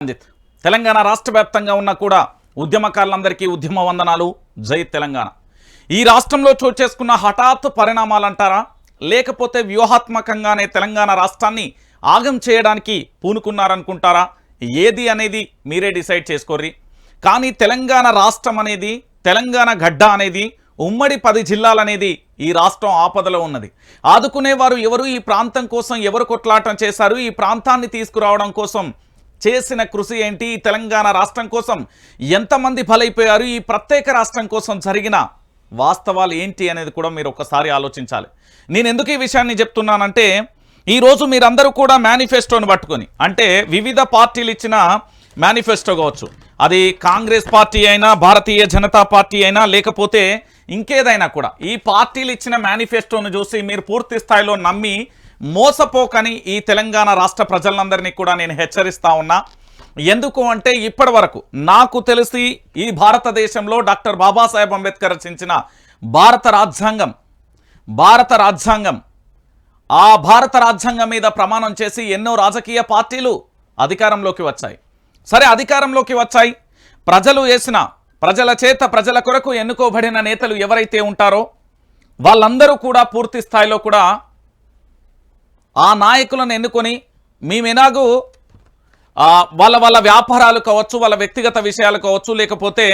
రంజిత్ తెలంగాణ రాష్ట్ర వ్యాప్తంగా ఉన్న కూడా ఉద్యమకారులందరికీ ఉద్యమ వందనాలు. జై తెలంగాణ. ఈ రాష్ట్రంలో చోటు చేసుకున్న హఠాత్ పరిణామాలంటారా, లేకపోతే వ్యూహాత్మకంగానే తెలంగాణ రాష్ట్రాన్ని ఆగం చేయడానికి పూనుకున్నారనుకుంటారా? ఏది అనేది మీరే డిసైడ్ చేసుకోర్రి. కానీ తెలంగాణ రాష్ట్రం అనేది, తెలంగాణ గడ్డ అనేది, ఉమ్మడి 10 జిల్లాలనేది ఈ రాష్ట్రం ఆపదలో ఉన్నది. ఆదుకునేవారు ఎవరు? ఈ ప్రాంతం కోసం ఎవరు కొట్లాటం చేశారు? ఈ ప్రాంతాన్ని తీసుకురావడం కోసం చేసిన కృషి ఏంటి? ఈ తెలంగాణ రాష్ట్రం కోసం ఎంతమంది బలైపోయారు? ఈ ప్రత్యేక రాష్ట్రం కోసం జరిగిన వాస్తవాలు ఏంటి అనేది కూడా మీరు ఒకసారి ఆలోచించాలి. నేను ఎందుకు ఈ విషయాన్ని చెప్తున్నానంటే, ఈరోజు మీరందరూ కూడా మేనిఫెస్టోని పట్టుకొని, అంటే వివిధ పార్టీలు ఇచ్చిన మేనిఫెస్టో కావచ్చు, అది కాంగ్రెస్ పార్టీ అయినా, భారతీయ జనతా పార్టీ అయినా, లేకపోతే ఇంకేదైనా కూడా, ఈ పార్టీలు ఇచ్చిన మేనిఫెస్టోను చూసి మీరు పూర్తి స్థాయిలో నమ్మి మోసపోకని ఈ తెలంగాణ రాష్ట్ర ప్రజలందరినీ కూడా నేను హెచ్చరిస్తా ఉన్నా. ఎందుకు అంటే, ఇప్పటి వరకు నాకు తెలిసి ఈ భారతదేశంలో డాక్టర్ బాబాసాహెబ్ అంబేద్కర్ రచించిన భారత రాజ్యాంగం ఆ భారత రాజ్యాంగం మీద ప్రమాణం చేసి ఎన్నో రాజకీయ పార్టీలు అధికారంలోకి వచ్చాయి. సరే, అధికారంలోకి వచ్చాయి, ప్రజలు వేసిన, ప్రజల చేత ప్రజల కొరకు ఎన్నుకోబడిన నేతలు ఎవరైతే ఉంటారో వాళ్ళందరూ కూడా పూర్తి స్థాయిలో కూడా ఆ నాయకులను ఎన్నుకొని మేమెనాగు వాళ్ళ వ్యాపారాలు కావచ్చు, వాళ్ళ వ్యక్తిగత విషయాలు కావచ్చు, లేకపోతే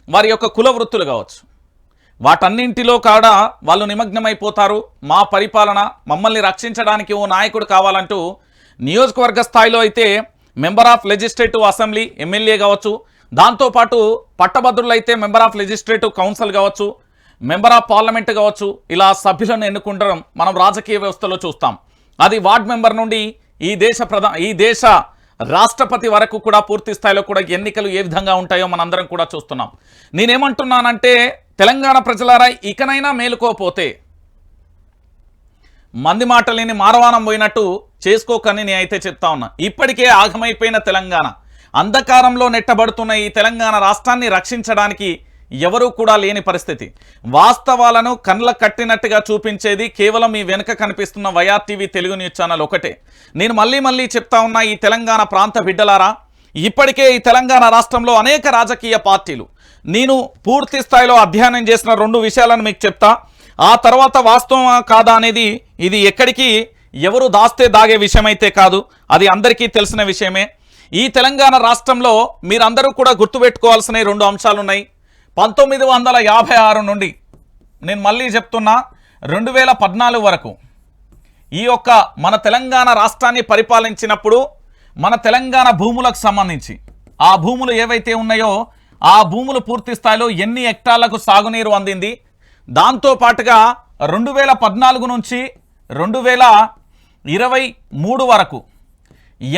వారి యొక్క కుల వృత్తులు కావచ్చు, వాటన్నింటిలో కూడా వాళ్ళు నిమగ్నమైపోతారు. మా పరిపాలన, మమ్మల్ని రక్షించడానికి ఓ నాయకుడు కావాలంటూ నియోజకవర్గ స్థాయిలో అయితే member of legislative assembly MLA కావచ్చు, దాంతోపాటు పట్టభద్రులు అయితే మెంబర్ ఆఫ్ లెజిస్లేటివ్ కౌన్సిల్ కావచ్చు, మెంబర్ ఆఫ్ పార్లమెంట్ కావచ్చు, ఇలా సభ్యులను ఎన్నుకుంటాం మనం రాజకీయ వ్యవస్థలో చూస్తాం. అది వార్డ్ మెంబర్ నుండి ఈ దేశ రాష్ట్రపతి వరకు కూడా పూర్తి స్థాయిలో కూడా ఎన్నికలు ఏ విధంగా ఉంటాయో మనందరం కూడా చూస్తున్నాం. నేనేమంటున్నానంటే, తెలంగాణ ప్రజలారా, ఇకనైనా మేలుకోపోతే మంది మాటలేని మారవానం పోయినట్టు చేసుకోకని నేనైతే చెప్తా ఉన్నా. ఇప్పటికే ఆగమైపోయిన తెలంగాణ, అంధకారంలో నెట్టబడుతున్న ఈ తెలంగాణ రాష్ట్రాన్ని రక్షించడానికి ఎవరూ కూడా లేని పరిస్థితి. వాస్తవాలను కండ్ల కట్టినట్టుగా చూపించేది కేవలం ఈ వెనుక కనిపిస్తున్న వైఆర్టీవీ తెలుగు న్యూస్ ఛానల్ ఒకటే. నేను మళ్ళీ చెప్తా ఉన్నా, ఈ తెలంగాణ ప్రాంత బిడ్డలారా, ఇప్పటికే ఈ తెలంగాణ రాష్ట్రంలో అనేక రాజకీయ పార్టీలు, నేను పూర్తి స్థాయిలో అధ్యయనం చేసిన 2 విషయాలను మీకు చెప్తా. ఆ తర్వాత వాస్తవం కాదా అనేది, ఇది ఎక్కడికి ఎవరు దాస్తే దాగే విషయమైతే కాదు, అది అందరికీ తెలిసిన విషయమే. ఈ తెలంగాణ రాష్ట్రంలో మీరందరూ కూడా గుర్తుపెట్టుకోవాల్సిన 2 అంశాలున్నాయి. 1956 నుండి, నేను మళ్ళీ చెప్తున్నా, 2014 వరకు ఈ యొక్క మన తెలంగాణ రాష్ట్రాన్ని పరిపాలించినప్పుడు మన తెలంగాణ భూములకు సంబంధించి ఆ భూములు ఏవైతే ఉన్నాయో ఆ భూములు పూర్తి స్థాయిలో ఎన్ని హెక్టార్లకు సాగునీరు అందింది, దాంతోపాటుగా 2014 నుంచి 2023 వరకు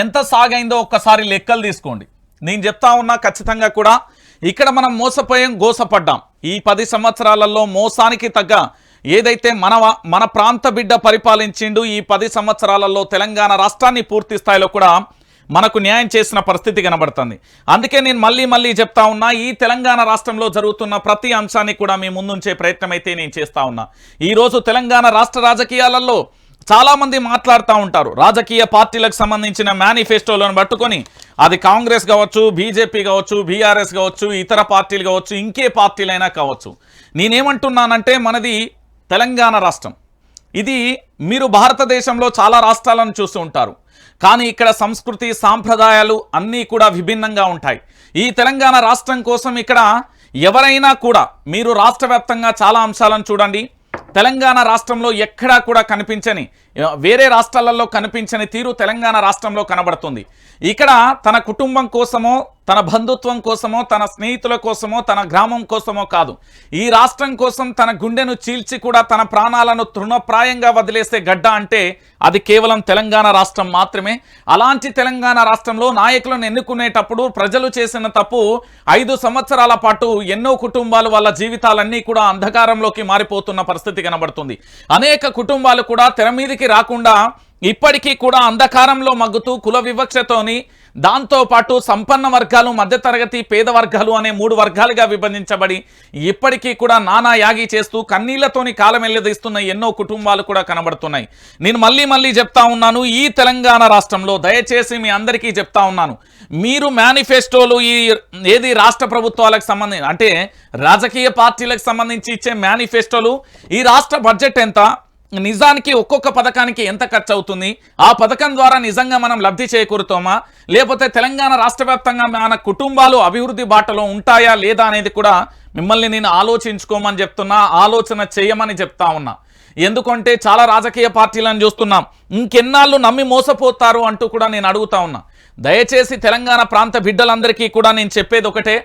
ఎంత సాగైందో ఒక్కసారి లెక్కలు తీసుకోండి. నేను చెప్తా ఉన్నా, ఖచ్చితంగా కూడా ఇక్కడ మనం మోసపోయాం, గోసపడ్డాం. ఈ 10 సంవత్సరాలలో మోసానికి తగ్గ ఏదైతే మన ప్రాంత బిడ్డ పరిపాలించిండు, ఈ 10 సంవత్సరాలలో తెలంగాణ రాష్ట్రాన్ని పూర్తి స్థాయిలో కూడా మనకు న్యాయం చేసిన పరిస్థితి కనబడుతుంది. అందుకే నేను మళ్ళీ చెప్తా ఉన్నా, ఈ తెలంగాణ రాష్ట్రంలో జరుగుతున్న ప్రతి అంశాన్ని కూడా మీ ముందుంచే ప్రయత్నం అయితే నేను చేస్తా ఉన్నా. ఈరోజు తెలంగాణ రాష్ట్ర రాజకీయాలలో చాలామంది మాట్లాడుతూ ఉంటారు, రాజకీయ పార్టీలకు సంబంధించిన మేనిఫెస్టోలను పట్టుకొని, అది కాంగ్రెస్ కావచ్చు, బీజేపీ కావచ్చు, బీఆర్ఎస్ కావచ్చు, ఇతర పార్టీలు కావచ్చు, ఇంకే పార్టీలైనా కావచ్చు. నేనేమంటున్నానంటే, మనది తెలంగాణ రాష్ట్రం. ఇది మీరు భారతదేశంలో చాలా రాష్ట్రాలను చూస్తూ ఉంటారు, కానీ ఇక్కడ సంస్కృతి, సాంప్రదాయాలు అన్నీ కూడా విభిన్నంగా ఉంటాయి. ఈ తెలంగాణ రాష్ట్రం కోసం ఇక్కడ ఎవరైనా కూడా, మీరు రాష్ట్ర వ్యాప్తంగా చాలా అంశాలను చూడండి, తెలంగాణ రాష్ట్రంలో ఎక్కడా కూడా కనిపించని, వేరే రాష్ట్రాలలో కనిపించని తీరు తెలంగాణ రాష్ట్రంలో కనబడుతుంది. ఇక్కడ తన కుటుంబం కోసమో, తన బంధుత్వం కోసమో, తన స్నేహితుల కోసమో, తన గ్రామం కోసమో కాదు, ఈ రాష్ట్రం కోసం తన గుండెను చీల్చి కూడా తన ప్రాణాలను తృణప్రాయంగా వదిలేసే గడ్డ అంటే అది కేవలం తెలంగాణ రాష్ట్రం మాత్రమే. అలాంటి తెలంగాణ రాష్ట్రంలో నాయకులను ఎన్నుకునేటప్పుడు ప్రజలు చేసిన తప్పు, 5 సంవత్సరాల పాటు ఎన్నో కుటుంబాలు వాళ్ళ జీవితాలన్నీ కూడా అంధకారంలోకి మారిపోతున్న పరిస్థితి కనబడుతుంది. అనేక కుటుంబాలు కూడా తెర మీదకి రాకుండా ఇప్పటికీ కూడా అంధకారంలో మగ్గుతూ కుల వివక్షతోని దాంతోపాటు సంపన్న వర్గాలు, మధ్యతరగతి, పేద వర్గాలు అనే 3 వర్గాలుగా విభజించబడి ఇప్పటికీ కూడా నానా యాగి చేస్తూ కన్నీళ్లతోని కాలం ఎల్లదీస్తున్న ఎన్నో కుటుంబాలు కూడా కనబడుతున్నాయి. నేను మళ్ళీ చెప్తా ఉన్నాను, ఈ తెలంగాణ రాష్ట్రంలో దయచేసి మీ అందరికీ చెప్తా ఉన్నాను, మీరు మేనిఫెస్టోలు ఏది రాష్ట్ర ప్రభుత్వాలకు సంబంధించి అంటే రాజకీయ పార్టీలకు సంబంధించి ఇచ్చే మేనిఫెస్టోలు, ఈ రాష్ట్ర బడ్జెట్ ఎంత, నిజానికి ఒక్కొక్క పథకానికి ఎంత ఖర్చు అవుతుంది, ఆ పథకం ద్వారా నిజంగా మనం లబ్ధి చేకూరుతామా, లేకపోతే తెలంగాణ రాష్ట్ర వ్యాప్తంగా మన కుటుంబాలు అభివృద్ధి బాటలో ఉంటాయా లేదా అనేది కూడా మిమ్మల్ని నేను ఆలోచించుకోమని చెప్తున్నా, ఆలోచన చేయమని చెప్తా ఉన్నా. ఎందుకంటే చాలా రాజకీయ పార్టీలను చూస్తున్నాం, ఇంకెన్నాళ్ళు నమ్మి మోసపోతారు అంటూ కూడా నేను అడుగుతా ఉన్నా. దయచేసి తెలంగాణ ప్రాంత బిడ్డలందరికీ కూడా నేను చెప్పేది ఒకటే,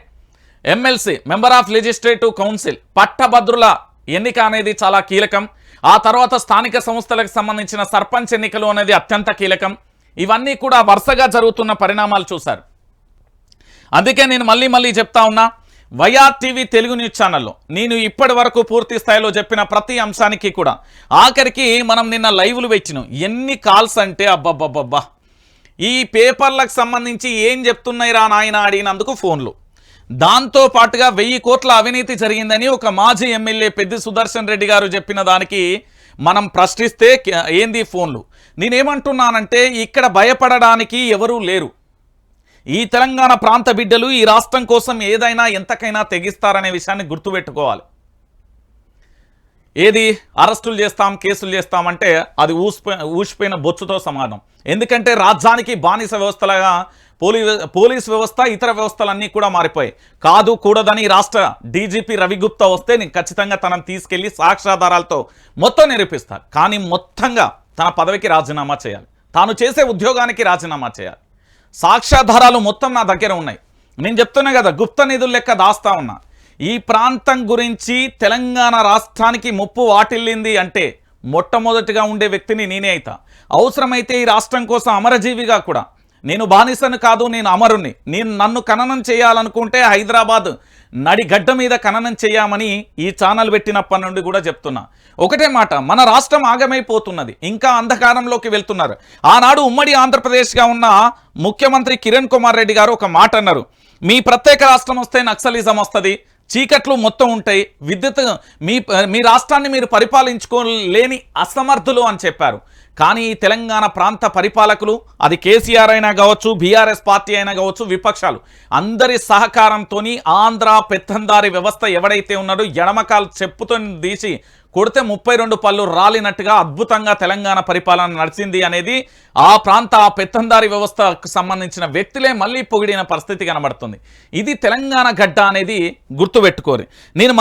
MLC member of legislative council పట్టభద్రుల ఎన్నిక అనేది చాలా కీలకం. ఆ తర్వాత స్థానిక సంస్థలకు సంబంధించిన సర్పంచ్ ఎన్నికలు అనేది అత్యంత కీలకం. ఇవన్నీ కూడా వరుసగా జరుగుతున్న పరిణామాలు చూశారు. అందుకే నేను మళ్ళీ చెప్తా ఉన్నా, వైఆర్ టీవీ తెలుగు న్యూస్ ఛానల్లో నేను ఇప్పటి వరకు పూర్తి స్థాయిలో చెప్పిన ప్రతి అంశానికి కూడా ఆఖరికి మనం నిన్న లైవ్లు పెట్టినాం. ఎన్ని కాల్స్ అంటే అబ్బబ్బబ్బబ్బా, ఈ పేపర్లకు సంబంధించి ఏం చెప్తున్నాయి రా నాయన అడిగినందుకు ఫోన్లు. దాంతో పాటుగా 1000 కోట్ల అవినీతి జరిగిందని ఒక మాజీ ఎమ్మెల్యే పెద్ది సుదర్శన్ రెడ్డి గారు చెప్పిన దానికి మనం ప్రశ్నిస్తే ఏంది ఫోన్లు. నేనేమంటున్నానంటే ఇక్కడ భయపడడానికి ఎవరూ లేరు. ఈ తెలంగాణ ప్రాంత బిడ్డలు ఈ రాష్ట్రం కోసం ఏదైనా ఎంతకైనా తెగిస్తారనే విషయాన్ని గుర్తుపెట్టుకోవాలి. ఏది అరెస్టులు చేస్తాం, కేసులు చేస్తామంటే అది ఊసిపోయిన బొచ్చుతో సమానం. ఎందుకంటే రాజ్యానికి బానిస వ్యవస్థలుగా పోలీస్ వ్యవస్థ, ఇతర వ్యవస్థలన్నీ కూడా మారిపోయాయి. కాదు కూడదని రాష్ట్ర డీజీపీ రవిగుప్తా వస్తే నేను ఖచ్చితంగా తనను తీసుకెళ్లి సాక్ష్యాధారాలతో మొత్తం నిరూపిస్తాను. కానీ మొత్తంగా తన పదవికి రాజీనామా చేయాలి, తాను చేసే ఉద్యోగానికి రాజీనామా చేయాలి. సాక్ష్యాధారాలు మొత్తం నా దగ్గర ఉన్నాయి. నేను చెప్తున్నా కదా, గుప్త నిధులు లెక్క దాస్తా ఉన్నా. ఈ ప్రాంతం గురించి తెలంగాణ రాష్ట్రానికి ముప్పు వాటిల్లింది అంటే మొట్టమొదటిగా ఉండే వ్యక్తిని నేనే అవుతా. అవసరమైతే ఈ రాష్ట్రం కోసం అమరజీవిగా కూడా, నేను బానిసను కాదు, నేను అమరుణ్ణి. నన్ను ఖననం చేయాలనుకుంటే హైదరాబాద్ నడిగడ్డ మీద ఖననం చేయమని ఈ ఛానల్ పెట్టినప్పటి నుండి కూడా చెప్తున్నా. ఒకటే మాట, మన రాష్ట్రం ఆగమైపోతున్నది, ఇంకా అంధకారంలోకి వెళ్తున్నారు. ఆనాడు ఉమ్మడి ఆంధ్రప్రదేశ్గా ఉన్న ముఖ్యమంత్రి కిరణ్ కుమార్ రెడ్డి గారు ఒక మాట అన్నారు, మీ ప్రత్యేక రాష్ట్రం వస్తే నక్సలిజం వస్తుంది, చీకట్లు మొత్తం ఉంటాయి, విద్యుత్ మీ రాష్ట్రాన్ని మీరు పరిపాలించుకోలేని అసమర్థులు అని చెప్పారు. కానీ ఈ తెలంగాణ ప్రాంత పరిపాలకులు, అది కేసీఆర్ అయినా కావచ్చు, బీఆర్ఎస్ పార్టీ అయినా కావచ్చు, విపక్షాలు అందరి సహకారంతో ఆంధ్ర పెత్తందారి వ్యవస్థ ఎవడైతే ఉన్నాడో ఎడమకాలు చెప్పుతో తీసి కొడితే 32 పళ్ళు రాలినట్టుగా అద్భుతంగా తెలంగాణ పరిపాలన నడిచింది అనేది ఆ ప్రాంత పెత్తందారి వ్యవస్థకు సంబంధించిన వ్యక్తులే మళ్ళీ పొగిడిన పరిస్థితి కనబడుతుంది. ఇది తెలంగాణ గడ్డ అనేది గుర్తుపెట్టుకోరు. నేను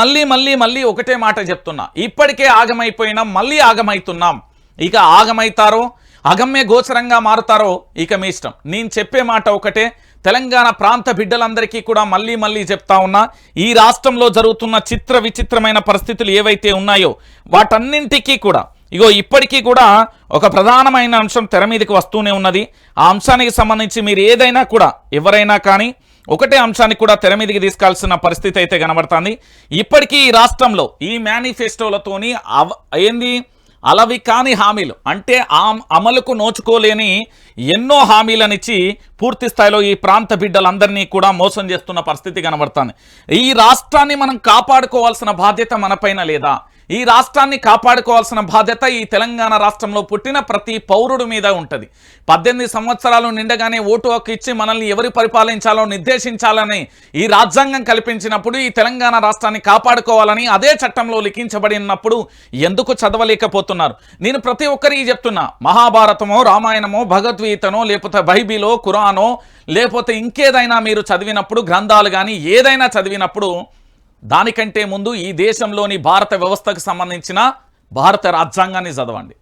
మళ్ళీ ఒకటే మాట చెప్తున్నా, ఇప్పటికే ఆగమైపోయినాం, మళ్ళీ ఆగమైతున్నాం. ఇక ఆగమైతారో అగమ్య గోచరంగా మారుతారో ఇక మీ ఇష్టం. నేను చెప్పే మాట ఒకటే, తెలంగాణ ప్రాంత బిడ్డలందరికీ కూడా మళ్ళీ చెప్తా ఉన్నా, ఈ రాష్ట్రంలో జరుగుతున్న విచిత్రమైన పరిస్థితులు ఏవైతే ఉన్నాయో వాటన్నింటికీ కూడా ఇగో ఇప్పటికీ కూడా ఒక ప్రధానమైన అంశం తెర మీదకి వస్తూనే ఉన్నది. ఆ అంశానికి సంబంధించి మీరు ఏదైనా కూడా ఎవరైనా కానీ ఒకటే అంశాన్ని కూడా తెర మీదకి తీసుకాల్సిన పరిస్థితి అయితే కనబడుతుంది. ఇప్పటికీ ఈ రాష్ట్రంలో ఈ మేనిఫెస్టోలతోని ఏంది అలవి కాని హామీలు అంటే అమలుకు నోచుకోలేని ఎన్నో హామీలనిచ్చి పూర్తి స్థాయిలో ఈ ప్రాంత బిడ్డలందరినీ కూడా మోసం చేస్తున్న పరిస్థితి కనబడుతుంది. ఈ రాష్ట్రాన్ని మనం కాపాడుకోవాల్సిన బాధ్యత మనపైన లేదా? ఈ రాష్ట్రాన్ని కాపాడుకోవాల్సిన బాధ్యత ఈ తెలంగాణ రాష్ట్రంలో పుట్టిన ప్రతి పౌరుడి మీద ఉంటుంది. 18 సంవత్సరాలు నిండగానే ఓటు హక్కు ఇచ్చి మనల్ని ఎవరు పరిపాలించాలో నిర్దేశించాలని ఈ రాజ్యాంగం కల్పించినప్పుడు ఈ తెలంగాణ రాష్ట్రాన్ని కాపాడుకోవాలని అదే చట్టంలో లిఖించబడినప్పుడు ఎందుకు చదవలేకపోతున్నారు? నేను ప్రతి ఒక్కరికి చెప్తున్నా, మహాభారతమో, రామాయణమో, భగవద్గీతనో, లేకపోతే బైబిలో, ఖురానో, లేకపోతే ఇంకేదైనా మీరు చదివినప్పుడు, గ్రంథాలు కానీ ఏదైనా చదివినప్పుడు దానికంటే ముందు ఈ దేశంలోని భారత వ్యవస్థకు సంబంధించిన భారత రాజ్యాంగాన్ని చదవండి.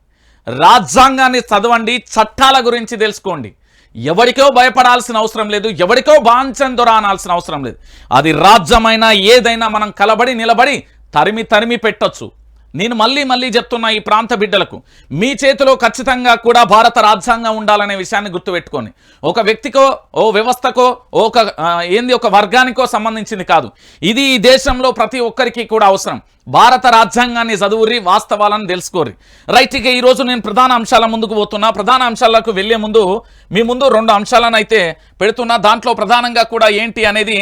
రాజ్యాంగాన్ని చదవండి, చట్టాల గురించి తెలుసుకోండి. ఎవరికో భయపడాల్సిన అవసరం లేదు, ఎవరికో బాంఛం దొర అనాల్సిన అవసరం లేదు. అది రాజ్యమైనా ఏదైనా మనం కలబడి నిలబడి తరిమి పెట్టొచ్చు. నేను మళ్ళీ చెప్తున్నా ఈ ప్రాంత బిడ్డలకు, మీ చేతిలో ఖచ్చితంగా కూడా భారత రాజ్యాంగం ఉండాలనే విషయాన్ని గుర్తుపెట్టుకోండి. ఒక వ్యక్తికో, ఓ వ్యవస్థకో, ఒక వర్గానికో సంబంధించింది కాదు. ఇది ఈ దేశంలో ప్రతి ఒక్కరికి కూడా అవసరం. భారత రాజ్యాంగాన్ని చదువురి, వాస్తవాలను తెలుసుకోరి. రైట్, ఇక ఈరోజు నేను ప్రధాన అంశాల ముందుకు పోతున్నా. ప్రధాన అంశాలకు వెళ్లే ముందు మీ ముందు 2 అంశాలను అయితే పెడుతున్నా. దాంట్లో ప్రధానంగా కూడా ఏంటి అనేది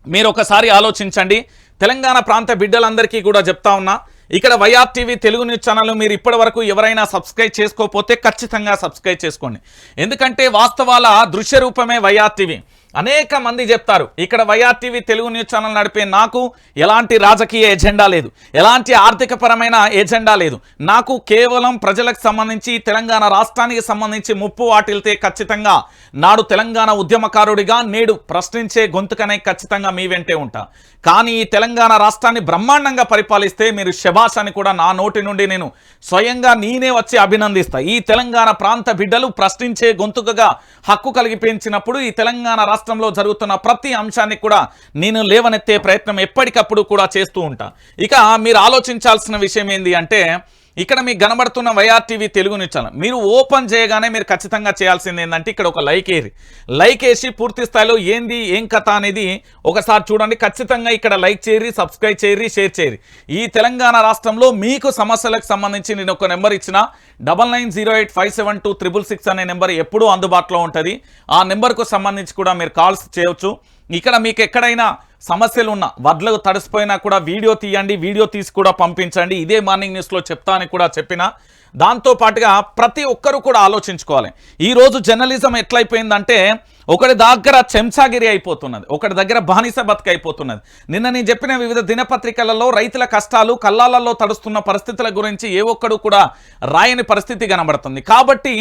మీరు ఒకసారి ఆలోచించండి. తెలంగాణ ప్రాంత బిడ్డలందరికీ కూడా చెప్తా ఉన్నా, ఇక్కడ వైఆర్టీవీ తెలుగు న్యూస్ ఛానల్ మీరు ఇప్పటి వరకు ఎవరైనా సబ్స్క్రైబ్ చేసుకోకపోతే ఖచ్చితంగా సబ్స్క్రైబ్ చేసుకోండి. ఎందుకంటే వాస్తవాల దృశ్య రూపమే వైఆర్టీవీ. అనేక మంది చెప్తారు ఇక్కడ వైఆర్టీవీ తెలుగు న్యూస్ ఛానల్ నడిపే నాకు ఎలాంటి రాజకీయ ఎజెండా లేదు, ఎలాంటి ఆర్థిక పరమైన ఎజెండా లేదు, నాకు కేవలం ప్రజలకు సంబంధించి తెలంగాణ రాష్ట్రానికి సంబంధించి ముప్పు వాటిల్తే ఖచ్చితంగా నాడు తెలంగాణ ఉద్యమకారుడిగా నేడు ప్రశ్నించే గొంతుకనే ఖచ్చితంగా మీ వెంటే ఉంటా. కానీ ఈ తెలంగాణ రాష్ట్రాన్ని బ్రహ్మాండంగా పరిపాలిస్తే మీరు శభాష్ అని కూడా నా నోటి నుండి నేను స్వయంగా నేనే వచ్చి అభినందిస్తా. ఈ తెలంగాణ ప్రాంత బిడ్డలు ప్రశ్నించే గొంతుకగా హక్కు కలిగిపించినప్పుడు ఈ తెలంగాణ రాష్ట్రంలో జరుగుతున్న ప్రతి అంశాన్ని కూడా నేను లేవనెత్తే ప్రయత్నం ఎప్పటికప్పుడు కూడా చేస్తూ ఉంటా. ఇక మీరు ఆలోచించాల్సిన విషయం ఏంది అంటే, ఇక్కడ మీకు కనబడుతున్న వైఆర్టీవీ తెలుగు న్యూస్ ఛానల్ మీరు ఓపెన్ చేయగానే మీరు ఖచ్చితంగా చేయాల్సింది ఏంటంటే ఇక్కడ ఒక లైక్ వేసి పూర్తి స్థాయిలో ఏంది ఏం కథ అనేది ఒకసారి చూడండి. ఖచ్చితంగా ఇక్కడ లైక్ చేయరి, సబ్స్క్రైబ్ చేయరి, షేర్ చేయరి. ఈ తెలంగాణ రాష్ట్రంలో మీకు సమస్యలకు సంబంధించి నేను ఒక నెంబర్ ఇచ్చిన 9908572666 అనే నెంబర్ ఎప్పుడూ అందుబాటులో ఉంటుంది. ఆ నెంబర్కు సంబంధించి కూడా మీరు కాల్స్ చేయవచ్చు. ఇక్కడ మీకు ఎక్కడైనా సమస్యలు ఉన్నా, వడ్లు తడిసిపోయినా కూడా వీడియో తీయండి, వీడియో తీసి కూడా పంపించండి. ఇదే మార్నింగ్ న్యూస్లో చెప్తా అని కూడా చెప్పిన. దాంతోపాటుగా ప్రతి ఒక్కరూ కూడా ఆలోచించుకోవాలి. ఈరోజు జర్నలిజం ఎట్లయిపోయిందంటే ఒకటి దగ్గర చెంచాగిరి అయిపోతున్నది, ఒకటి దగ్గర బానిస బతుకు అయిపోతున్నది. నిన్న నేను చెప్పిన వివిధ దినపత్రికలలో రైతుల కష్టాలు, కల్లాలలో తడుస్తున్న పరిస్థితుల గురించి ఏ ఒక్కడు కూడా రాయని పరిస్థితి కనబడుతుంది. కాబట్టి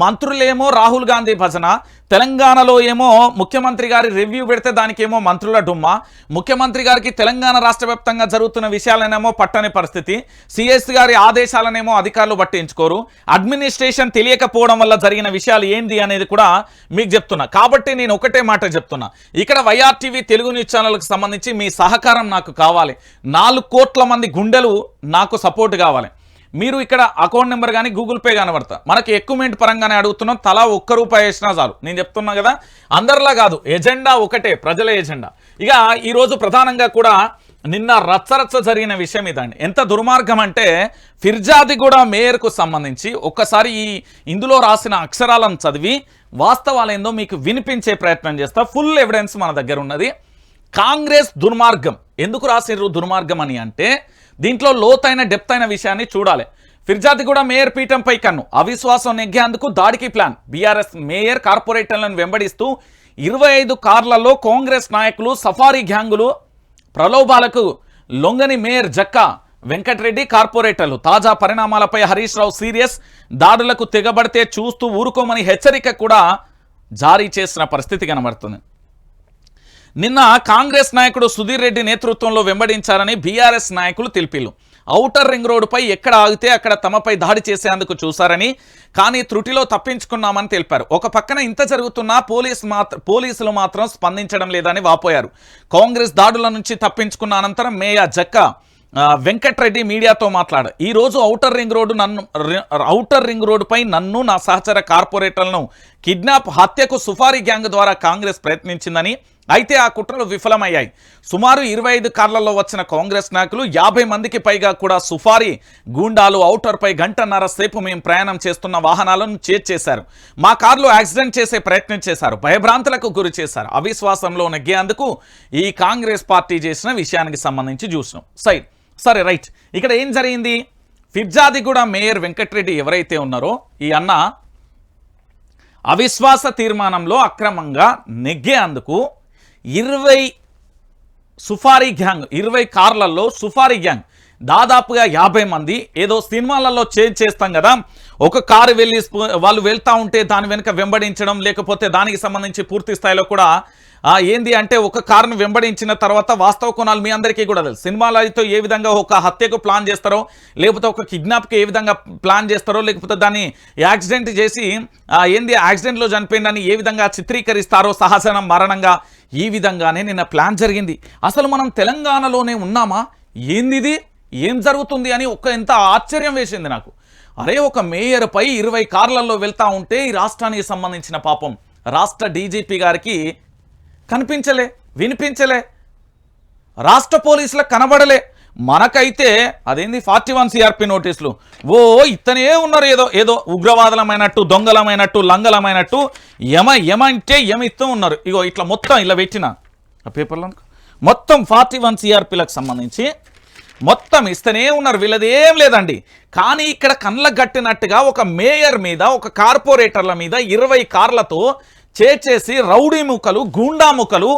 మంత్రులేమో రాహుల్ గాంధీ భజన, తెలంగాణలో ఏమో ముఖ్యమంత్రి గారి రివ్యూ పెడితే దానికేమో మంత్రుల డుమ్మ, ముఖ్యమంత్రి గారికి తెలంగాణ రాష్ట్ర వ్యాప్తంగా జరుగుతున్న విషయాలనేమో పట్టని పరిస్థితి, సిఎస్ గారి ఆదేశాలనేమో అధికారులు పట్టించుకోరు, అడ్మినిస్ట్రేషన్ తెలియకపోవడం వల్ల జరిగిన విషయాలు ఏంది అనేది కూడా మీకు చెప్తున్నా. కాబట్టి నేను ఒకటే మాట చెప్తున్నా, ఇక్కడ వైఆర్టీవీ తెలుగు న్యూస్ ఛానల్కి సంబంధించి మీ సహకారం నాకు కావాలి. 4 కోట్ల మంది గుండెలు నాకు సపోర్ట్ కావాలి. మీరు ఇక్కడ అకౌంట్ నెంబర్ కానీ గూగుల్ పే కనబడతా, మనకి ఎక్విప్మెంట్ పరంగానే అడుగుతున్నాం. తలా ₹1 వేసినా చాలు. నేను చెప్తున్నా కదా, అందరిలా కాదు, ఎజెండా ఒకటే, ప్రజల ఎజెండా. ఇక ఈరోజు ప్రధానంగా కూడా నిన్న రచ్చరచ్చ జరిగిన విషయం ఇదండి. ఎంత దుర్మార్గం అంటే ఫిర్జాదిగూడ మేయర్కు సంబంధించి ఒక్కసారి ఇందులో రాసిన అక్షరాలను చదివి వాస్తవాలేందో మీకు వినిపించే ప్రయత్నం చేస్తా. ఫుల్ ఎవిడెన్స్ మన దగ్గర ఉన్నది. కాంగ్రెస్ దుర్మార్గం ఎందుకు రాసిర్రు దుర్మార్గం అని అంటే దీంట్లో లోతైన డెప్త్ అయిన విషయాన్ని చూడాలి. ఫిర్జాదిగూడ మేయర్ పీఠంపై కన్ను, అవిశ్వాసం నెగ్గేందుకు దాడికి ప్లాన్. బీఆర్ఎస్ మేయర్ కార్పొరేటర్లను వెంబడిస్తూ 25 కార్లలో కాంగ్రెస్ నాయకులు, సఫారీ గ్యాంగులు, ప్రలోభాలకు లొంగని మేయర్ జక్కా వెంకటరెడ్డి, కార్పొరేటర్లు. తాజా పరిణామాలపై హరీష్ రావు సీరియస్, దాడులకు తెగబడితే చూస్తూ ఊరుకోమని హెచ్చరిక కూడా జారీ చేసిన పరిస్థితి కనబడుతుంది. నిన్న కాంగ్రెస్ నాయకుడు సుధీర్ రెడ్డి నేతృత్వంలో వెంబడించారని బీఆర్ఎస్ నాయకులు తెలిపిల్లు. ఔటర్ రింగ్ రోడ్డుపై ఎక్కడ ఆగితే అక్కడ తమపై దాడి చేసేందుకు చూశారని, కానీ త్రుటిలో తప్పించుకున్నామని తెలిపారు. ఒక పక్కన ఇంత జరుగుతున్నా పోలీసులు మాత్రం స్పందించడం లేదని వాపోయారు. కాంగ్రెస్ దాడుల నుంచి తప్పించుకున్న అనంతరం మేయర్ జక్కా వెంకటరెడ్డి మీడియాతో మాట్లాడారు. ఈరోజు ఔటర్ రింగ్ రోడ్డుపై నన్ను, నా సహచర కార్పొరేటర్లను కిడ్నాప్, హత్యకు సుఫారీ గ్యాంగ్ ద్వారా కాంగ్రెస్ ప్రయత్నించిందని, అయితే ఆ కుట్రలు విఫలమయ్యాయి. సుమారు 25 కార్లలో వచ్చిన కాంగ్రెస్ నాయకులు 50 మందికి పైగా కూడా సుఫారీ గూండాలు ఔటర్పై గంటన్నర సేపు మేము ప్రయాణం చేస్తున్న వాహనాలను చేర్చేశారు. మా కార్లు యాక్సిడెంట్ చేసే ప్రయత్నం చేశారు, భయభ్రాంతులకు గురి చేశారు. అవిశ్వాసంలో నెగ్గేందుకు ఈ కాంగ్రెస్ పార్టీ చేసిన విషయానికి సంబంధించి చూసినాం. సరే రైట్, ఇక్కడ ఏం జరిగింది? ఫిర్జాదిగూడ మేయర్ వెంకటరెడ్డి ఎవరైతే ఉన్నారో ఈ అన్న అవిశ్వాస తీర్మానంలో అక్రమంగా నెగ్గేందుకు 20 సుఫారీ గ్యాంగ్, 20 కార్లలో సుఫారీ గ్యాంగ్ దాదాపుగా 50 మంది. ఏదో సినిమాలలో చేస్తాం కదా, ఒక కారు వాళ్ళు వెళ్తూ ఉంటే దాని వెనుక వెంబడించడం, లేకపోతే దానికి సంబంధించి పూర్తి స్థాయిలో కూడా ఏంది అంటే ఒక కారును వెంబడించిన తర్వాత వాస్తవ కోణాలు మీ అందరికీ కూడా తెలుసు. సినిమాలతో ఏ విధంగా ఒక హత్యకు ప్లాన్ చేస్తారో, లేకపోతే ఒక కిడ్నాప్కి ఏ విధంగా ప్లాన్ చేస్తారో, లేకపోతే దాన్ని యాక్సిడెంట్ చేసి యాక్సిడెంట్లో చనిపోయిందని ఏ విధంగా చిత్రీకరిస్తారో సహజ మరణంగా, ఈ విధంగానే నిన్న ప్లాన్ జరిగింది. అసలు మనం తెలంగాణలోనే ఉన్నామా? ఏందిది? ఏం జరుగుతుంది అని ఎంత ఆశ్చర్యం వేసింది నాకు. అరే ఒక మేయర్పై 20 కార్లలో వెళ్తా ఉంటే ఈ రాష్ట్రానికి సంబంధించిన పాపం రాష్ట్ర డీజీపీ గారికి కనిపించలే, వినిపించలే, రాష్ట్ర పోలీసులకు కనబడలే. మనకైతే అదేంది 41 సిఆర్పి నోటీసులు. ఇతనే ఉన్నారు, ఏదో ఏదో ఉగ్రవాదులమైనట్టు, దొంగలమైనట్టు, లంగలమైనట్టు అంటే ఇస్తూ ఉన్నారు. ఇగో ఇట్లా మొత్తం ఇలా పెట్టిన ఆ పేపర్లో మొత్తం 41 సిఆర్పిలకు సంబంధించి మొత్తం ఇస్తూనే ఉన్నారు. వీళ్ళదేం లేదండి. కానీ ఇక్కడ కళ్ళకు గట్టినట్టుగా ఒక మేయర్ మీద, ఒక కార్పొరేటర్ల మీద 20 కార్లతో చేసి రౌడీ ముక్కలు, గూండా ముక్కలు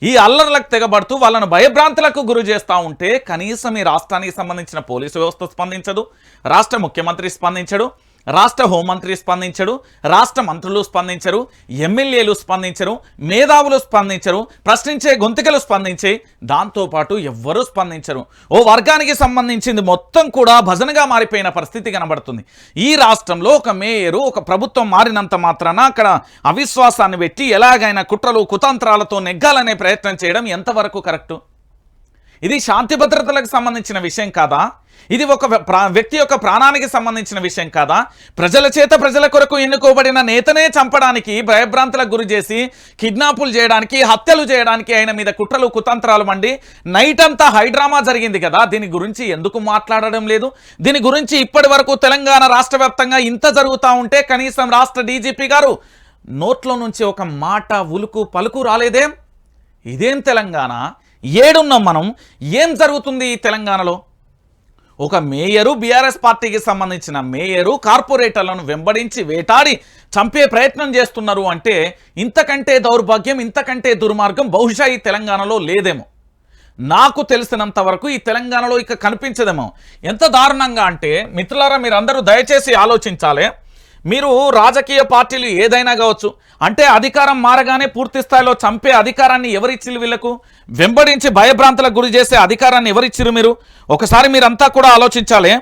ఈ అల్లర్లకు తెగబడుతూ వాళ్ళను భయభ్రాంతులకు గురి చేస్తూ ఉంటే కనీసం ఈ రాష్ట్రానికి సంబంధించిన పోలీసు వ్యవస్థ స్పందించదు, రాష్ట్ర ముఖ్యమంత్రి స్పందించడు, రాష్ట్ర హోంమంత్రి స్పందించడు, రాష్ట్ర మంత్రులు స్పందించరు, ఎమ్మెల్యేలు స్పందించరు, మేధావులు స్పందించరు, ప్రశ్నించే గొంతుకలు స్పందించే, దాంతోపాటు ఎవ్వరూ స్పందించరు. ఓ వర్గానికి సంబంధించింది మొత్తం కూడా భజనగా మారిపోయిన పరిస్థితి కనబడుతుంది. ఈ రాష్ట్రంలో ఒక మేయరు, ఒక ప్రభుత్వం మారినంత మాత్రాన అక్కడ అవిశ్వాసాన్ని పెట్టి ఎలాగైనా కుట్రలు కుతంత్రాలతో నెగ్గాలనే ప్రయత్నం చేయడం ఎంతవరకు కరెక్టు? ఇది శాంతి భద్రతలకు సంబంధించిన విషయం కాదా? ఇది ఒక వ్యక్తి యొక్క ప్రాణానికి సంబంధించిన విషయం కాదా? ప్రజల చేత ప్రజల కొరకు ఎన్నుకోబడిన నేతనే చంపడానికి, భయభ్రాంతులకు గురి చేసి కిడ్నాపులు చేయడానికి, హత్యలు చేయడానికి ఆయన మీద కుట్రలు కుతంత్రాలు మండి నైట్ అంతా హైడ్రామా జరిగింది కదా. దీని గురించి ఎందుకు మాట్లాడడం లేదు? దీని గురించి ఇప్పటి వరకు తెలంగాణ రాష్ట్ర వ్యాప్తంగా ఇంత జరుగుతూ ఉంటే కనీసం రాష్ట్ర డీజీపీ గారు నోట్లో నుంచి ఒక మాట, ఉలుకు పలుకు రాలేదేం? ఇదేం తెలంగాణ? ఏడున్నాం మనం? ఏం జరుగుతుంది ఈ తెలంగాణలో? ఒక మేయరు, బీఆర్ఎస్ పార్టీకి సంబంధించిన మేయరు కార్పొరేటర్లను వెంబడించి వేటాడి చంపే ప్రయత్నం చేస్తున్నారు అంటే ఇంతకంటే దౌర్భాగ్యం, ఇంతకంటే దుర్మార్గం బహుశా ఈ తెలంగాణలో లేదేమో. నాకు తెలిసినంత వరకు ఈ తెలంగాణలో ఇక కనిపించదేమో. ఎంత దారుణంగా అంటే మిత్రులారా, మీరందరూ దయచేసి ఆలోచించాలి. మీరు రాజకీయ పార్టీలు ఏదైనా కావచ్చు, అంటే అధికారం మారగానే పూర్తి స్థాయిలో చంపే అధికారాన్ని ఎవరిచ్చిరు? వీళ్లకు వెంబడించి భయభ్రాంతులకు గురి చేసే అధికారాన్ని ఎవరిచ్చిరు? మీరు ఒకసారి మీరంతా కూడా ఆలోచించాలి.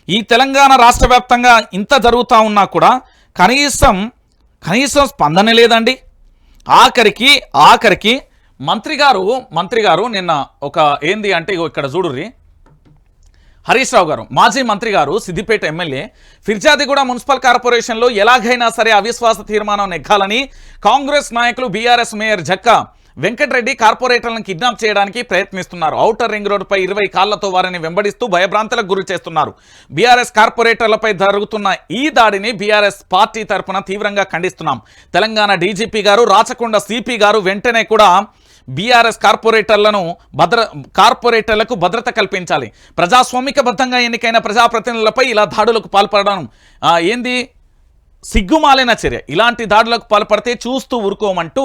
ఈ తెలంగాణ రాష్ట్ర వ్యాప్తంగా ఇంత జరుగుతూ ఉన్నా కూడా కనీసం స్పందన లేదండి. ఆఖరికి మంత్రి గారు నిన్న ఒక ఏంది అంటే ఇక్కడ చూడుర్రి, హరీష్ రావు గారు, మాజీ మంత్రి గారు, సిద్దిపేట ఎమ్మెల్యే, ఫిర్జాదిగూడ మున్సిపల్ కార్పొరేషన్లో ఎలాగైనా సరే అవిశ్వాస తీర్మానం నెగ్గాలని కాంగ్రెస్ నాయకులు బీఆర్ఎస్ మేయర్ జక్కా వెంకటరెడ్డి కార్పొరేటర్లను కిడ్నాప్ చేయడానికి ప్రయత్నిస్తున్నారు. ఔటర్ రింగ్ రోడ్డుపై 20 కార్లతో వారిని వెంబడిస్తూ భయభ్రాంతులకు గురి చేస్తున్నారు. బీఆర్ఎస్ కార్పొరేటర్లపై జరుగుతున్న ఈ దాడిని బీఆర్ఎస్ పార్టీ తరఫున తీవ్రంగా ఖండిస్తున్నాం. తెలంగాణ డీజీపీ గారు, రాచకొండ సిపి గారు వెంటనే కూడా బీఆర్ఎస్ కార్పొరేటర్లకు భద్రత కల్పించాలి. ప్రజాస్వామికబద్ధంగా ఎన్నికైన ప్రజాప్రతినిధులపై ఇలా దాడులకు పాల్పడడం ఏంది సిగ్గుమాలిన చర్య. ఇలాంటి దాడులకు పాల్పడితే చూస్తూ ఊరుకోమంటూ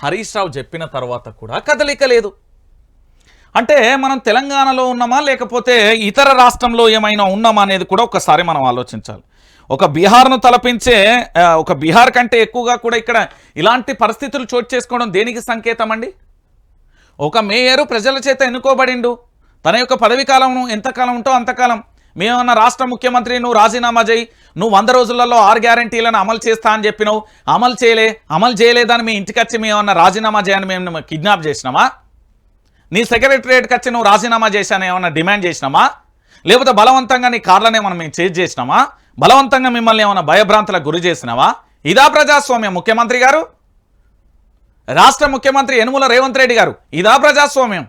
హరీష్ రావు చెప్పిన తర్వాత కూడా కదలిక లేదు. అంటే మనం తెలంగాణలో ఉన్నామా లేకపోతే ఇతర రాష్ట్రంలో ఏమైనా ఉన్నామా అనేది కూడా ఒకసారి మనం ఆలోచించాలి. ఒక బీహార్ను తలపించే ఒక బీహార్ కంటే ఎక్కువగా కూడా ఇక్కడ ఇలాంటి పరిస్థితులు చోటు చేసుకోవడం దేనికి సంకేతం అండి? ఒక మేయరు ప్రజల చేత ఎన్నుకోబడిండు, తన యొక్క పదవి కాలం ఎంతకాలం ఉంటో అంతకాలం. మేమన్నా రాష్ట్ర ముఖ్యమంత్రి నువ్వు రాజీనామా చేయి, నువ్వు 100 రోజులలో 6 గ్యారంటీలను అమలు చేస్తా అని చెప్పినావు, అమలు చేయలేదని మీ ఇంటికి వచ్చి మేమన్నా రాజీనామా చేయని మేము కిడ్నాప్ చేసినామా? నీ సెక్రటరియట్కి వచ్చి నువ్వు రాజీనామా చేశాను ఏమన్నా డిమాండ్ చేసినామా? లేకపోతే బలవంతంగా నీ కార్లనే మనం మేము చేజ్ చేసినామా? బలవంతంగా మిమ్మల్ని ఏమైనా భయభ్రాంతులకు గురి చేసినావా? ఇదా ప్రజాస్వామ్యం? ముఖ్యమంత్రి గారు, రాష్ట్ర ముఖ్యమంత్రి యనుమల రేవంత్ రెడ్డి గారు, ఇదా ప్రజాస్వామ్యం?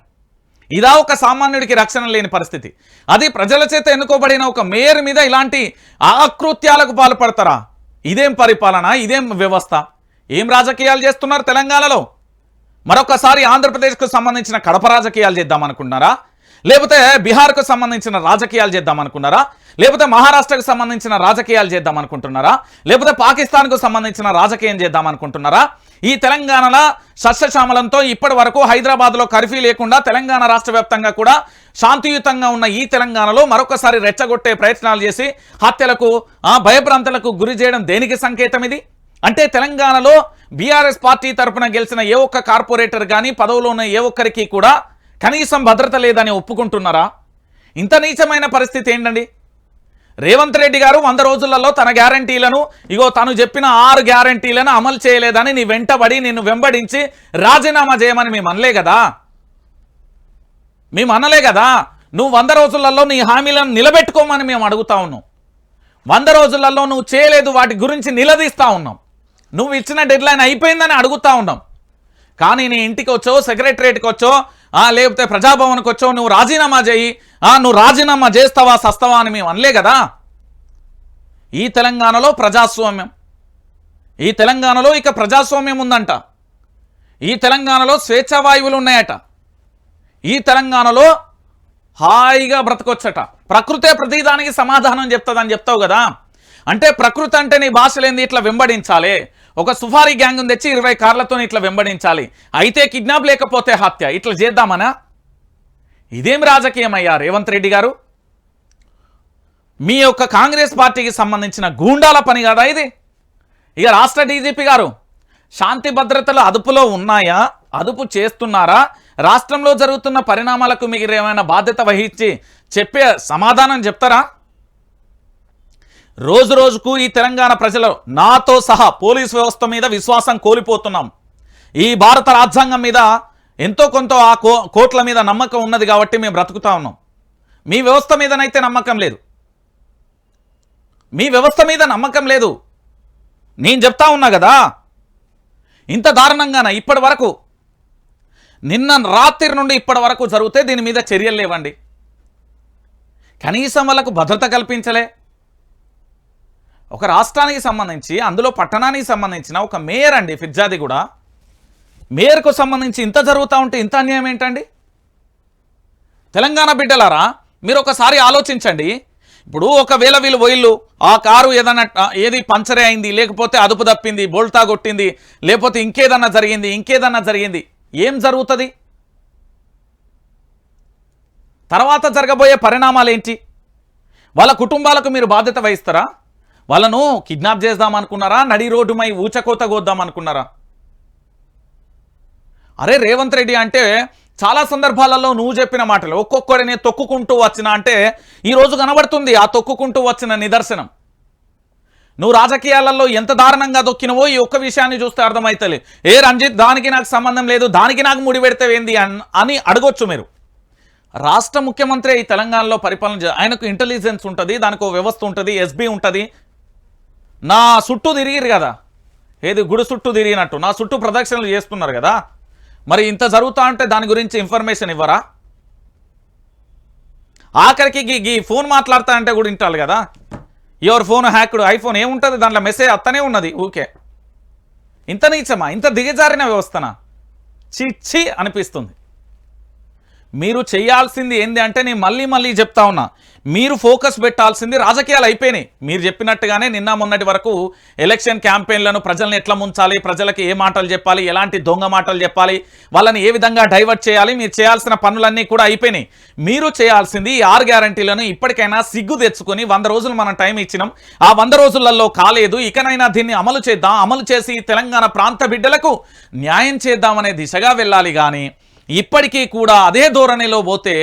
ఇదా ఒక సామాన్యుడికి రక్షణ లేని పరిస్థితి? అది ప్రజల చేత ఎన్నుకోబడిన ఒక మేయర్ మీద ఇలాంటి ఆకృత్యాలకు పాల్పడతారా? ఇదేం పరిపాలన? ఇదేం వ్యవస్థ? ఏం రాజకీయాలు చేస్తున్నారు తెలంగాణలో? మరొకసారి ఆంధ్రప్రదేశ్కు సంబంధించిన కడప రాజకీయాలు చేద్దామనుకుంటున్నారా? లేకపోతే బీహార్కు సంబంధించిన రాజకీయాలు చేద్దామనుకున్నారా? లేకపోతే మహారాష్ట్రకు సంబంధించిన రాజకీయాలు చేద్దామనుకుంటున్నారా? లేకపోతే పాకిస్తాన్కు సంబంధించిన రాజకీయం చేద్దామనుకుంటున్నారా? ఈ తెలంగాణలో సస్యశ్యామలంతో ఇప్పటి వరకు హైదరాబాద్లో కర్ఫ్యూ లేకుండా తెలంగాణ రాష్ట్ర వ్యాప్తంగా కూడా శాంతియుతంగా ఉన్న ఈ తెలంగాణలో మరొకసారి రెచ్చగొట్టే ప్రయత్నాలు చేసి హత్యలకు, భయభ్రాంతులకు గురి చేయడం దేనికి సంకేతం ఇది? అంటే తెలంగాణలో బీఆర్ఎస్ పార్టీ తరఫున గెలిచిన ఏ ఒక్క కార్పొరేటర్ కానీ, పదవిలో ఉన్న ఏ ఒక్కరికి కూడా కనీసం భద్రత లేదని ఒప్పుకుంటున్నారా? ఇంత నీచమైన పరిస్థితి ఏంటండి? రేవంత్ రెడ్డి గారు 100 రోజులలో తన గ్యారంటీలను, తను చెప్పిన 6 గ్యారంటీలను అమలు చేయలేదని నీ వెంటబడి నిన్ను వెంబడించి రాజీనామా చేయమని మేము అనలే కదా? నువ్వు 100 రోజులలో నీ హామీలను నిలబెట్టుకోమని మేము అడుగుతా ఉన్నాం. 100 రోజులలో నువ్వు చేయలేదు, వాటి గురించి నిలదీస్తూ ఉన్నాం. నువ్వు ఇచ్చిన డెడ్లైన్ అయిపోయిందని అడుగుతా ఉన్నాం. కానీ నీ ఇంటికి వచ్చో, సెక్రటరేట్కి వచ్చో, లేకపోతే ప్రజాభవన్కి వచ్చో నువ్వు రాజీనామా చేయి, నువ్వు రాజీనామా చేస్తావా సస్తావా అని మేము అనలే కదా. ఈ తెలంగాణలో ప్రజాస్వామ్యం, ఈ తెలంగాణలో ఇక ప్రజాస్వామ్యం ఉందంట. ఈ తెలంగాణలో స్వేచ్ఛావాయువులు ఉన్నాయట. ఈ తెలంగాణలో హాయిగా బ్రతకొచ్చట. ప్రకృతే ప్రతిదానికి సమాధానం చెప్తుందని చెప్తావు కదా. అంటే ప్రకృతి అంటే నీ భాషలేంది ఇట్లా వెంబడించాలి. ఒక సుఫారీ గ్యాంగ్ తెచ్చి 20 కార్లతో ఇట్లా వెంబడించాలి. అయితే కిడ్నాప్ లేకపోతే హత్య, ఇట్లా చేద్దామనా? ఇదేం రాజకీయం అయ్యా రేవంత్ రెడ్డి గారు? మీ యొక్క కాంగ్రెస్ పార్టీకి సంబంధించిన గూండాల పని కదా ఇది. ఇక రాష్ట్ర డీజీపీ గారు, శాంతి భద్రతలు అదుపులో ఉన్నాయా, అదుపు చేస్తున్నారా, రాష్ట్రంలో జరుగుతున్న పరిణామాలకు మీరు ఏమైనా బాధ్యత వహించి చెప్పే సమాధానం చెప్తారా? రోజు రోజుకు ఈ తెలంగాణ ప్రజలు నాతో సహా పోలీస్ వ్యవస్థ మీద విశ్వాసం కోల్పోతున్నాం. ఈ భారత రాజ్యాంగం మీద ఎంతో కొంత ఆ కోర్టుల మీద నమ్మకం ఉన్నది కాబట్టి మేము బ్రతుకుతా ఉన్నాం. మీ వ్యవస్థ మీదనైతే నమ్మకం లేదు. మీ వ్యవస్థ మీద నమ్మకం లేదు. నేను చెప్తా ఉన్నా కదా, ఇంత దారుణంగాన ఇప్పటి వరకు, నిన్న రాత్రి నుండి ఇప్పటి వరకు జరిగితే దీని మీద చర్యలు లేవండి. కనీసం వాళ్ళకు భద్రత కల్పించలే. ఒక రాష్ట్రానికి సంబంధించి, అందులో పట్టణానికి సంబంధించిన ఒక మేయర్ అండి, ఫిర్జాది కూడా మేయర్కు సంబంధించి ఇంత జరుగుతూ ఉంటే ఇంత అన్యాయం ఏంటండి? తెలంగాణ బిడ్డలారా, మీరు ఒకసారి ఆలోచించండి. ఇప్పుడు ఒకవేళ వీళ్ళు పోయిళ్ళు, ఆ కారు ఏది పంచరే అయింది, లేకపోతే అదుపు తప్పింది, బోల్తా కొట్టింది, లేకపోతే ఇంకేదన్నా జరిగింది, ఏం జరుగుతుంది? తర్వాత జరగబోయే పరిణామాలు ఏంటి? వాళ్ళ కుటుంబాలకు మీరు బాధ్యత వహిస్తారా? వాళ్ళను కిడ్నాప్ చేద్దామనుకున్నారా? నడి రోడ్డుమై ఊచకోత కోద్దామనుకున్నారా? అరే రేవంత్ రెడ్డి అంటే చాలా సందర్భాలలో నువ్వు చెప్పిన మాటలు ఒక్కొక్కడిని తొక్కుకుంటూ వచ్చిన అంటే ఈరోజు కనబడుతుంది ఆ తొక్కుకుంటూ వచ్చిన నిదర్శనం. నువ్వు రాజకీయాలలో ఎంత దారుణంగా దొక్కినవో ఈ ఒక్క విషయాన్ని చూస్తే అర్థమవుతలే. రంజిత్, దానికి నాకు సంబంధం లేదు, దానికి నాకు ముడి పెడితేవేంది అని అడగొచ్చు మీరు. రాష్ట్ర ముఖ్యమంత్రి ఈ తెలంగాణలో పరిపాలన ఆయనకు ఇంటెలిజెన్స్ ఉంటుంది, దానికి వ్యవస్థ ఉంటుంది, ఎస్బీ ఉంటుంది. నా చుట్టూ తిరిగిరు కదా, ఏది గుడి చుట్టూ తిరిగినట్టు నా చుట్టూ ప్రదక్షిణలు చేస్తున్నారు కదా. మరి ఇంత జరుగుతా ఉంటే దాని గురించి ఇన్ఫర్మేషన్ ఇవ్వరా? ఆఖరికి ఈ ఫోన్ మాట్లాడుతా అంటే కూడా వింటారు కదా. ఎవరి ఫోన్ హ్యాక్డ్, ఐఫోన్ ఏముంటుంది దాంట్లో మెసేజ్ అత్తనే ఉన్నది ఊకే. ఇంత నీచమా, ఇంత దిగజారిన వ్యవస్థనా? చిచ్చి అనిపిస్తుంది. మీరు చేయాల్సింది ఏంది అంటే, నేను మళ్ళీ చెప్తా ఉన్నా, మీరు ఫోకస్ పెట్టాల్సింది రాజకీయాలు అయిపోయినాయి. మీరు చెప్పినట్టుగానే నిన్న మొన్నటి వరకు ఎలక్షన్ క్యాంపెయిన్లను ప్రజల్ని ఎట్లా ముంచాలి, ప్రజలకు ఏ మాటలు చెప్పాలి, ఎలాంటి దొంగ మాటలు చెప్పాలి, వాళ్ళని ఏ విధంగా డైవర్ట్ చేయాలి, మీరు చేయాల్సిన పనులన్నీ కూడా అయిపోయినాయి. మీరు చేయాల్సింది ఈ 6 గ్యారంటీలను ఇప్పటికైనా సిగ్గు తెచ్చుకొని 100 రోజులు మనం టైం ఇచ్చినాం. ఆ 100 రోజులలో కాలేదు, ఇకనైనా దీన్ని అమలు చేద్దాం. అమలు చేసి తెలంగాణ ప్రాంత బిడ్డలకు న్యాయం చేద్దామనే దిశగా వెళ్ళాలి. కానీ ఇప్పటికీ కూడా అదే ధోరణిలో పోతే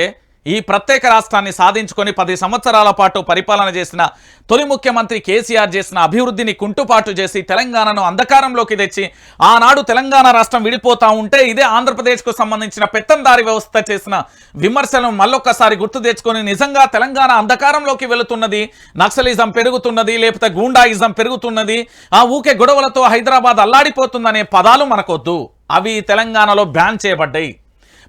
ఈ ప్రత్యేక రాష్ట్రాన్ని సాధించుకొని 10 సంవత్సరాల పాటు పరిపాలన చేసిన తొలి ముఖ్యమంత్రి కేసీఆర్ చేసిన అభివృద్ధిని కుంటుపాటు చేసి తెలంగాణను అంధకారంలోకి తెచ్చి ఆనాడు తెలంగాణ రాష్ట్రం విడిపోతా ఉంటే ఇదే ఆంధ్రప్రదేశ్కు సంబంధించిన పెత్తందారి వ్యవస్థ చేసిన విమర్శలను మళ్ళొక్కసారి గుర్తు తెచ్చుకొని నిజంగా తెలంగాణ అంధకారంలోకి వెళుతున్నది, నక్సలిజం పెరుగుతున్నది, లేకపోతే గూండాయిజం పెరుగుతున్నది, ఊకే గొడవలతో హైదరాబాద్ అల్లాడిపోతుందనే పదాలు మనకొద్దు. అవి తెలంగాణలో బ్యాన్ చేయబడ్డాయి.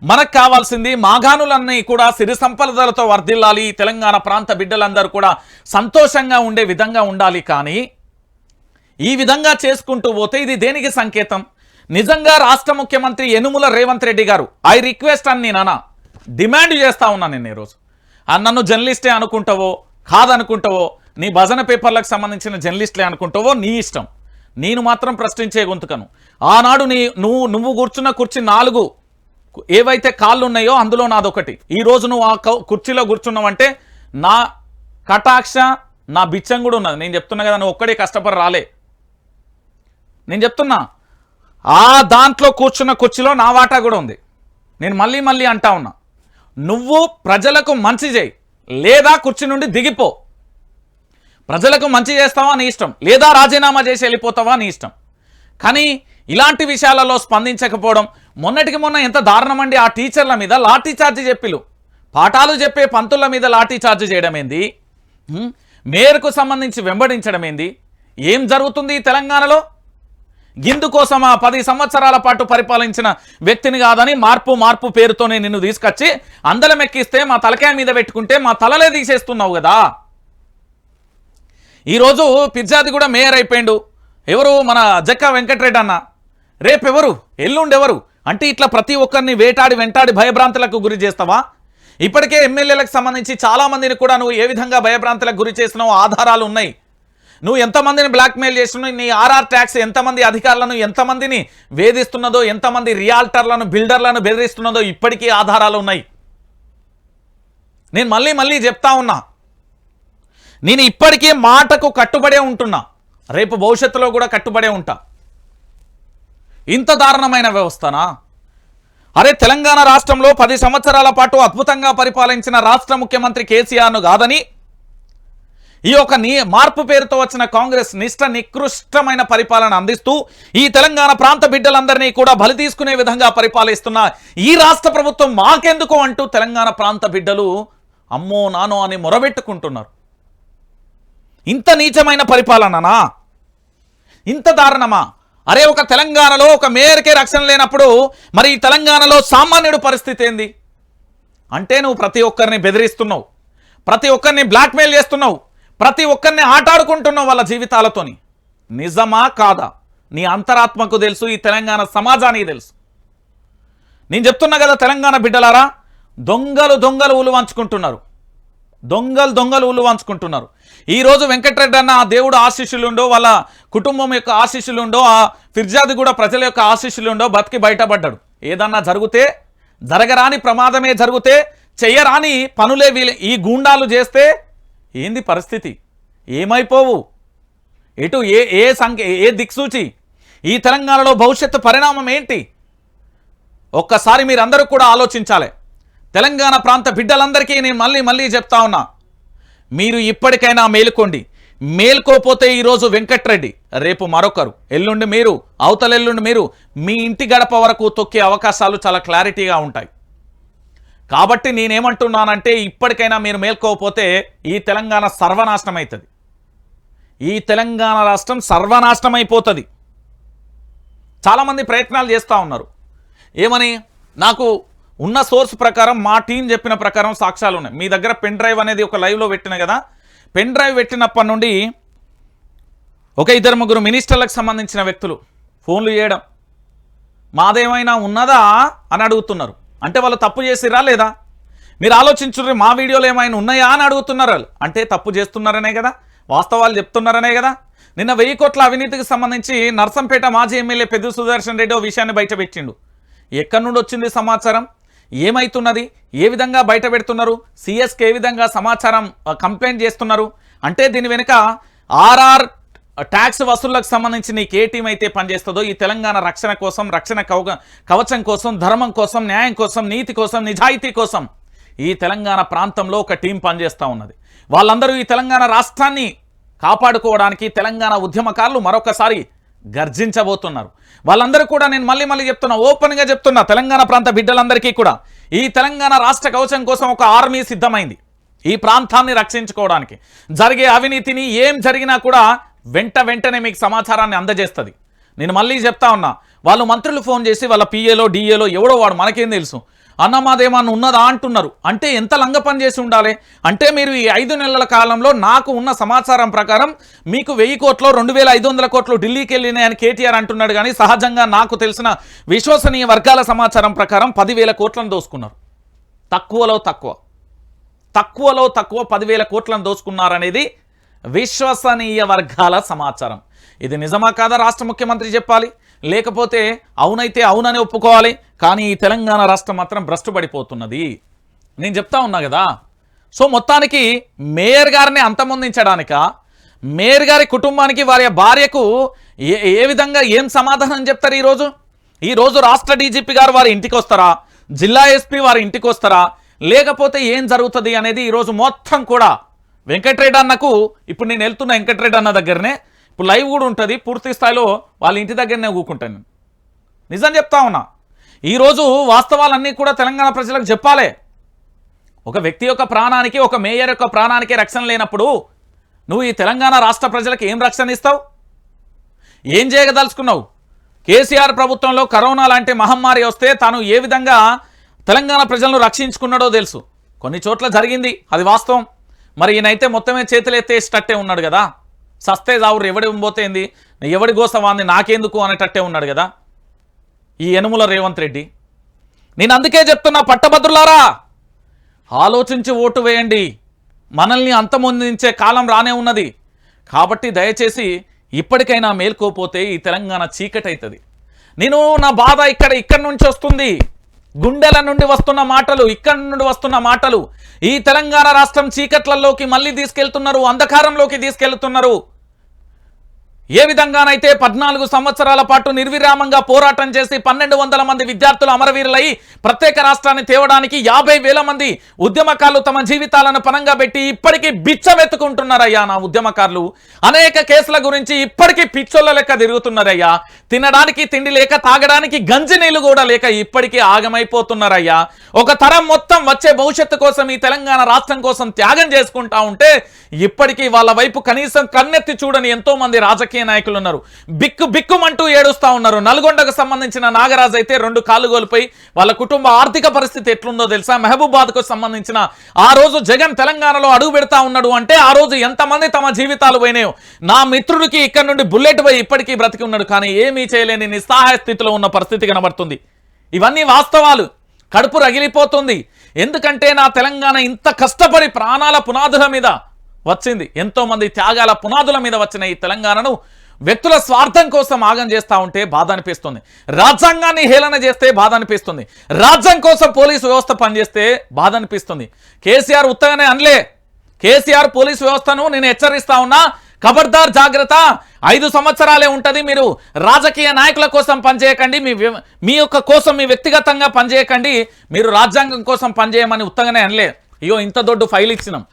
మనకు కావాల్సింది మాగాణులన్నీ కూడా సిరి సంపదలతో వర్ధిల్లాలి, తెలంగాణ ప్రాంత బిడ్డలందరూ కూడా సంతోషంగా ఉండే విధంగా ఉండాలి. కానీ ఈ విధంగా చేసుకుంటూ పోతే ఇది దేనికి సంకేతం? నిజంగా రాష్ట్ర ముఖ్యమంత్రి యనుమల రేవంత్ రెడ్డి గారు, ఐ రిక్వెస్ట్ అని నేను డిమాండ్ చేస్తా ఉన్నాను. నేను ఈరోజు నన్ను జర్నలిస్టే అనుకుంటావో కాదనుకుంటావో, నీ భజన పేపర్లకు సంబంధించిన జర్నలిస్ట్లే అనుకుంటావో నీ ఇష్టం. నేను మాత్రం ప్రశ్నించే గొంతుకను. ఆనాడు నువ్వు కూర్చున్న కుర్చీ 4 ఏవైతే కాళ్ళు ఉన్నాయో అందులో నాదొకటి. ఈరోజు నువ్వు ఆ కుర్చీలో కూర్చున్నావంటే నా కటాక్ష, నా బిచ్చం కూడా ఉన్నది. నేను చెప్తున్నా కదా, నువ్వు ఒక్కడే కష్టపడి రాలే. నేను చెప్తున్నా, ఆ దాంట్లో కూర్చున్న కుర్చీలో నా వాటా కూడా ఉంది. నేను మళ్ళీ అంటా ఉన్నా, నువ్వు ప్రజలకు మంచి చేయి, లేదా కుర్చీ నుండి దిగిపో. ప్రజలకు మంచి చేస్తావా నీ ఇష్టం, లేదా రాజీనామా చేసి వెళ్ళిపోతావా నీ ఇష్టం. కానీ ఇలాంటి విషయాలలో స్పందించకపోవడం, మొన్నటికి మొన్న ఎంత దారుణం అండి. ఆ టీచర్ల మీద లాఠీ చార్జీ చెప్పిలు పాఠాలు చెప్పే పంతుల మీద లాఠీ చార్జ్ చేయడం ఏంది? మేయర్కు సంబంధించి వెంబడించడం ఏంది? ఏం జరుగుతుంది ఈ తెలంగాణలో? ఇందుకోసమా 10 సంవత్సరాల పాటు పరిపాలించిన వ్యక్తిని కాదని మార్పు పేరుతోనే నిన్ను తీసుకొచ్చి అందలం ఎక్కిస్తే మా తలకాయ మీద పెట్టుకుంటే మా తలలే తీసేస్తున్నావు కదా. ఈరోజు పిర్జాది కూడా మేయర్ అయిపోయిండు. ఎవరు? మన జక్క వెంకటరెడ్డి అన్న. రేపెవరు? ఎల్లుండెవరు? అంటే ఇట్లా ప్రతి ఒక్కరిని వెంటాడి భయభ్రాంతులకు గురి చేస్తావా? ఇప్పటికే ఎమ్మెల్యేలకు సంబంధించి చాలామందిని కూడా నువ్వు ఏ విధంగా భయభ్రాంతులకు గురి చేసినావు ఆధారాలు ఉన్నాయి. నువ్వు ఎంతమందిని బ్లాక్మెయిల్ చేస్తున్నావు, నీ ఆర్ఆర్ ట్యాక్స్ ఎంతమంది అధికారులను ఎంతమందిని వేధిస్తున్నదో, ఎంతమంది రియాల్టర్లను బిల్డర్లను బెదిరిస్తున్నదో ఇప్పటికీ ఆధారాలు ఉన్నాయి. నేను మళ్ళీ చెప్తా ఉన్నా, నేను ఇప్పటికీ మాటకు కట్టుబడే ఉంటున్నా, రేపు భవిష్యత్తులో కూడా కట్టుబడే ఉంటా. ఇంత దారుణమైన వ్యవస్థనా? అరే తెలంగాణ రాష్ట్రంలో 10 సంవత్సరాల పాటు అద్భుతంగా పరిపాలించిన రాష్ట్ర ముఖ్యమంత్రి కేసీఆర్ను కాదని ఈ యొక్క మార్పు పేరుతో వచ్చిన కాంగ్రెస్ నికృష్టమైన పరిపాలన అందిస్తూ ఈ తెలంగాణ ప్రాంత బిడ్డలందరినీ కూడా బలి తీసుకునే విధంగా పరిపాలిస్తున్న ఈ రాష్ట్ర ప్రభుత్వం మాకెందుకు అంటూ తెలంగాణ ప్రాంత బిడ్డలు అమ్మో నానో అని మొరబెట్టుకుంటున్నారు. ఇంత నీచమైన పరిపాలననా? ఇంత దారుణమా? అరే ఒక తెలంగాణలో ఒక మేయర్కే రక్షణ లేనప్పుడు మరి ఈ తెలంగాణలో సామాన్యుడి పరిస్థితి ఏంది? అంటే నువ్వు ప్రతి ఒక్కరిని బెదిరిస్తున్నావు, ప్రతి ఒక్కరిని బ్లాక్మెయిల్ చేస్తున్నావు, ప్రతి ఒక్కరిని ఆటాడుకుంటున్నావు వాళ్ళ జీవితాలతోని. నిజమా కాదా? నీ అంతరాత్మకు తెలుసు, ఈ తెలంగాణ సమాజానికి తెలుసు. నేను చెప్తున్నా కదా తెలంగాణ బిడ్డలారా, దొంగలు ఉలువంచుకుంటున్నారు, దొంగలు ఉలువంచుకుంటున్నారు. ఈరోజు వెంకటరెడ్డి అన్న ఆ దేవుడు ఆశీస్సులుండో, వాళ్ళ కుటుంబం యొక్క ఆశీస్సులుండో, ఆ ఫిర్జాది కూడా ప్రజల యొక్క ఆశీస్సులుండో బతికి బయటపడ్డాడు. ఏదన్నా జరిగితే, జరగరాని ప్రమాదమే జరిగితే, చెయ్యరాని పనులే ఈ గూండాలు చేస్తే ఏంది పరిస్థితి? ఏమైపోవు? ఎటు ఏ దిక్సూచి? ఈ తెలంగాణలో భవిష్యత్తు పరిణామం ఏంటి? ఒక్కసారి మీరందరూ కూడా ఆలోచించాలి. తెలంగాణ ప్రాంత బిడ్డలందరికీ నేను మళ్ళీ చెప్తా ఉన్నా, మీరు ఇప్పటికైనా మేలుకోండి. మేల్కోపోతే ఈరోజు వెంకటరెడ్డి, రేపు మరొకరు, ఎల్లుండి మీరు, అవతలెల్లుండి మీరు, మీ ఇంటి గడప వరకు తొక్కే అవకాశాలు చాలా క్లారిటీగా ఉంటాయి. కాబట్టి నేనేమంటున్నానంటే ఇప్పటికైనా మీరు మేల్కోకపోతే ఈ తెలంగాణ సర్వనాశనం అవుతుంది. ఈ తెలంగాణ రాష్ట్రం సర్వనాశనం అయిపోతుంది. చాలామంది ప్రయత్నాలు చేస్తూ ఉన్నారు. ఏమని? నాకు ఉన్న సోర్స్ ప్రకారం, మా టీం చెప్పిన ప్రకారం సాక్ష్యాలు ఉన్నాయి. మీ దగ్గర పెన్ డ్రైవ్ అనేది ఒక లైవ్లో పెట్టిన కదా, పెన్ డ్రైవ్ పెట్టినప్పటి నుండి ఒక 2-3 మినిస్టర్లకు సంబంధించిన వ్యక్తులు ఫోన్లు చేయడం, మాదేమైనా ఉన్నదా అని అడుగుతున్నారు. అంటే వాళ్ళు తప్పు చేసిరా లేదా? మీరు ఆలోచించుర్రి, మా వీడియోలు ఏమైనా ఉన్నాయా అని అడుగుతున్నారు వాళ్ళు. అంటే తప్పు చేస్తున్నారనే కదా, వాస్తవాలు చెప్తున్నారనే కదా. నిన్న 1000 కోట్ల అవినీతికి సంబంధించి నర్సంపేట మాజీ ఎమ్మెల్యే పెద్ద సుదర్శన్ రెడ్డి ఓ విషయాన్ని బయటపెట్టిండు. ఎక్కడి నుండి వచ్చింది సమాచారం? ఏమైతున్నది? ఏ విధంగా బయట పెడుతున్నారు? సిఎస్కి ఏ విధంగా సమాచారం కంప్లైంట్ చేస్తున్నారు? అంటే దీని వెనుక ఆర్ఆర్ ట్యాక్స్ వసూళ్లకు సంబంధించి నీకు ఏ టీం అయితే పనిచేస్తుందో, ఈ తెలంగాణ రక్షణ కోసం, రక్షణ కవచం కోసం, ధర్మం కోసం, న్యాయం కోసం, నీతి కోసం, నిజాయితీ కోసం ఈ తెలంగాణ ప్రాంతంలో ఒక టీం పనిచేస్తూ ఉన్నది. వాళ్ళందరూ ఈ తెలంగాణ రాష్ట్రాన్ని కాపాడుకోవడానికి తెలంగాణ ఉద్యమకారులు మరొకసారి గర్జించబోతున్నారు. వాళ్ళందరూ కూడా నేను మళ్ళీ చెప్తున్నా, ఓపెన్గా చెప్తున్నా, తెలంగాణ ప్రాంత బిడ్డలందరికీ కూడా ఈ తెలంగాణ రాష్ట్ర కవచం కోసం ఒక ఆర్మీ సిద్ధమైంది. ఈ ప్రాంతాన్ని రక్షించుకోవడానికి జరిగే అవినీతిని ఏం జరిగినా కూడా వెంటనే మీకు సమాచారాన్ని అందజేస్తుంది. నేను మళ్ళీ చెప్తా ఉన్నా, వాళ్ళు మంత్రులు ఫోన్ చేసి వాళ్ళ పిఏలో డిఏలో ఎవడో వాడు మనకేం తెలుసు అన్న మాదేమన్నా ఉన్నదా అంటున్నారు. అంటే ఎంత లంగ పని చేసి ఉండాలి? అంటే మీరు ఈ 5 నెలల కాలంలో నాకు ఉన్న సమాచారం ప్రకారం మీకు 1000 కోట్లు 2500 కోట్లు ఢిల్లీకి వెళ్ళినాయని కేటీఆర్ అంటున్నాడు. కానీ సహజంగా నాకు తెలిసిన విశ్వసనీయ వర్గాల సమాచారం ప్రకారం 10,000 కోట్లను దోసుకున్నారు. తక్కువలో తక్కువ 10,000 కోట్లను దోసుకున్నారనేది విశ్వసనీయ వర్గాల సమాచారం. ఇది నిజమా కాదా రాష్ట్ర ముఖ్యమంత్రి చెప్పాలి, లేకపోతే అవునైతే అవునని ఒప్పుకోవాలి. కానీ ఈ తెలంగాణ రాష్ట్రం మాత్రం భ్రష్టుపడిపోతున్నది. నేను చెప్తా ఉన్నా కదా. సో మొత్తానికి మేయర్ గారిని అంతమొందించడానిక, మేయర్ గారి కుటుంబానికి, వారి భార్యకు ఏ విధంగా ఏం సమాధానం చెప్తారు? ఈరోజు రాష్ట్ర డీజీపీ గారు వారి ఇంటికి వస్తారా, జిల్లా ఎస్పీ వారి ఇంటికి వస్తారా, లేకపోతే ఏం జరుగుతుంది అనేది ఈరోజు మొత్తం కూడా వెంకటరెడ్డి అన్నకు, ఇప్పుడు నేను వెళ్తున్న వెంకటరెడ్డి అన్న దగ్గరనే ఇప్పుడు లైవ్ కూడా ఉంటుంది, పూర్తి స్థాయిలో వాళ్ళ ఇంటి దగ్గరనే ఊకుంటాను. నిజం చెప్తా ఉన్నా, ఈరోజు వాస్తవాలన్నీ కూడా తెలంగాణ ప్రజలకు చెప్పాలి. ఒక వ్యక్తి యొక్క ప్రాణానికి, ఒక మేయర్ యొక్క ప్రాణానికి రక్షణ లేనప్పుడు నువ్వు ఈ తెలంగాణ రాష్ట్ర ప్రజలకు ఏం రక్షణ ఇస్తావు? ఏం చేయగదలుచుకున్నావు? కేసీఆర్ ప్రభుత్వంలో కరోనా లాంటి మహమ్మారి వస్తే తాను ఏ విధంగా తెలంగాణ ప్రజలను రక్షించుకున్నాడో తెలుసు. కొన్ని చోట్ల జరిగింది, అది వాస్తవం. మరి ఈయనైతే మొత్తమే చేతులు ఎత్తేసేటట్టే ఉన్నాడు కదా. సస్తే జావురు ఎవడి పోతేంది, ఎవడి గోసవాంది నాకెందుకు అనేటట్టే ఉన్నాడు కదా ఈ యనుమల రేవంత్ రెడ్డి. నేను అందుకే చెప్తున్నా, పట్టభద్రులారా ఆలోచించి ఓటు వేయండి. మనల్ని అంతమొందించే కాలం రానే ఉన్నది. కాబట్టి దయచేసి ఇప్పటికైనా మేల్కోపోతే ఈ తెలంగాణ చీకటైతుంది. నేను నా బాధ ఇక్కడ నుంచి వస్తుంది, గుండెల నుండి వస్తున్న మాటలు, ఇక్కడి నుండి వస్తున్న మాటలు. ఈ తెలంగాణ రాష్ట్రం చీకట్లలోకి మళ్ళీ తీసుకెళ్తున్నారు, అంధకారంలోకి తీసుకెళ్తున్నారు. ఏ విధంగానైతే 14 సంవత్సరాల పాటు నిర్విరామంగా పోరాటం చేసి 1200 మంది విద్యార్థులు అమరవీరులై ప్రత్యేక రాష్ట్రాన్ని తేవడానికి 50,000 మంది ఉద్యమకారులు తమ జీవితాలను పణంగా పెట్టి ఇప్పటికీ బిచ్చమెత్తుకుంటున్నారయ్యా. నా ఉద్యమకారులు అనేక కేసుల గురించి ఇప్పటికీ పిచ్చోళ్ళ లెక్క తిరుగుతున్నారయ్యా. తినడానికి తిండి లేక, తాగడానికి గంజి నీళ్లు కూడా లేక ఇప్పటికీ ఆగమైపోతున్నారయ్యా. ఒక తరం మొత్తం వచ్చే భవిష్యత్తు కోసం ఈ తెలంగాణ రాష్ట్రం కోసం త్యాగం చేసుకుంటా ఉంటే ఇప్పటికీ వాళ్ళ వైపు కనీసం కన్నెత్తి చూడని ఎంతో మంది రాజకీయ నాయకులు ఉన్నారు. బిక్కుమంటూ ఏడుస్తా ఉన్నారు. నల్గొండకు సంబంధించిన నాగరాజు అయితే 2 కాళ్ళు కోల్పోయి వాళ్ళ కుటుంబ ఆర్థిక పరిస్థితి ఎట్లుందో తెలుసా? మహబూబాద్కు సంబంధించిన ఆ రోజు జగన్ తెలంగాణలో అడుగు పెడతా ఉన్నాడు అంటే ఆ రోజు ఎంతమంది తమ జీవితాలు పోయినాయో. నా మిత్రుడికి ఇక్కడ నుండి బుల్లెట్ పోయి ఇప్పటికీ బ్రతికి ఉన్నాడు, కానీ ఏమీ చేయలేని నిస్సహాయ స్థితిలో ఉన్న పరిస్థితి కనబడుతుంది. ఇవన్నీ వాస్తవాలు. కడుపు రగిలిపోతుంది. ఎందుకంటే నా తెలంగాణ ఇంత కష్టపడి ప్రాణాల పునాదుల మీద వచ్చింది, ఎంతో మంది త్యాగాల పునాదుల మీద వచ్చిన ఈ తెలంగాణను వ్యక్తుల స్వార్థం కోసం ఆగం చేస్తూ ఉంటే బాధ అనిపిస్తుంది. రాజ్యాంగాన్ని హేళన చేస్తే బాధ అనిపిస్తుంది. రాజ్యం కోసం పోలీసు వ్యవస్థ పనిచేస్తే బాధ అనిపిస్తుంది. కేసీఆర్ ఉత్తగానే అనలే. కేసీఆర్ పోలీసు వ్యవస్థను నేను హెచ్చరిస్తా ఉన్నా, ఖబర్దార్ జాగ్రత్త, 5 సంవత్సరాలే ఉంటుంది. మీరు రాజకీయ నాయకుల కోసం పనిచేయకండి, మీ యొక్క కోసం మీ వ్యక్తిగతంగా పనిచేయకండి, మీరు రాజ్యాంగం కోసం పనిచేయమని ఉత్తగానే అనలే. ఇగో ఇంత దొడ్డు ఫైల్ ఇచ్చినాం.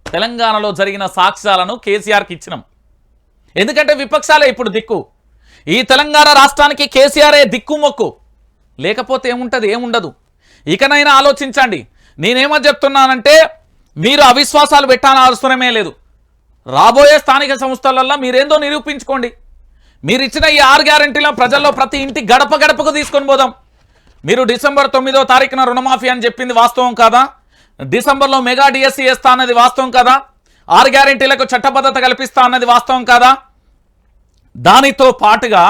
తెలంగాణలో జరిగిన సాక్ష్యాలను కేసీఆర్కి ఇచ్చినాం. ఎందుకంటే విపక్షాలే ఇప్పుడు దిక్కు. ఈ తెలంగాణ రాష్ట్రానికి కేసీఆరే దిక్కుమొక్కు, లేకపోతే ఏముంటుంది? ఏముండదు. ఇకనైనా ఆలోచించండి. నేనేమో చెప్తున్నానంటే మీరు అవిశ్వాసాలు పెట్టాలని అవసరమే లేదు. రాబోయే స్థానిక సంస్థలలో మీరేందో నిరూపించుకోండి. మీరు ఇచ్చిన ఈ 6 గ్యారెంటీలో ప్రజల్లో ప్రతి ఇంటి గడప గడపకు తీసుకొని పోదాం. మీరు డిసెంబర్ 9వ తారీఖున రుణమాఫీ అని చెప్పింది వాస్తవం కాదా? డిసెంబర్లో మెగా డిఎస్సీ వేస్తా అన్నది వాస్తవం కాదా? 6 గ్యారెంటీలకు చట్టబద్ధత కల్పిస్తా అన్నది వాస్తవం కాదా? దానితో పాటుగా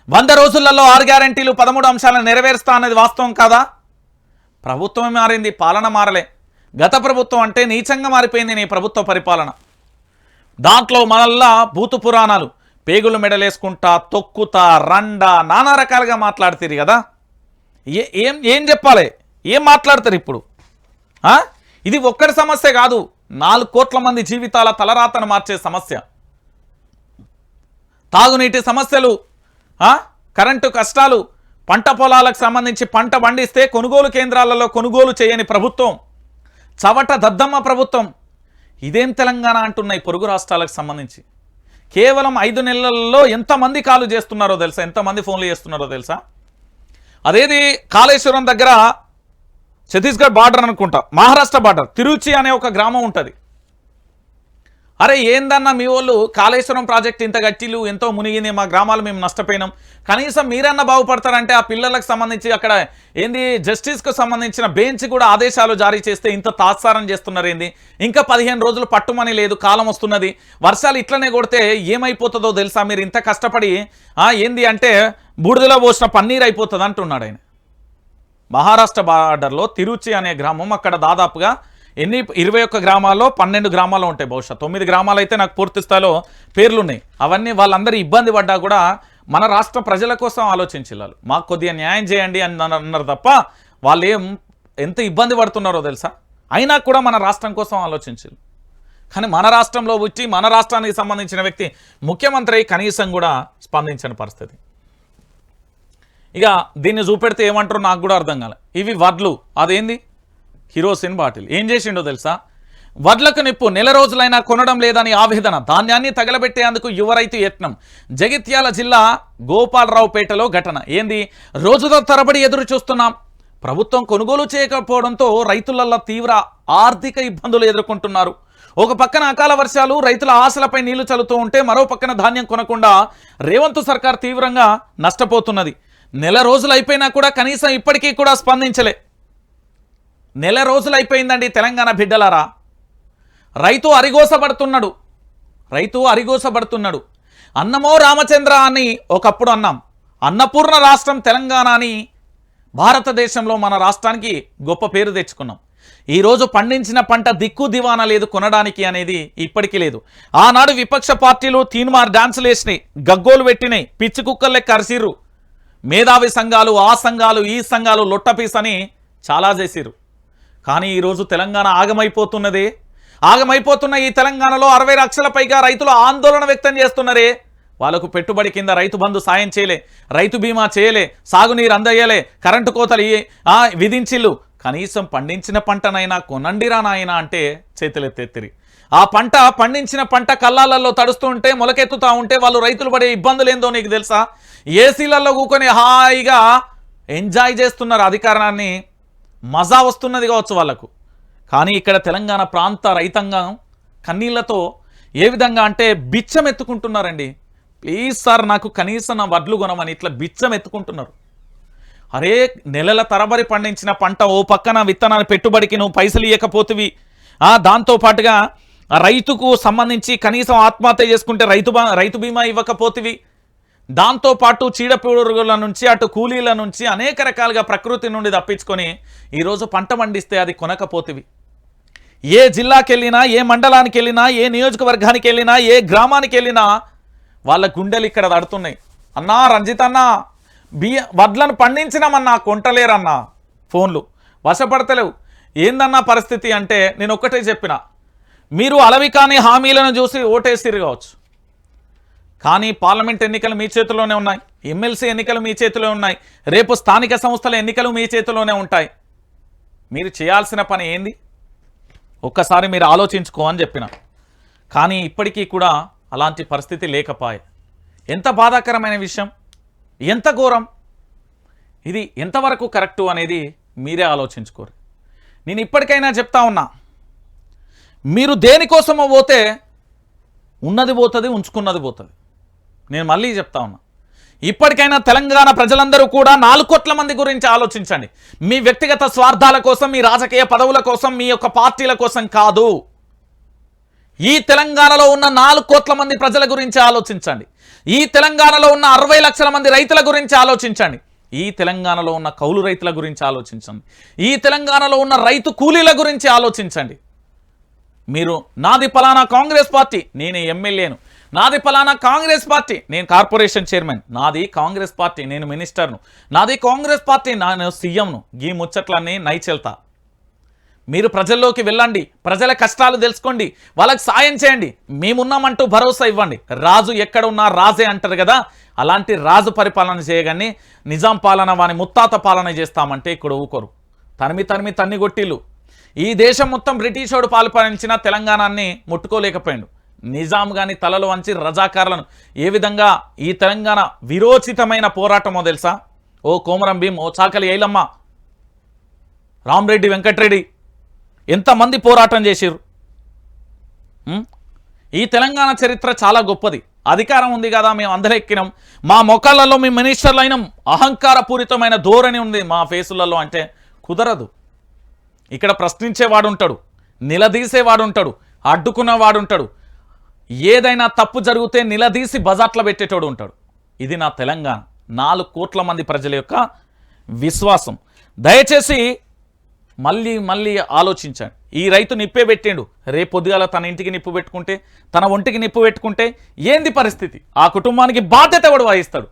100 రోజులలో 6 గ్యారెంటీలు 13 అంశాలను నెరవేరుస్తా అన్నది వాస్తవం కాదా? ప్రభుత్వం మారింది, పాలన మారలే. గత ప్రభుత్వం అంటే నీచంగా మారిపోయింది నీ ప్రభుత్వ పరిపాలన. దాంట్లో మళ్ళా భూతు పురాణాలు, పేగులు మెడలేసుకుంటా, తొక్కుతా, రండా, నానా రకాలుగా మాట్లాడుతారు కదా. ఏం చెప్పాలి? ఏం మాట్లాడతారు ఇప్పుడు? ఇది ఒక్కడి సమస్య కాదు, 4 కోట్ల మంది జీవితాల తలరాతను మార్చే సమస్య. తాగునీటి సమస్యలు, కరెంటు కష్టాలు, పంట పొలాలకు సంబంధించి పంట పండిస్తే కొనుగోలు కేంద్రాలలో కొనుగోలు చేయని ప్రభుత్వం, చవట దద్దమ్మ ప్రభుత్వం. ఇదేం తెలంగాణ అంటున్నాయి పొరుగు రాష్ట్రాలకు సంబంధించి. కేవలం 5 నెలల్లో ఎంతమంది కాలు చేస్తున్నారో తెలుసా? ఎంతమంది ఫోన్లు చేస్తున్నారో తెలుసా? అదేది కాళేశ్వరం దగ్గర ఛత్తీస్గఢ్ బార్డర్ అనుకుంటా, మహారాష్ట్ర బార్డర్, తిరుచి అనే ఒక గ్రామం ఉంటుంది. అరే ఏందన్నా మీ వాళ్ళు కాళేశ్వరం ప్రాజెక్ట్ ఇంత గట్టిలు ఎంతో మునిగింది, మా గ్రామాలు మేము నష్టపోయినాం, కనీసం మీరన్నా బాగుపడతారంటే ఆ పిల్లలకు సంబంధించి అక్కడ ఏంది జస్టిస్కు సంబంధించిన బెంచ్ కూడా ఆదేశాలు జారీ చేస్తే ఇంత తాత్సారం చేస్తున్నారు ఏంది? ఇంకా 15 రోజులు పట్టుమని లేదు, కాలం వస్తున్నది, వర్షాలు ఇట్లనే కొడితే ఏమైపోతుందో తెలుసా? మీరు ఇంత కష్టపడి ఏంది అంటే బూడిదలో పోసిన పన్నీర్ అయిపోతుంది అంటున్నాడు ఆయన. మహారాష్ట్ర బార్డర్లో తిరుచి అనే గ్రామం, అక్కడ దాదాపుగా 21 గ్రామాల్లో 12 గ్రామాలు ఉంటాయి, బహుశా 9 గ్రామాలు అయితే నాకు పూర్తి స్థాయిలో పేర్లున్నాయి. అవన్నీ వాళ్ళందరూ ఇబ్బంది పడ్డా కూడా మన రాష్ట్ర ప్రజల కోసం ఆలోచించాలి. మాకు కొద్దిగా న్యాయం చేయండి అని అన్నారు తప్ప వాళ్ళు ఎంత ఇబ్బంది పడుతున్నారో తెలుసా? అయినా కూడా మన రాష్ట్రం కోసం ఆలోచించాలి. కానీ మన రాష్ట్రంలో వచ్చి మన రాష్ట్రానికి సంబంధించిన వ్యక్తి ముఖ్యమంత్రి కనీసం కూడా స్పందించని పరిస్థితి. ఇక దీన్ని చూపెడితే ఏమంటారో నాకు కూడా అర్థం కాలే. ఇవి వడ్లు, అదేంది కిరోసిన్ బాటిల్. ఏం చేసిండో తెలుసా? వడ్లకు నిప్పు, నెల రోజులైనా కొనడం లేదని ఆవేదన, ధాన్యాన్ని తగలబెట్టేందుకు యువ రైతు యత్నం. జగిత్యాల జిల్లా గోపాలరావుపేటలో ఘటన. ఏంది? రోజుల తరబడి ఎదురు చూస్తున్నాం, ప్రభుత్వం కొనుగోలు చేయకపోవడంతో రైతులల్లో తీవ్ర ఆర్థిక ఇబ్బందులు ఎదుర్కొంటున్నారు. ఒక పక్కన అకాల వర్షాలు రైతుల ఆశలపై నీళ్లు చల్లుతూ ఉంటే మరో పక్కన ధాన్యం కొనకుండా రేవంత్ సర్కార్ తీవ్రంగా నష్టపోతున్నది. నెల రోజులు అయిపోయినా కూడా కనీసం ఇప్పటికీ కూడా స్పందించలే. నెల రోజులు అయిపోయిందండి తెలంగాణ బిడ్డలారా. రైతు అరిగోసబడుతున్నాడు. అన్నమో రామచంద్ర అని ఒకప్పుడు అన్నాం. అన్నపూర్ణ రాష్ట్రం తెలంగాణ అని భారతదేశంలో మన రాష్ట్రానికి గొప్ప పేరు తెచ్చుకున్నాం. ఈరోజు పండించిన పంట దిక్కు దివానా లేదు కొనడానికి అనేది ఇప్పటికీ లేదు. ఆనాడు విపక్ష పార్టీలు తీన్మార్ డాన్సులు వేసినాయి, గగ్గోలు పెట్టినాయి, పిచ్చి కుక్కలు లెక్క అరిసిర్రు. మేధావి సంఘాలు, ఆ సంఘాలు, ఈ సంఘాలు లొట్టపీస్ అని చాలా చేసిర్రు. కానీ ఈరోజు తెలంగాణ ఆగమైపోతున్న ఈ తెలంగాణలో 60 లక్షల పైగా రైతులు ఆందోళన వ్యక్తం చేస్తున్నారే. వాళ్ళకు పెట్టుబడి కింద రైతు బంధు సాయం చేయలే, రైతు బీమా చేయలే, సాగునీరు అందయ్యలే, కరెంటు కోతలు విధించిల్లు. కనీసం పండించిన పంటనైనా కొనండిరా నాయనా అంటే చేతులెత్తెత్తిరి. ఆ పండించిన పంట కల్లాలలో తడుస్తూ ఉంటే, మొలకెత్తుతా ఉంటే వాళ్ళు రైతులు పడే ఇబ్బందులు ఏందో నీకు తెలుసా? ఏసీలలో కూకొని హాయిగా ఎంజాయ్ చేస్తున్నారు, అధికారాన్ని మజా వస్తున్నది కావచ్చు వాళ్ళకు. కానీ ఇక్కడ తెలంగాణ ప్రాంత రైతాంగం కన్నీళ్లతో ఏ విధంగా అంటే బిచ్చం ఎత్తుకుంటున్నారండి. ప్లీజ్ సార్ నాకు కనీసం నా వడ్లు కొనమని ఇట్లా బిచ్చం ఎత్తుకుంటున్నారు. అరే నెలల తరబడి పండించిన పంట ఓ పక్కన విత్తనాలు పెట్టుబడికి నువ్వు పైసలు ఇవ్వకపోతివి, దాంతోపాటుగా రైతుకు సంబంధించి కనీసం ఆత్మహత్య చేసుకుంటే రైతు బీమా ఇవ్వకపోతివి, దాంతోపాటు చీడపురుగుల నుంచి అటు కూలీల నుంచి అనేక రకాలుగా ప్రకృతి నుండి తప్పించుకొని ఈరోజు పంట పండిస్తే అది కొనకపోతివి. ఏ జిల్లాకి వెళ్ళినా, ఏ మండలానికి వెళ్ళినా, ఏ నియోజకవర్గానికి వెళ్ళినా, ఏ గ్రామానికి వెళ్ళినా వాళ్ళ గుండెలు ఇక్కడ తడుతున్నాయి. అన్నా రంజిత్ అన్నా వడ్లను పండించినామన్నా కొంటలేరన్నా, ఫోన్లు వశపడతలేవు. ఏందన్నా పరిస్థితి అంటే నేను ఒక్కటే చెప్పిన, మీరు అలవి కాని హామీలను చూసి ఓటేసిరు కావచ్చు, కానీ పార్లమెంట్ ఎన్నికలు మీ చేతిలోనే ఉన్నాయి, ఎమ్మెల్సీ ఎన్నికలు మీ చేతిలో ఉన్నాయి, రేపు స్థానిక సంస్థల ఎన్నికలు మీ చేతిలోనే ఉంటాయి. మీరు చేయాల్సిన పని ఏంది ఒక్కసారి మీరు ఆలోచించుకో అని చెప్పిన. కానీ ఇప్పటికీ కూడా అలాంటి పరిస్థితి లేకపోయే. ఎంత బాధాకరమైన విషయం, ఎంత ఘోరం, ఇది ఎంతవరకు కరెక్టు అనేది మీరే ఆలోచించుకోరు. నేను ఇప్పటికైనా చెప్తా ఉన్నా, మీరు దేనికోసమో పోతే ఉన్నది పోతుంది, ఉంచుకున్నది పోతుంది. నేను మళ్ళీ చెప్తా ఉన్నా, ఇప్పటికైనా తెలంగాణ ప్రజలందరూ కూడా 4 కోట్ల మంది గురించి ఆలోచించండి. మీ వ్యక్తిగత స్వార్థాల కోసం, మీ రాజకీయ పదవుల కోసం, మీ యొక్క పార్టీల కోసం కాదు. ఈ తెలంగాణలో ఉన్న 4 కోట్ల మంది ప్రజల గురించి ఆలోచించండి. ఈ తెలంగాణలో ఉన్న 60 లక్షల మంది రైతుల గురించి ఆలోచించండి. ఈ తెలంగాణలో ఉన్న కౌలు రైతుల గురించి ఆలోచించండి. ఈ తెలంగాణలో ఉన్న రైతు కూలీల గురించి ఆలోచించండి. మీరు నాది పలానా కాంగ్రెస్ పార్టీ, నేను ఎమ్మెల్యేను, నాది పలానా కాంగ్రెస్ పార్టీ, నేను కార్పొరేషన్ చైర్మన్, నాది కాంగ్రెస్ పార్టీ, నేను మినిస్టర్ను, నాది కాంగ్రెస్ పార్టీ, నేను సీఎంను, ఈ ముచ్చట్లన్నీ నైచెల్తా. మీరు ప్రజల్లోకి వెళ్ళండి, ప్రజల కష్టాలు తెలుసుకోండి, వాళ్ళకి సాయం చేయండి, మేమున్నామంటూ భరోసా ఇవ్వండి. రాజు ఎక్కడ ఉన్నా రాజే అంటారు కదా, అలాంటి రాజు పరిపాలన చేయగానే నిజాం పాలన వాని ముత్తాత పాలన చేస్తామంటే ఇక్కడ ఊకోరు. తన్ని కొట్టిల్లు. ఈ దేశం మొత్తం బ్రిటిషోడు పాలిపాలించిన తెలంగాణని ముట్టుకోలేకపోయాడు. నిజాం గాని తలలు వంచి రజాకారులను ఏ విధంగా ఈ తెలంగాణ విరోచితమైన పోరాటమో తెలుసా? ఓ కోమరం భీం, ఓ చాకలి ఐలమ్మ, రామరెడ్డి వెంకటరెడ్డి ఎంతమంది పోరాటం చేసిర్రు. ఈ తెలంగాణ చరిత్ర చాలా గొప్పది. అధికారం ఉంది కదా, మేము అందరూ ఎక్కినాం, మా మొక్కలలో మేము మినిస్టర్లు అయినాం, అహంకారపూరితమైన ధోరణి ఉంది మా ఫేసులలో అంటే కుదరదు. ఇక్కడ ప్రశ్నించేవాడు ఉంటాడు, నిలదీసేవాడు ఉంటాడు, అడ్డుకున్నవాడు ఉంటాడు, ఏదైనా తప్పు జరిగితే నిలదీసి బజాట్ల పెట్టేటోడు ఉంటాడు. ఇది నా తెలంగాణ, 4 కోట్ల మంది ప్రజల యొక్క విశ్వాసం. దయచేసి మళ్ళీ ఆలోచించండి. ఈ రైతు నిప్పే పెట్టిండు, రేపు పొద్దుగాల తన ఇంటికి నిప్పు పెట్టుకుంటే, తన ఒంటికి నిప్పు పెట్టుకుంటే ఏంది పరిస్థితి? ఆ కుటుంబానికి బాధ్యత ఎవడు వహిస్తాడు?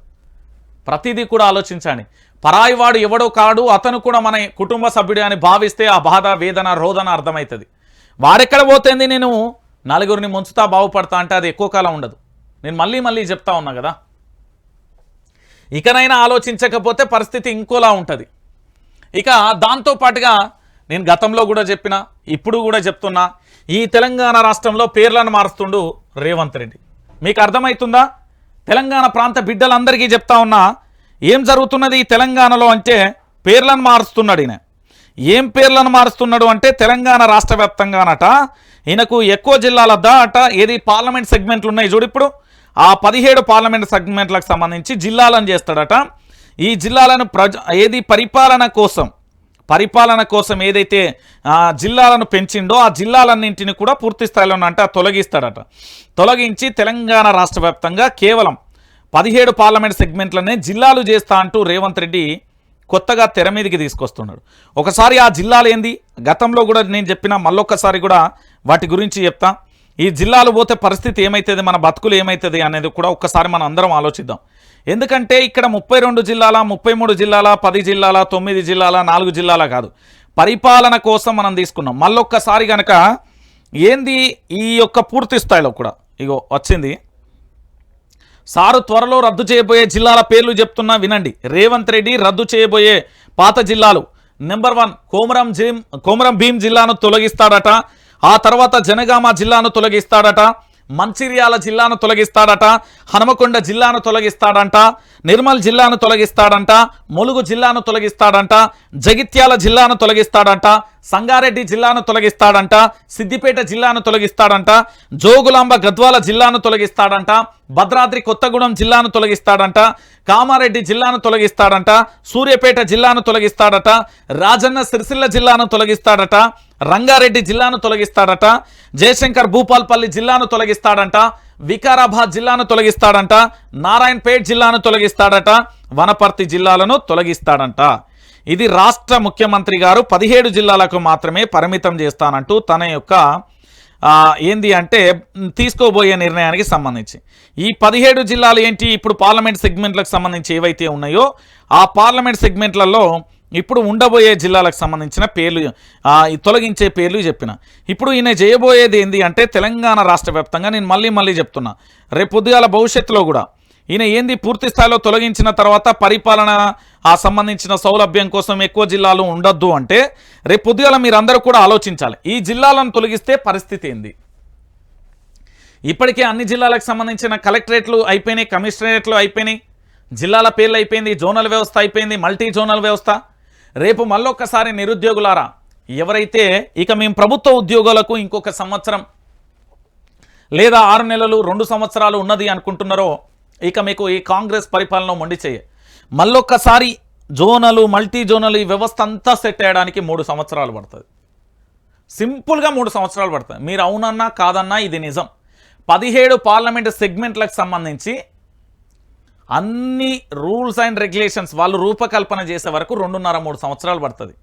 ప్రతిదీ కూడా ఆలోచించండి. పరాయివాడు ఎవడో కాడు, అతను కూడా మన కుటుంబ సభ్యుడు అని భావిస్తే ఆ బాధ, వేదన, రోదన అర్థమవుతుంది. వాడెక్కడ పోతుంది, నేను నలుగురిని ముంచుతా బాగుపడతా అంటే అది ఎక్కువ కాలం ఉండదు. నేను మళ్ళీ చెప్తా ఉన్నా కదా. ఇకనైనా ఆలోచించకపోతే పరిస్థితి ఇంకోలా ఉంటుంది. ఇక దాంతోపాటుగా నేను గతంలో కూడా చెప్పిన, ఇప్పుడు కూడా చెప్తున్నా, ఈ తెలంగాణ రాష్ట్రంలో పేర్లను మారుస్తుండు రేవంత్ రెడ్డి. మీకు అర్థమవుతుందా? తెలంగాణ ప్రాంత బిడ్డలందరికీ చెప్తా ఉన్నా, ఏం జరుగుతున్నది ఈ తెలంగాణలో అంటే పేర్లను మారుస్తున్నాడు ఈయన. ఏం పేర్లను మారుస్తున్నాడు అంటే తెలంగాణ రాష్ట్ర వ్యాప్తంగానట ఈయనకు ఎక్కువ జిల్లాలద్దా అట ఏది పార్లమెంట్ సెగ్మెంట్లు ఉన్నాయి చూడు. ఇప్పుడు ఆ 17 పార్లమెంట్ సెగ్మెంట్లకు సంబంధించి జిల్లాలను చేస్తాడట. ఈ జిల్లాలను ఏది పరిపాలన కోసం ఏదైతే జిల్లాలను పెంచిండో ఆ జిల్లాలన్నింటిని కూడా పూర్తి స్థాయిలో అంటే తొలగిస్తాడట. తొలగించి తెలంగాణ రాష్ట్ర వ్యాప్తంగా కేవలం 17 పార్లమెంట్ సెగ్మెంట్లనే జిల్లాలు చేస్తా అంటూ రేవంత్ రెడ్డి కొత్తగా తెర మీదకి తీసుకొస్తున్నాడు. ఒకసారి ఆ జిల్లాలు ఏంది గతంలో కూడా నేను చెప్పిన మళ్ళొక్కసారి కూడా వాటి గురించి చెప్తా. ఈ జిల్లాలు పోతే పరిస్థితి ఏమవుతుంది, మన బతుకులు ఏమవుతుంది అనేది కూడా ఒక్కసారి మనం అందరం ఆలోచిద్దాం. ఎందుకంటే ఇక్కడ 32 జిల్లాల 33 జిల్లాల 10 జిల్లాల 9 జిల్లాల 4 జిల్లాల కాదు, పరిపాలన కోసం మనం తీసుకున్నాం. మళ్ళొక్కసారి కనుక ఏంది ఈ యొక్క పూర్తి స్థాయిలో కూడా ఇగో వచ్చింది. సారు త్వరలో రద్దు చేయబోయే జిల్లాల పేర్లు చెప్తున్నా వినండి. రేవంత్ రెడ్డి రద్దు చేయబోయే పాత జిల్లాలు: నెంబర్ 1 కొమరం భీం జిల్లాను తొలగిస్తాడట. ఆ తర్వాత జనగామ జిల్లాను తొలగిస్తాడట. మంచిర్యాల జిల్లాను తొలగిస్తాడట. హనుమకొండ జిల్లాను తొలగిస్తాడంట. నిర్మల్ జిల్లాను తొలగిస్తాడంట. ములుగు జిల్లాను తొలగిస్తాడంట. జగిత్యాల జిల్లాను తొలగిస్తాడంట. సంగారెడ్డి జిల్లాను తొలగిస్తాడంట. సిద్దిపేట జిల్లాను తొలగిస్తాడంట. జోగులాంబ గద్వాల జిల్లాను తొలగిస్తాడంట. భద్రాద్రి కొత్తగూడెం జిల్లాను తొలగిస్తాడంట. కామారెడ్డి జిల్లాను తొలగిస్తాడంట. సూర్యాపేట జిల్లాను తొలగిస్తాడట. రాజన్న సిరిసిల్ల జిల్లాను తొలగిస్తాడట. రంగారెడ్డి జిల్లాను తొలగిస్తాడట. జయశంకర్ భూపాల్పల్లి జిల్లాను తొలగిస్తాడంట. వికారాబాద్ జిల్లాను తొలగిస్తాడంట. నారాయణపేట్ జిల్లాను తొలగిస్తాడట. వనపర్తి జిల్లాలను తొలగిస్తాడంట. ఇది రాష్ట్ర ముఖ్యమంత్రి గారు 17 జిల్లాలకు మాత్రమే పరిమితం చేస్తానంటూ తన యొక్క ఏంది అంటే తీసుకోబోయే నిర్ణయానికి సంబంధించి ఈ 17 జిల్లాలు ఏంటి, ఇప్పుడు పార్లమెంట్ సెగ్మెంట్లకు సంబంధించి ఏవైతే ఉన్నాయో ఆ పార్లమెంట్ సెగ్మెంట్లలో ఇప్పుడు ఉండబోయే జిల్లాలకు సంబంధించిన పేర్లు తొలగించే పేర్లు చెప్పిన. ఇప్పుడు ఈయన చేయబోయేది ఏంది అంటే తెలంగాణ రాష్ట్ర వ్యాప్తంగా నేను మళ్ళీ చెప్తున్నా, రేపు పొద్దుగాల భవిష్యత్తులో కూడా ఈయన ఏంది పూర్తి స్థాయిలో తొలగించిన తర్వాత పరిపాలన సంబంధించిన సౌలభ్యం కోసం ఎక్కువ జిల్లాలు ఉండొద్దు అంటే రేపు పొద్దుగాల మీరందరూ కూడా ఆలోచించాలి, ఈ జిల్లాలను తొలగిస్తే పరిస్థితి ఏంది. ఇప్పటికే అన్ని జిల్లాలకు సంబంధించిన కలెక్టరేట్లు అయిపోయినాయి, కమిషనరేట్లు అయిపోయినాయి, జిల్లాల పేర్లు అయిపోయింది, జోనల్ వ్యవస్థ అయిపోయింది, మల్టీ జోనల్ వ్యవస్థ. రేపు మళ్ళొక్కసారి నిరుద్యోగులారా ఎవరైతే ఇక మేము ప్రభుత్వ ఉద్యోగులకు ఇంకొక సంవత్సరం లేదా 6 నెలలు 2 సంవత్సరాలు ఉన్నది అనుకుంటున్నారో ఇక మీకు ఈ కాంగ్రెస్ పరిపాలన మొండి చేయ మళ్ళొక్కసారి జోనలు మల్టీ జోనలు ఈ వ్యవస్థ అంతా సెట్ అయ్యడానికి 3 సంవత్సరాలు పడుతుంది. సింపుల్గా 3 సంవత్సరాలు పడుతుంది. మీరు అవునన్నా కాదన్నా ఇది నిజం. 17 పార్లమెంట్ సెగ్మెంట్లకు సంబంధించి అన్ని రూల్స్ అండ్ రెగ్యులేషన్స్ వాళ్ళు రూపకల్పన చేసే వరకు 2.5-3 సంవత్సరాలు పడుతుంది.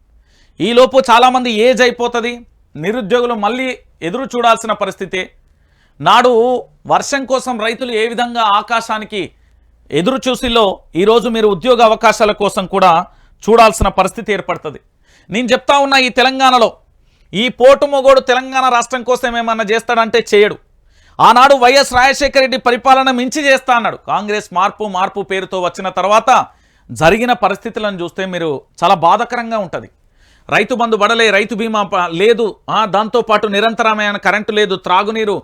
ఈలోపు చాలామంది ఏజ్ అయిపోతుంది, నిరుద్యోగులు మళ్ళీ ఎదురు చూడాల్సిన పరిస్థితి. నాడు వర్షం కోసం రైతులు ఏ విధంగా ఆకాశానికి ఎదురు చూసిలో ఈరోజు మీరు ఉద్యోగ అవకాశాల కోసం కూడా చూడాల్సిన పరిస్థితి ఏర్పడుతుంది. నేను చెప్తా ఉన్నా, ఈ తెలంగాణలో ఈ పోటు మొగోడు తెలంగాణ రాష్ట్రం కోసం ఏమన్నా చేస్తాడంటే చేయడు. ఆనాడు వైఎస్ రాజశేఖర రెడ్డి పరిపాలన మించి చేస్తా అన్నాడు. కాంగ్రెస్ మార్పు పేరుతో వచ్చిన తర్వాత జరిగిన పరిస్థితులను చూస్తే మీరు చాలా బాధాకరంగా ఉంటుంది. రైతు బంధు పడలే, రైతు బీమా లేదు, దాంతోపాటు నిరంతరమైన కరెంటు లేదు, త్రాగునీరు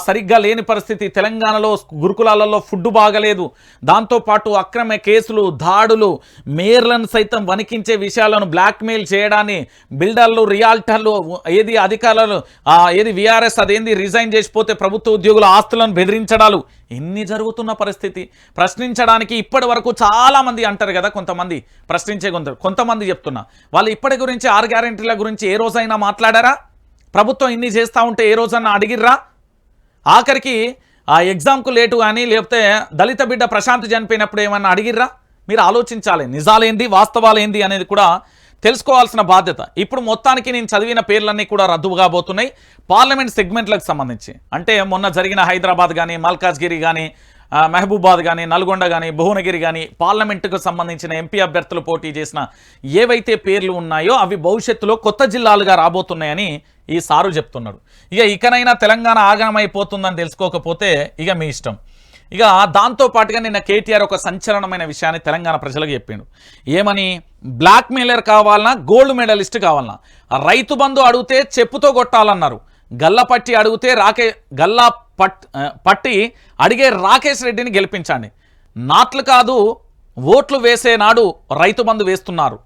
సరిగ్గా లేని పరిస్థితి, తెలంగాణలో గురుకులాలలో ఫుడ్ బాగలేదు, దాంతోపాటు అక్రమ కేసులు, దాడులు, మేయర్లను సైతం వణికించే విషయాలను బ్లాక్మెయిల్ చేయడాన్ని, బిల్డర్లు, రియాల్టర్లు, ఏది అధికారులు ఏది విఆర్ఎస్ అదేంది రిజైన్ చేసిపోతే ప్రభుత్వ ఉద్యోగుల ఆస్తులను బెదిరించడాలు ఎన్ని జరుగుతున్న పరిస్థితి. ప్రశ్నించడానికి ఇప్పటి వరకు చాలామంది అంటారు కదా, కొంతమంది ప్రశ్నించే కొంతమంది చెప్తున్నా, వాళ్ళు ఇప్పటి గురించి 6 గ్యారెంటీల గురించి ఏ రోజైనా మాట్లాడారా? ప్రభుత్వం ఇన్ని చేస్తూ ఉంటే ఏ రోజన్నా అడిగిర్రా? ఆఖరికి ఆ ఎగ్జామ్కు లేటు కానీ లేకపోతే దళిత బిడ్డ ప్రశాంత్ చనిపోయినప్పుడు ఏమన్నా అడిగిర్రా? మీరు ఆలోచించాలి, నిజాలేంది వాస్తవాలేంది అనేది కూడా తెలుసుకోవాల్సిన బాధ్యత. ఇప్పుడు మొత్తానికి నేను చదివిన పేర్లన్నీ కూడా రద్దు కాబోతున్నాయి పార్లమెంట్ సెగ్మెంట్లకు సంబంధించి. అంటే మొన్న జరిగిన హైదరాబాద్ కానీ, మల్కాజ్గిరి కానీ, మహబూబాద్ కానీ, నల్గొండ కానీ, భువనగిరి కానీ పార్లమెంటుకు సంబంధించిన ఎంపీ అభ్యర్థులు పోటీ చేసిన ఏవైతే పేర్లు ఉన్నాయో అవి భవిష్యత్తులో కొత్త జిల్లాలుగా రాబోతున్నాయని ఈ సారు చెప్తున్నాడు. ఇకనైనా తెలంగాణ ఆగమమైపోతుందని తెలుసుకోకపోతే ఇక మీ ఇష్టం. ఇక దాంతోపాటుగా నిన్న కేటీఆర్ ఒక సంచలనమైన విషయాన్ని తెలంగాణ ప్రజలకు చెప్పిండు. ఏమని? బ్లాక్ మెయిలర్ కావాలన్నా, గోల్డ్ మెడలిస్ట్ కావాలన్నా, రైతు బంధు అడిగితే చెప్పుతో కొట్టాలన్నారు, గల్లపట్టి అడిగితే పట్టి అడిగే రాకేష్ రెడ్డిని గెలిపించండి, నాట్లు కాదు ఓట్లు వేసే నాడు రైతు బంధు వేస్తున్నారు,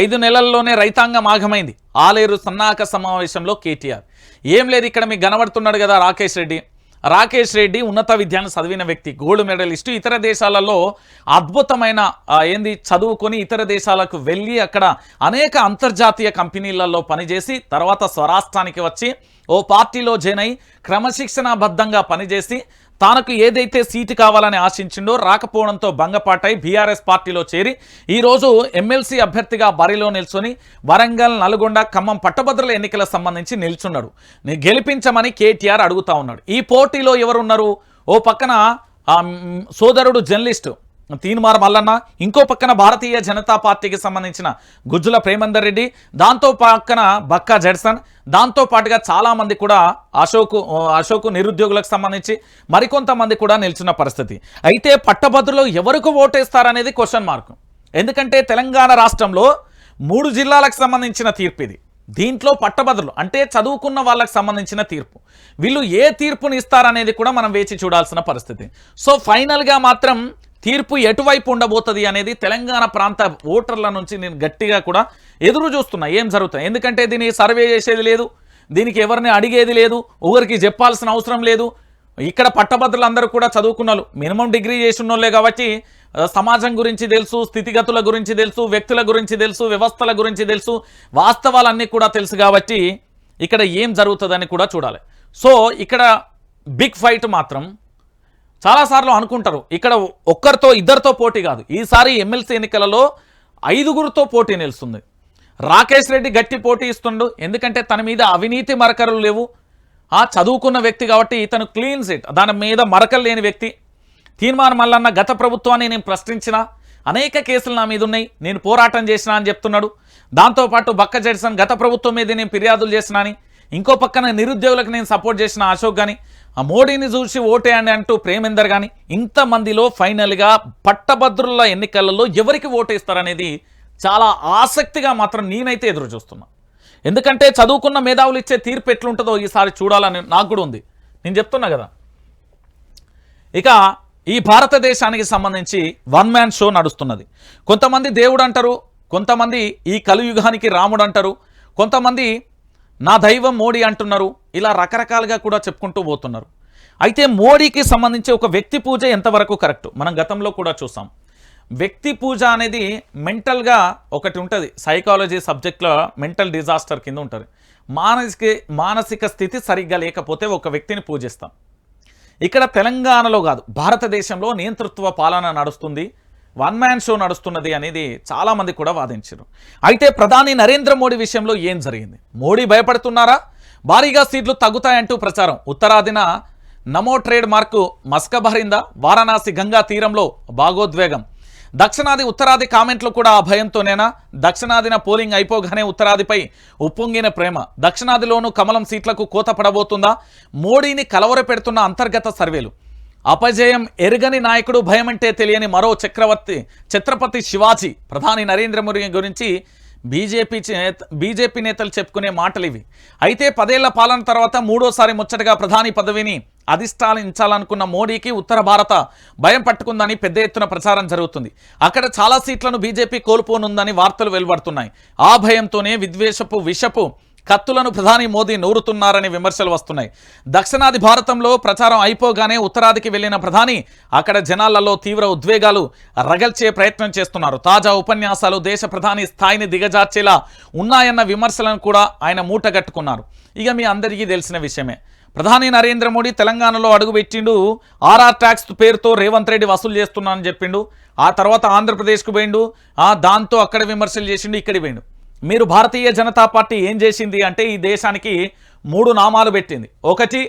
ఐదు నెలల్లోనే రైతాంగం ఆగమైంది. ఆలేరు సన్నాహక సమావేశంలో కేటీఆర్. ఏం లేదు, ఇక్కడ మీకు కనబడుతున్నాడు కదా రాకేష్ రెడ్డి ఉన్నత విద్యను చదివిన వ్యక్తి, గోల్డ్ మెడలిస్టు. ఇతర దేశాలలో అద్భుతమైన చదువుకొని ఇతర దేశాలకు వెళ్ళి అక్కడ అనేక అంతర్జాతీయ కంపెనీలలో పనిచేసి తర్వాత స్వరాష్ట్రానికి వచ్చి ఓ పార్టీలో జాయిన్ అయి క్రమశిక్షణాబద్ధంగా పనిచేసి తనకు ఏదైతే సీటు కావాలని ఆశించిండో రాకపోవడంతో భంగపాటై బీఆర్ఎస్ పార్టీలో చేరి ఈరోజు ఎమ్మెల్సీ అభ్యర్థిగా బరిలో నిల్చొని వరంగల్, నల్గొండ, ఖమ్మం పట్టభద్రుల ఎన్నికలకు సంబంధించి నిల్చున్నాడు. గెలిపించమని కేటీఆర్ అడుగుతా ఉన్నాడు. ఈ పోటీలో ఎవరున్నారు? ఓ పక్కన సోదరుడు జర్నలిస్టు తీన్మార్ మల్లన్న, ఇంకో పక్కన భారతీయ జనతా పార్టీకి సంబంధించిన గుజ్జుల ప్రేమందర్ రెడ్డి, దాంతో పక్కన బక్కా జడ్సన్, దాంతో పాటుగా చాలామంది కూడా అశోక్ నిరుద్యోగులకు సంబంధించి మరికొంతమంది కూడా నిల్చున్న పరిస్థితి. అయితే పట్టభద్రులు ఎవరికి ఓటేస్తారనేది క్వశ్చన్ మార్క్. ఎందుకంటే తెలంగాణ రాష్ట్రంలో 3 జిల్లాలకు సంబంధించిన తీర్పు ఇది. దీంట్లో పట్టభద్రులు అంటే చదువుకున్న వాళ్ళకి సంబంధించిన తీర్పు. వీళ్ళు ఏ తీర్పుని ఇస్తారనేది కూడా మనం వేచి చూడాల్సిన పరిస్థితి. సో ఫైనల్గా మాత్రం తీర్పు ఎటువైపు ఉండబోతుంది అనేది తెలంగాణ ప్రాంత ఓటర్ల నుంచి నేను గట్టిగా కూడా ఎదురు చూస్తున్నా ఏం జరుగుతుంది. ఎందుకంటే దీన్ని సర్వే చేసేది లేదు, దీనికి ఎవరిని అడిగేది లేదు, ఒకరికి చెప్పాల్సిన అవసరం లేదు. ఇక్కడ పట్టభద్రులందరూ కూడా చదువుకున్నారు, మినిమం డిగ్రీ చేసినోళ్ళే కాబట్టి సమాజం గురించి తెలుసు, స్థితిగతుల గురించి తెలుసు, వ్యక్తుల గురించి తెలుసు, వ్యవస్థల గురించి తెలుసు, వాస్తవాలన్నీ కూడా తెలుసు. కాబట్టి ఇక్కడ ఏం జరుగుతుందని కూడా చూడాలి. సో ఇక్కడ బిగ్ ఫైట్ మాత్రం చాలాసార్లు అనుకుంటారు ఇక్కడ ఒక్కరితో ఇద్దరితో పోటీ కాదు, ఈసారి ఎమ్మెల్సీ ఎన్నికలలో 5గురితో పోటీ నిలుస్తుంది. రాకేష్ రెడ్డి గట్టి పోటీ ఇస్తుండు, ఎందుకంటే తన మీద అవినీతి మరకలు లేవు, చదువుకున్న వ్యక్తి కాబట్టి ఇతను క్లీన్ సిట్, దాని మీద మరకలు లేని వ్యక్తి. తీన్మార్ మల్లన్న గత ప్రభుత్వాన్ని నేను ప్రశ్నించిన, అనేక కేసులు నా మీద ఉన్నాయి, నేను పోరాటం చేసినా అని చెప్తున్నాడు. దాంతోపాటు బక్క జడ్సన్ గత ప్రభుత్వం మీద నేను ఫిర్యాదులు చేసినా అని, ఇంకో పక్కన నిరుద్యోగులకు నేను సపోర్ట్ చేసిన అశోక్ కానీ, ఆ మోడీని చూసి ఓటేయండి అంటూ ప్రేమేందర్ కానీ, ఇంతమందిలో ఫైనల్గా పట్టభద్రుల ఎన్నికలలో ఎవరికి ఓటేస్తారనేది చాలా ఆసక్తిగా మాత్రం నేనైతే ఎదురు చూస్తున్నా. ఎందుకంటే చదువుకున్న మేధావులు ఇచ్చే తీర్పు ఎట్లుంటుందో ఈసారి చూడాలని నాకు కూడా ఉంది. నేను చెప్తున్నా కదా, ఇక ఈ భారతదేశానికి సంబంధించి వన్ మ్యాన్ షో నడుస్తున్నది. కొంతమంది దేవుడు అంటారు, కొంతమంది ఈ కలియుగానికి రాముడు అంటారు, కొంతమంది నా దైవం మోడీ అంటున్నారు. ఇలా రకరకాలుగా కూడా చెప్పుకుంటూ పోతున్నారు. అయితే మోడీకి సంబంధించి ఒక వ్యక్తి పూజ ఎంతవరకు కరెక్ట్ మనం గతంలో కూడా చూసాం. వ్యక్తి పూజ అనేది మెంటల్గా ఒకటి ఉంటుంది, సైకాలజీ సబ్జెక్ట్లో మెంటల్ డిజాస్టర్ కింద ఉంటుంది. మానసిక స్థితి సరిగ్గా లేకపోతే ఒక వ్యక్తిని పూజిస్తాం. ఇక్కడ తెలంగాణలో కాదు, భారతదేశంలో నియంతృత్వ పాలన నడుస్తుంది, వన్ మ్యాన్ షో నడుస్తున్నది అనేది చాలామంది కూడా వాదించారు. అయితే ప్రధాని నరేంద్ర మోడీ విషయంలో ఏం జరిగింది? మోడీ భయపడుతున్నారా? భారీగా సీట్లు తగ్గుతాయంటూ ప్రచారం. ఉత్తరాదిన నమో ట్రేడ్ మార్కు మస్కబారిందా? వారణాసి గంగా తీరంలో భాగోద్వేగం. దక్షిణాది ఉత్తరాది కామెంట్లు కూడా ఆ భయంతోనేనా? దక్షిణాదిన పోలింగ్ అయిపోగానే ఉత్తరాదిపై ఉప్పొంగిన ప్రేమ. దక్షిణాదిలోనూ కమలం సీట్లకు కోత పడబోతుందా? మోడీని కలవరపెడుతున్న అంతర్గత సర్వేలు. అపజయం ఎరుగని నాయకుడు, భయం అంటే తెలియని మరో ఛత్రపతి శివాజీ. ప్రధాని నరేంద్ర మోడీ గురించి బీజేపీ నేతలు చెప్పుకునే మాటలు ఇవి. అయితే 10 ఏళ్ల పాలన తర్వాత మూడోసారి ముచ్చటగా ప్రధాని పదవిని అధిష్టానించాలనుకున్న మోడీకి ఉత్తర భారత భయం పట్టుకుందని పెద్ద ఎత్తున ప్రచారం జరుగుతుంది. అక్కడ చాలా సీట్లను బీజేపీ కోల్పోనుందని వార్తలు వెలువడుతున్నాయి. ఆ భయంతోనే విషపు కత్తులను ప్రధాని మోదీ నూరుతున్నారని విమర్శలు వస్తున్నాయి. దక్షిణాది భారతంలో ప్రచారం అయిపోగానే ఉత్తరాదికి వెళ్లిన ప్రధాని అక్కడ జనాలలో తీవ్ర ఉద్వేగాలు రగల్చే ప్రయత్నం చేస్తున్నారు. తాజా ఉపన్యాసాలు దేశ ప్రధాని స్థాయిని దిగజార్చేలా ఉన్నాయన్న విమర్శలను కూడా ఆయన మూటగట్టుకున్నారు. ఇక మీ అందరికీ తెలిసిన విషయమే, ప్రధాని నరేంద్ర మోడీ తెలంగాణలో అడుగుపెట్టిండు. ఆర్ఆర్ ట్యాక్స్ పేరుతో రేవంత్ రెడ్డి వసూలు చేస్తున్నానని చెప్పిండు. ఆ తర్వాత ఆంధ్రప్రదేశ్కు పోయిండు, దాంతో అక్కడ విమర్శలు చేసిండు, ఇక్కడికి పోయిండు. మీరు భారతీయ జనతా పార్టీ ఏం చేసింది అంటే ఈ దేశానికి 3 నామాలు పెట్టింది. ఒకటి,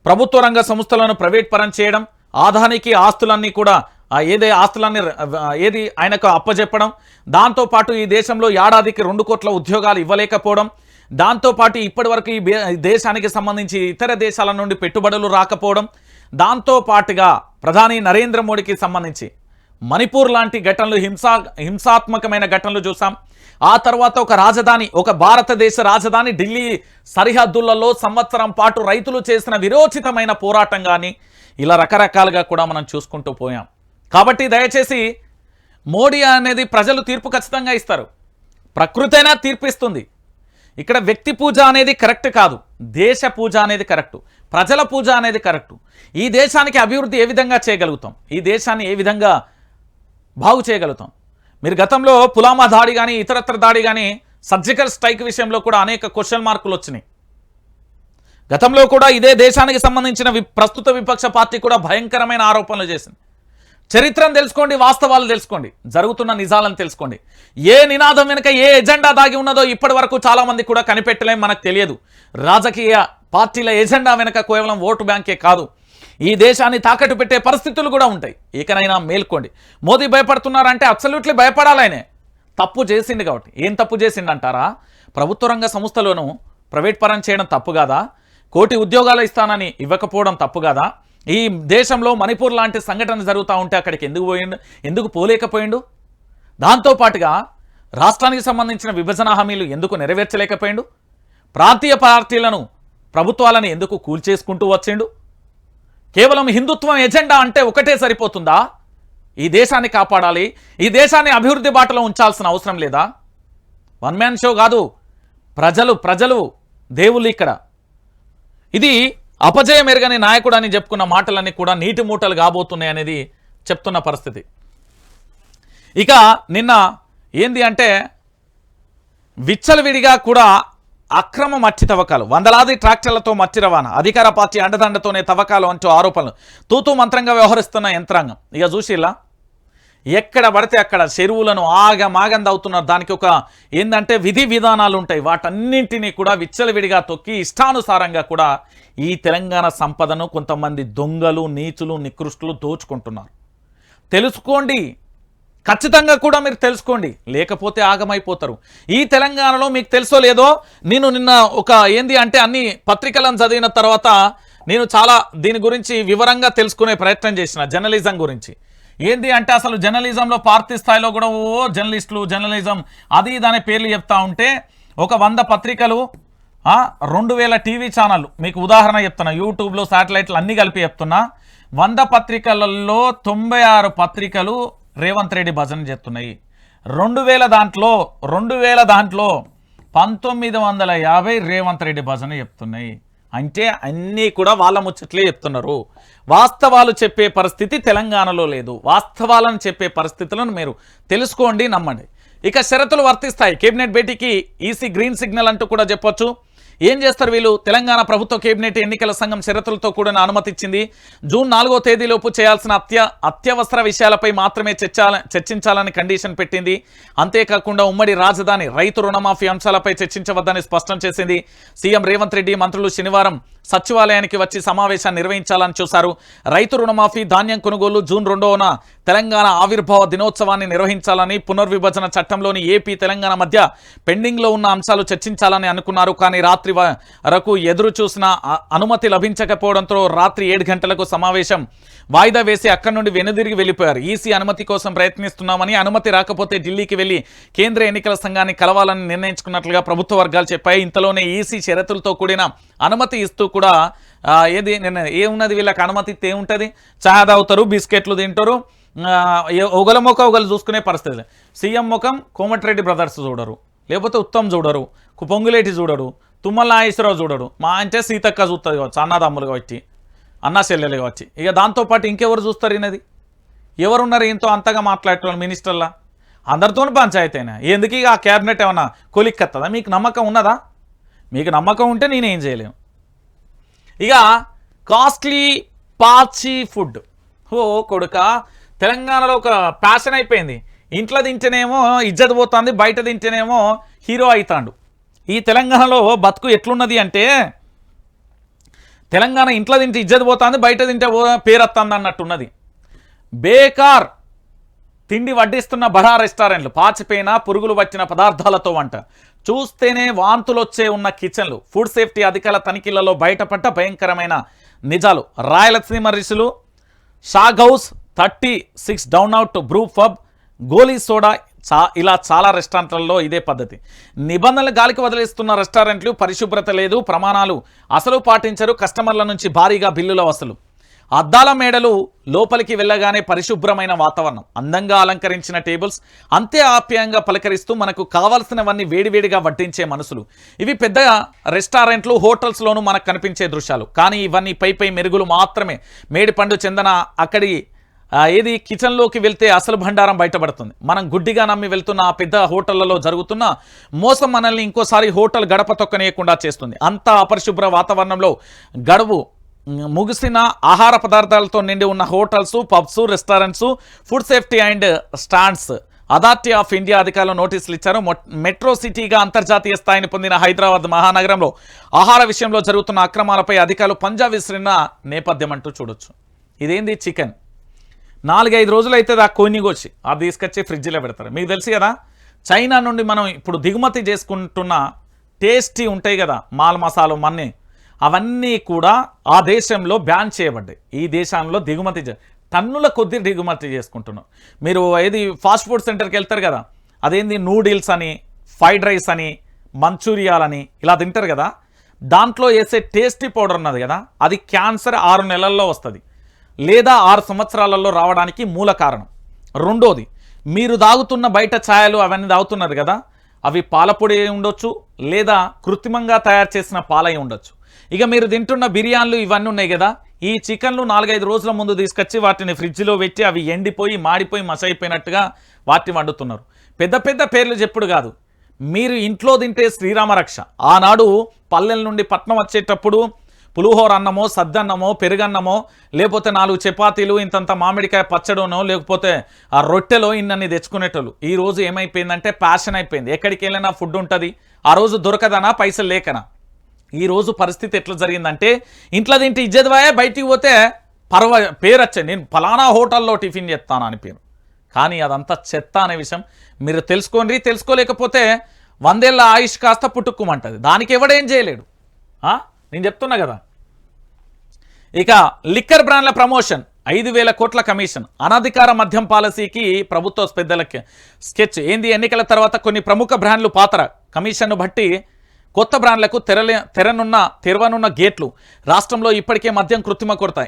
ప్రభుత్వ రంగ సంస్థలను ప్రైవేట్ పరం చేయడం, ఆదానికి ఆస్తులన్నీ కూడా ఏది ఆయనకు అప్పచెప్పడం, దాంతోపాటు ఈ దేశంలో ఏడాదికి 2 కోట్ల ఉద్యోగాలు ఇవ్వలేకపోవడం, దాంతోపాటు ఇప్పటి వరకు ఈ దేశానికి సంబంధించి ఇతర దేశాల నుండి పెట్టుబడులు రాకపోవడం, దాంతోపాటుగా ప్రధాని నరేంద్ర మోడీకి సంబంధించి మణిపూర్ లాంటి ఘటనలు, హింసాత్మకమైన ఘటనలు చూసాం. ఆ తర్వాత ఒక భారతదేశ రాజధాని ఢిల్లీ సరిహద్దులలో సంవత్సరం పాటు రైతులు చేసిన విరోచితమైన పోరాటం కానీ ఇలా రకరకాలుగా కూడా మనం చూసుకుంటూ పోయాం. కాబట్టి దయచేసి మోడీ అనేది ప్రజలు తీర్పు ఖచ్చితంగా ఇస్తారు. ప్రకృతి అయినా తీర్పు ఇస్తుంది. ఇక్కడ వ్యక్తి పూజ అనేది కరెక్ట్ కాదు, దేశ పూజ అనేది కరెక్టు, ప్రజల పూజ అనేది కరెక్టు. ఈ దేశానికి అభివృద్ధి ఏ విధంగా చేయగలుగుతాం, ఈ దేశాన్ని ఏ విధంగా బాగు చేయగలుగుతాం. మీరు గతంలో పులామా దాడి కానీ ఇతరత్ర దాడి కానీ సర్జికల్ స్ట్రైక్ విషయంలో కూడా అనేక క్వశ్చన్ మార్కులు వచ్చినాయి. గతంలో కూడా ఇదే దేశానికి సంబంధించిన ప్రస్తుత విపక్ష పార్టీ కూడా భయంకరమైన ఆరోపణలు చేసింది. చరిత్రను తెలుసుకోండి, వాస్తవాలు తెలుసుకోండి, జరుగుతున్న నిజాలను తెలుసుకోండి. ఏ నినాదం వెనుక ఏ ఎజెండా దాగి ఉన్నదో ఇప్పటి వరకు చాలామంది కూడా కనిపెట్టలేం, మనకు తెలియదు. రాజకీయ పార్టీల ఎజెండా వెనుక కేవలం ఓటు బ్యాంకే కాదు, ఈ దేశాన్ని తాకట్టు పెట్టే పరిస్థితులు కూడా ఉంటాయి. ఇకనైనా మేల్కోండి. మోదీ భయపడుతున్నారంటే అబ్సల్యూట్లీ భయపడాలనే, తప్పు చేసిండు కాబట్టి. ఏం తప్పు చేసిండంటారా? ప్రభుత్వ రంగ సంస్థలను ప్రైవేట్ పరం చేయడం తప్పు కాదా? కోటి ఉద్యోగాలు ఇస్తానని ఇవ్వకపోవడం తప్పు కాదా? ఈ దేశంలో మణిపూర్ లాంటి సంఘటన జరుగుతూ ఉంటే అక్కడికి ఎందుకు పోయిండు, ఎందుకు పోలేకపోయిండు? దాంతోపాటుగా రాష్ట్రానికి సంబంధించిన విభజన హామీలు ఎందుకు నెరవేర్చలేకపోయిండు? ప్రాంతీయ పార్టీలను ప్రభుత్వాలను ఎందుకు కూల్చేసుకుంటూ వచ్చిండు? కేవలం హిందుత్వం ఎజెండా అంటే ఒకటే సరిపోతుందా? ఈ దేశాన్ని కాపాడాలి, ఈ దేశాన్ని అభివృద్ధి బాటలో ఉంచాల్సిన అవసరం లేదా? వన్ మ్యాన్ షో కాదు, ప్రజలు దేవుళ్ళు ఇక్కడ. ఇది అపజయం ఎరగని నాయకుడు అని చెప్పుకున్న మాటలన్నీ కూడా నీటి మూటలు కాబోతున్నాయి అనేది చెప్తున్న పరిస్థితి. ఇక నిన్న ఏంది అంటే విచ్చలవిడిగా కూడా అక్రమ మట్టి తవ్వకాలు, వందలాది ట్రాక్టర్లతో మట్టి రవాణా, అధికార పార్టీ అండదండతోనే తవ్వకాలు అంటూ ఆరోపణలు, తూతూ మంత్రంగా వ్యవహరిస్తున్న యంత్రాంగం. ఇక చూసిలా ఎక్కడ పడితే అక్కడ చెరువులను ఆగమాగం తవ్వుతున్నారు. దానికి ఒక ఏంటంటే విధి విధానాలు ఉంటాయి. వాటన్నింటినీ కూడా విచ్చలవిడిగా తొక్కి ఇష్టానుసారంగా కూడా ఈ తెలంగాణ సంపదను కొంతమంది దొంగలు, నీచులు, నికృష్టులు దోచుకుంటున్నారు. తెలుసుకోండి, ఖచ్చితంగా కూడా మీరు తెలుసుకోండి, లేకపోతే ఆగమైపోతారు. ఈ తెలంగాణలో మీకు తెలుసో లేదో, నేను నిన్న ఒక ఏంది అంటే అన్ని పత్రికలను చదివిన తర్వాత నేను చాలా దీని గురించి వివరంగా తెలుసుకునే ప్రయత్నం చేసిన, జర్నలిజం గురించి. ఏంది అంటే అసలు జర్నలిజంలో పార్టీ స్థాయిలో కూడా జర్నలిస్టులు, జర్నలిజం అది దాని పేర్లు చెప్తా ఉంటే ఒక 100 పత్రికలు, 2000 టీవీ ఛానళ్ళు, మీకు ఉదాహరణ చెప్తున్నా, యూట్యూబ్లో శాటిలైట్లు అన్నీ కలిపి చెప్తున్నా. 100 పత్రికలలో 96 పత్రికలు రేవంత్ రెడ్డి భజన చేస్తున్నాయి. 2000 దాంట్లో 1950 రేవంత్ రెడ్డి భజన చెప్తున్నాయి. అంటే అన్నీ కూడా వాళ్ళ ముచ్చట్లే చెప్తున్నారు. వాస్తవాలు చెప్పే పరిస్థితి తెలంగాణలో లేదు. వాస్తవాలను చెప్పే పరిస్థితులను మీరు తెలుసుకోండి, నమ్మండి. ఇక షరతులు వర్తిస్తాయి. కేబినెట్ భేటీకి ఈసీ గ్రీన్ సిగ్నల్ అంటూ కూడా చెప్పొచ్చు. ఏం చేస్తారు వీళ్ళు? తెలంగాణ ప్రభుత్వ కేబినెట్ ఎన్నికల సంఘం షరతులతో కూడిన అనుమతి ఇచ్చింది. జూన్ 4వ తేదీలోపు చేయాల్సిన అత్యవసర విషయాలపై మాత్రమే చర్చించాలని కండిషన్ పెట్టింది. అంతేకాకుండా ఉమ్మడి రాజధాని, రైతు రుణమాఫీ అంశాలపై చర్చించవద్దని స్పష్టం చేసింది. సీఎం రేవంత్ రెడ్డి మంత్రులు శనివారం సచివాలయానికి వచ్చి సమావేశాన్ని నిర్వహించాలని చూశారు. రైతు రుణమాఫీ, ధాన్యం కొనుగోలు, జూన్ 2న తెలంగాణ ఆవిర్భావ దినోత్సవాన్ని నిర్వహించాలని, పునర్విభజన చట్టంలోని ఏపీ తెలంగాణ మధ్య పెండింగ్లో ఉన్న అంశాలు చర్చించాలని అనుకున్నారు. కానీ రాత్రి వరకు ఎదురు చూసిన అనుమతి లభించకపోవడంతో రాత్రి 7 గంటలకు సమావేశం వాయిదా వేసి అక్కడి నుండి వెనుదిరిగి వెళ్ళిపోయారు. ఈసీ అనుమతి కోసం ప్రయత్నిస్తున్నామని, అనుమతి రాకపోతే ఢిల్లీకి వెళ్లి కేంద్ర ఎన్నికల సంఘాన్ని కలవాలని నిర్ణయించుకున్నట్లుగా ప్రభుత్వ వర్గాలు చెప్పాయి. ఇంతలోనే ఈసీ షరతులతో కూడిన అనుమతి ఇస్తూ కూడా ఏది నిన్న ఏమున్నది, వీళ్ళకి అనుమతి ఇస్తే ఏముంటుంది? చాయ్ తాగుతారు, బిస్కెట్లు తింటారు, ఒకల ముఖం ఒకరు చూసుకునే పరిస్థితి. సీఎం ముఖం కోమటిరెడ్డి బ్రదర్స్ చూడరు, లేకపోతే ఉత్తమ్ చూడరు, పొంగులేటి చూడరు, తుమ్మల నాగేశ్వరరావు చూడడు, మా అంటే సీతక్క చూస్తుంది కావచ్చు, అన్నదమ్ములుగా వచ్చి, అన్న చెల్లెలుగా వచ్చి. ఇక దాంతోపాటు ఇంకెవరు చూస్తారు? ఈయనది ఎవరున్నారు ఇంతో అంతగా మాట్లాడేటోళ్ళు? మినిస్టర్లా అందరితో పంచాయతీ అయినా ఎందుకు? ఇక ఆ క్యాబినెట్ ఏమన్నా కొలిక్కత్తదా? మీకు నమ్మకం ఉన్నదా? మీకు నమ్మకం ఉంటే నేనేం చేయలేను. ఇక కాస్ట్లీ పాచి ఫుడ్, ఓ కొడుక, తెలంగాణలో ఒక ప్యాషన్ అయిపోయింది. ఇంట్లో తింటేనేమో ఇజ్జత్ పోతుంది, బయట తింటేనేమో హీరో అవుతాడు. ఈ తెలంగాణలో బతుకు ఎట్లున్నది అంటే, తెలంగాణ ఇంట్లో తింటే ఇజ్జత్ పోతుంది, బయట తింటే పేరొస్తుంది అన్నట్టున్నది. బేకార్ తిండి వడ్డిస్తున్న బడా రెస్టారెంట్లు, పాచిపోయిన పురుగులు వచ్చిన పదార్థాలతో వంట, చూస్తేనే వాంతులు వచ్చే ఉన్న కిచెన్లు. ఫుడ్ సేఫ్టీ అధికారుల తనిఖీలలో బయటపడ్డ భయంకరమైన నిజాలు. రాయలసీమ రిసులు, షాగ్ హౌస్, 36 డౌన్అవుట్ బ్రూ పబ్, గోలీ సోడా, ఇలా చాలా రెస్టారెంట్లలో ఇదే పద్ధతి. నిబంధనలు గాలికి వదిలేస్తున్న రెస్టారెంట్లు, పరిశుభ్రత లేదు, ప్రమాణాలు అసలు పాటించరు, కస్టమర్ల నుంచి భారీగా బిల్లుల వసూలు. అద్దాల మేడలు, లోపలికి వెళ్ళగానే పరిశుభ్రమైన వాతావరణం, అందంగా అలంకరించిన టేబుల్స్, అంతే ఆప్యాయంగా పలకరిస్తూ మనకు కావాల్సినవన్నీ వేడివేడిగా వడ్డించే మనసులు. ఇవి పెద్ద రెస్టారెంట్లు, హోటల్స్లోనూ మనకు కనిపించే దృశ్యాలు. కానీ ఇవన్నీ పై మెరుగులు మాత్రమే. మేడిపండు చెందన అక్కడి ఏది కిచెన్లోకి వెళ్తే అసలు బండారం బయటపడుతుంది. మనం గుడ్డిగా నమ్మి వెళ్తున్న ఆ పెద్ద హోటళ్లలో జరుగుతున్న మోసం మనల్ని ఇంకోసారి హోటల్ గడప తొక్కనేయకుండా చేస్తుంది. అంత అపరిశుభ్ర వాతావరణంలో గడువు ముగిసిన ఆహార పదార్థాలతో నిండి ఉన్న hotels, pubs, restaurants, food safety and stands authority of India అధికారులు నోటీసులు ఇచ్చారు. మెట్రో సిటీగా అంతర్జాతీయ స్థాయిని పొందిన హైదరాబాద్ మహానగరంలో ఆహార విషయంలో జరుగుతున్న అక్రమాలపై అధికారులు పంజా విసిరిన నేపథ్యం అంటూ చూడొచ్చు. ఇదేంది చికెన్ 4-5 రోజులు అయితే ఆ కొనిగొచ్చి అది తీసుకొచ్చి ఫ్రిడ్జ్లో పెడతారు. మీకు తెలుసు కదా, చైనా నుండి మనం ఇప్పుడు దిగుమతి చేసుకుంటున్న టేస్టీ ఉంటాయి కదా మాల్ మసాలు మన్నీ, అవన్నీ కూడా ఆ దేశంలో బ్యాన్ చేయబడ్డాయి. ఈ దేశంలో దిగుమతి టన్నుల కొద్ది దిగుమతి చేసుకుంటున్నాం. మీరు ఏది ఫాస్ట్ ఫుడ్ సెంటర్కి వెళ్తారు కదా, అదేంది నూడిల్స్ అని, ఫ్రైడ్ రైస్ అని, మంచూరియాలని ఇలా తింటారు కదా, దాంట్లో వేసే టేస్టీ పౌడర్ ఉన్నది కదా, అది క్యాన్సర్ 6 నెలల్లో వస్తుంది లేదా 6 సంవత్సరాలలో రావడానికి మూల కారణం. రెండోది, మీరు తాగుతున్న బయట ఛాయలు అవన్నీ తాగుతున్నారు కదా, అవి పాలపొడి ఉండొచ్చు లేదా కృత్రిమంగా తయారు చేసిన పాలై ఉండొచ్చు. ఇక మీరు తింటున్న బిర్యానీలు ఇవన్నీ ఉన్నాయి కదా, ఈ చికెన్లు 4-5 రోజుల ముందు తీసుకొచ్చి వాటిని ఫ్రిడ్జ్లో పెట్టి అవి ఎండిపోయి మాడిపోయి మసైపోయినట్టుగా వాటిని వండుతున్నారు. పెద్ద పెద్ద పేర్లు చెప్పుడు కాదు, మీరు ఇంట్లో తింటే శ్రీరామ రక్ష. ఆనాడు పల్లెల నుండి పట్నం వచ్చేటప్పుడు పులిహోర అన్నమో, సద్దన్నమో, పెరుగన్నమో, లేకపోతే 4 చపాతీలు, ఇంతంత మామిడికాయ పచ్చడనో, లేకపోతే ఆ రొట్టెలో ఇన్నన్ని తెచ్చుకునేటోళ్ళు. ఈ రోజు ఏమైపోయిందంటే ప్యాషన్ అయిపోయింది. ఎక్కడికి వెళ్ళినా ఫుడ్ ఉంటుంది. ఆ రోజు దొరకదనా, పైసలు లేకనా. ఈ రోజు పరిస్థితి ఎట్లా జరిగిందంటే, ఇంట్లో తింటే ఇజ్జద్వాయే, బయటికి పోతే పేరు వచ్చే నేను ఫలానా హోటల్లో టిఫిన్ చేస్తాను అని పేరు. కానీ అదంతా చెత్త అనే విషయం మీరు తెలుసుకోండి. తెలుసుకోలేకపోతే 100 ఏళ్ల ఆయుష్ కాస్త పుట్టుక్కుమంటుంది. దానికి ఎవడేం చేయలేడు. నేను చెప్తున్నా కదా. ఇక లిక్కర్ బ్రాండ్ల ప్రమోషన్, 5,000 కోట్ల కమిషన్, అనధికార మద్యం పాలసీకి ప్రభుత్వ పెద్దలకి స్కెచ్. ఏంది, ఎన్నికల తర్వాత కొన్ని ప్రముఖ బ్రాండ్లు పాత్ర, కమిషన్ను బట్టి కొత్త బ్రాండ్లకు తెరవనున్న గేట్లు. రాష్ట్రంలో ఇప్పటికే మద్యం కృత్రిమ కొరత.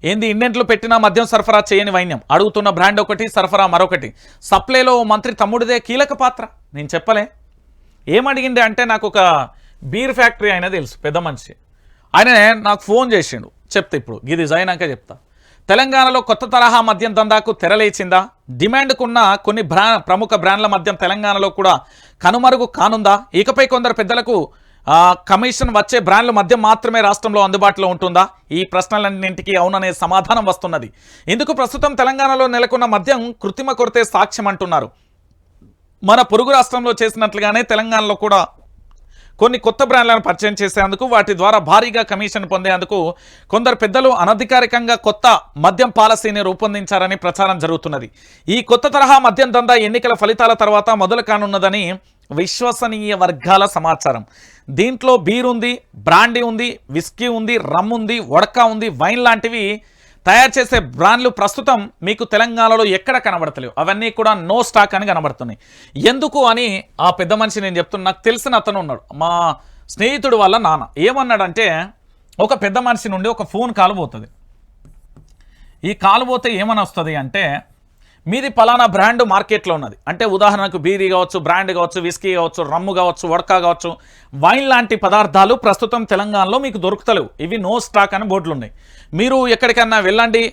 ఇండెంట్లు పెట్టినా మద్యం సరఫరా చేయని వైన్యం. అడుగుతున్న బ్రాండ్ ఒకటి, సరఫరా మరొకటి. సప్లైలో మంత్రి తమ్ముడిదే కీలక పాత్ర. నేను చెప్పలే ఏమడిగిండే అంటే, నాకు ఒక బీర్ ఫ్యాక్టరీ అయినా తెలుసు, పెద్ద మనిషి. ఆయన నాకు ఫోన్ చేసిండు, చెప్తా ఇప్పుడు ఇది అయినాక చెప్తా. తెలంగాణలో కొత్త తరహా మద్యం దందాకు తెరలేచిందా? డిమాండ్కున్న కొన్ని ప్రముఖ బ్రాండ్ల మద్యం తెలంగాణలో కూడా కనుమరుగు కానుందా? ఇకపై కొందరు పెద్దలకు కమిషన్ వచ్చే బ్రాండ్ల మద్యం మాత్రమే రాష్ట్రంలో అందుబాటులో ఉంటుందా? ఈ ప్రశ్నలన్నింటికీ అవుననే సమాధానం వస్తున్నది. ఇందుకు ప్రస్తుతం తెలంగాణలో నెలకొన్న మద్యం కృత్రిమ కొరతే సాక్ష్యం అంటున్నారు. మన పొరుగు రాష్ట్రంలో చేసినట్లుగానే తెలంగాణలో కూడా కొన్ని కొత్త బ్రాండ్లను పరిచయం చేసేందుకు, వాటి ద్వారా భారీగా కమిషన్ పొందేందుకు కొందరు పెద్దలు అనధికారికంగా కొత్త మద్యం పాలసీని రూపొందించారని ప్రచారం జరుగుతున్నది. ఈ కొత్త తరహా మద్యం దందా ఎన్నికల ఫలితాల తర్వాత మొదలు కానున్నదని విశ్వసనీయ వర్గాల సమాచారం. దీంట్లో బీర్ ఉంది, బ్రాండీ ఉంది, విస్కీ ఉంది, రమ్ ఉంది, వడకా ఉంది, వైన్ లాంటివి తయారు చేసే బ్రాండ్లు ప్రస్తుతం మీకు తెలంగాణలో ఎక్కడ కనబడతలేవు. అవన్నీ కూడా నో స్టాక్ అని కనబడుతున్నాయి. ఎందుకు అని ఆ పెద్ద మనిషి నేను చెప్తున్నా. నాకు తెలిసిన అతను ఉన్నాడు, మా స్నేహితుడు వాళ్ళ నాన్న. ఏమన్నాడంటే, ఒక పెద్ద మనిషి నుండి ఒక ఫోన్ కాల్ పోతుంది. ఈ కాల్ పోతే ఏమని వస్తుంది అంటే, మీది పలానా బ్రాండ్ మార్కెట్లో ఉన్నది అంటే, ఉదాహరణకు బీరీ కావచ్చు, బ్రాండ్ కావచ్చు, విస్కీ కావచ్చు, రమ్ము కావచ్చు, వడకా కావచ్చు, వైన్ లాంటి పదార్థాలు ప్రస్తుతం తెలంగాణలో మీకు దొరుకుతలేవు. ఇవి నో స్టాక్ అని బోర్డులు ఉన్నాయి. మీరు ఎక్కడికన్నా వెళ్ళండి,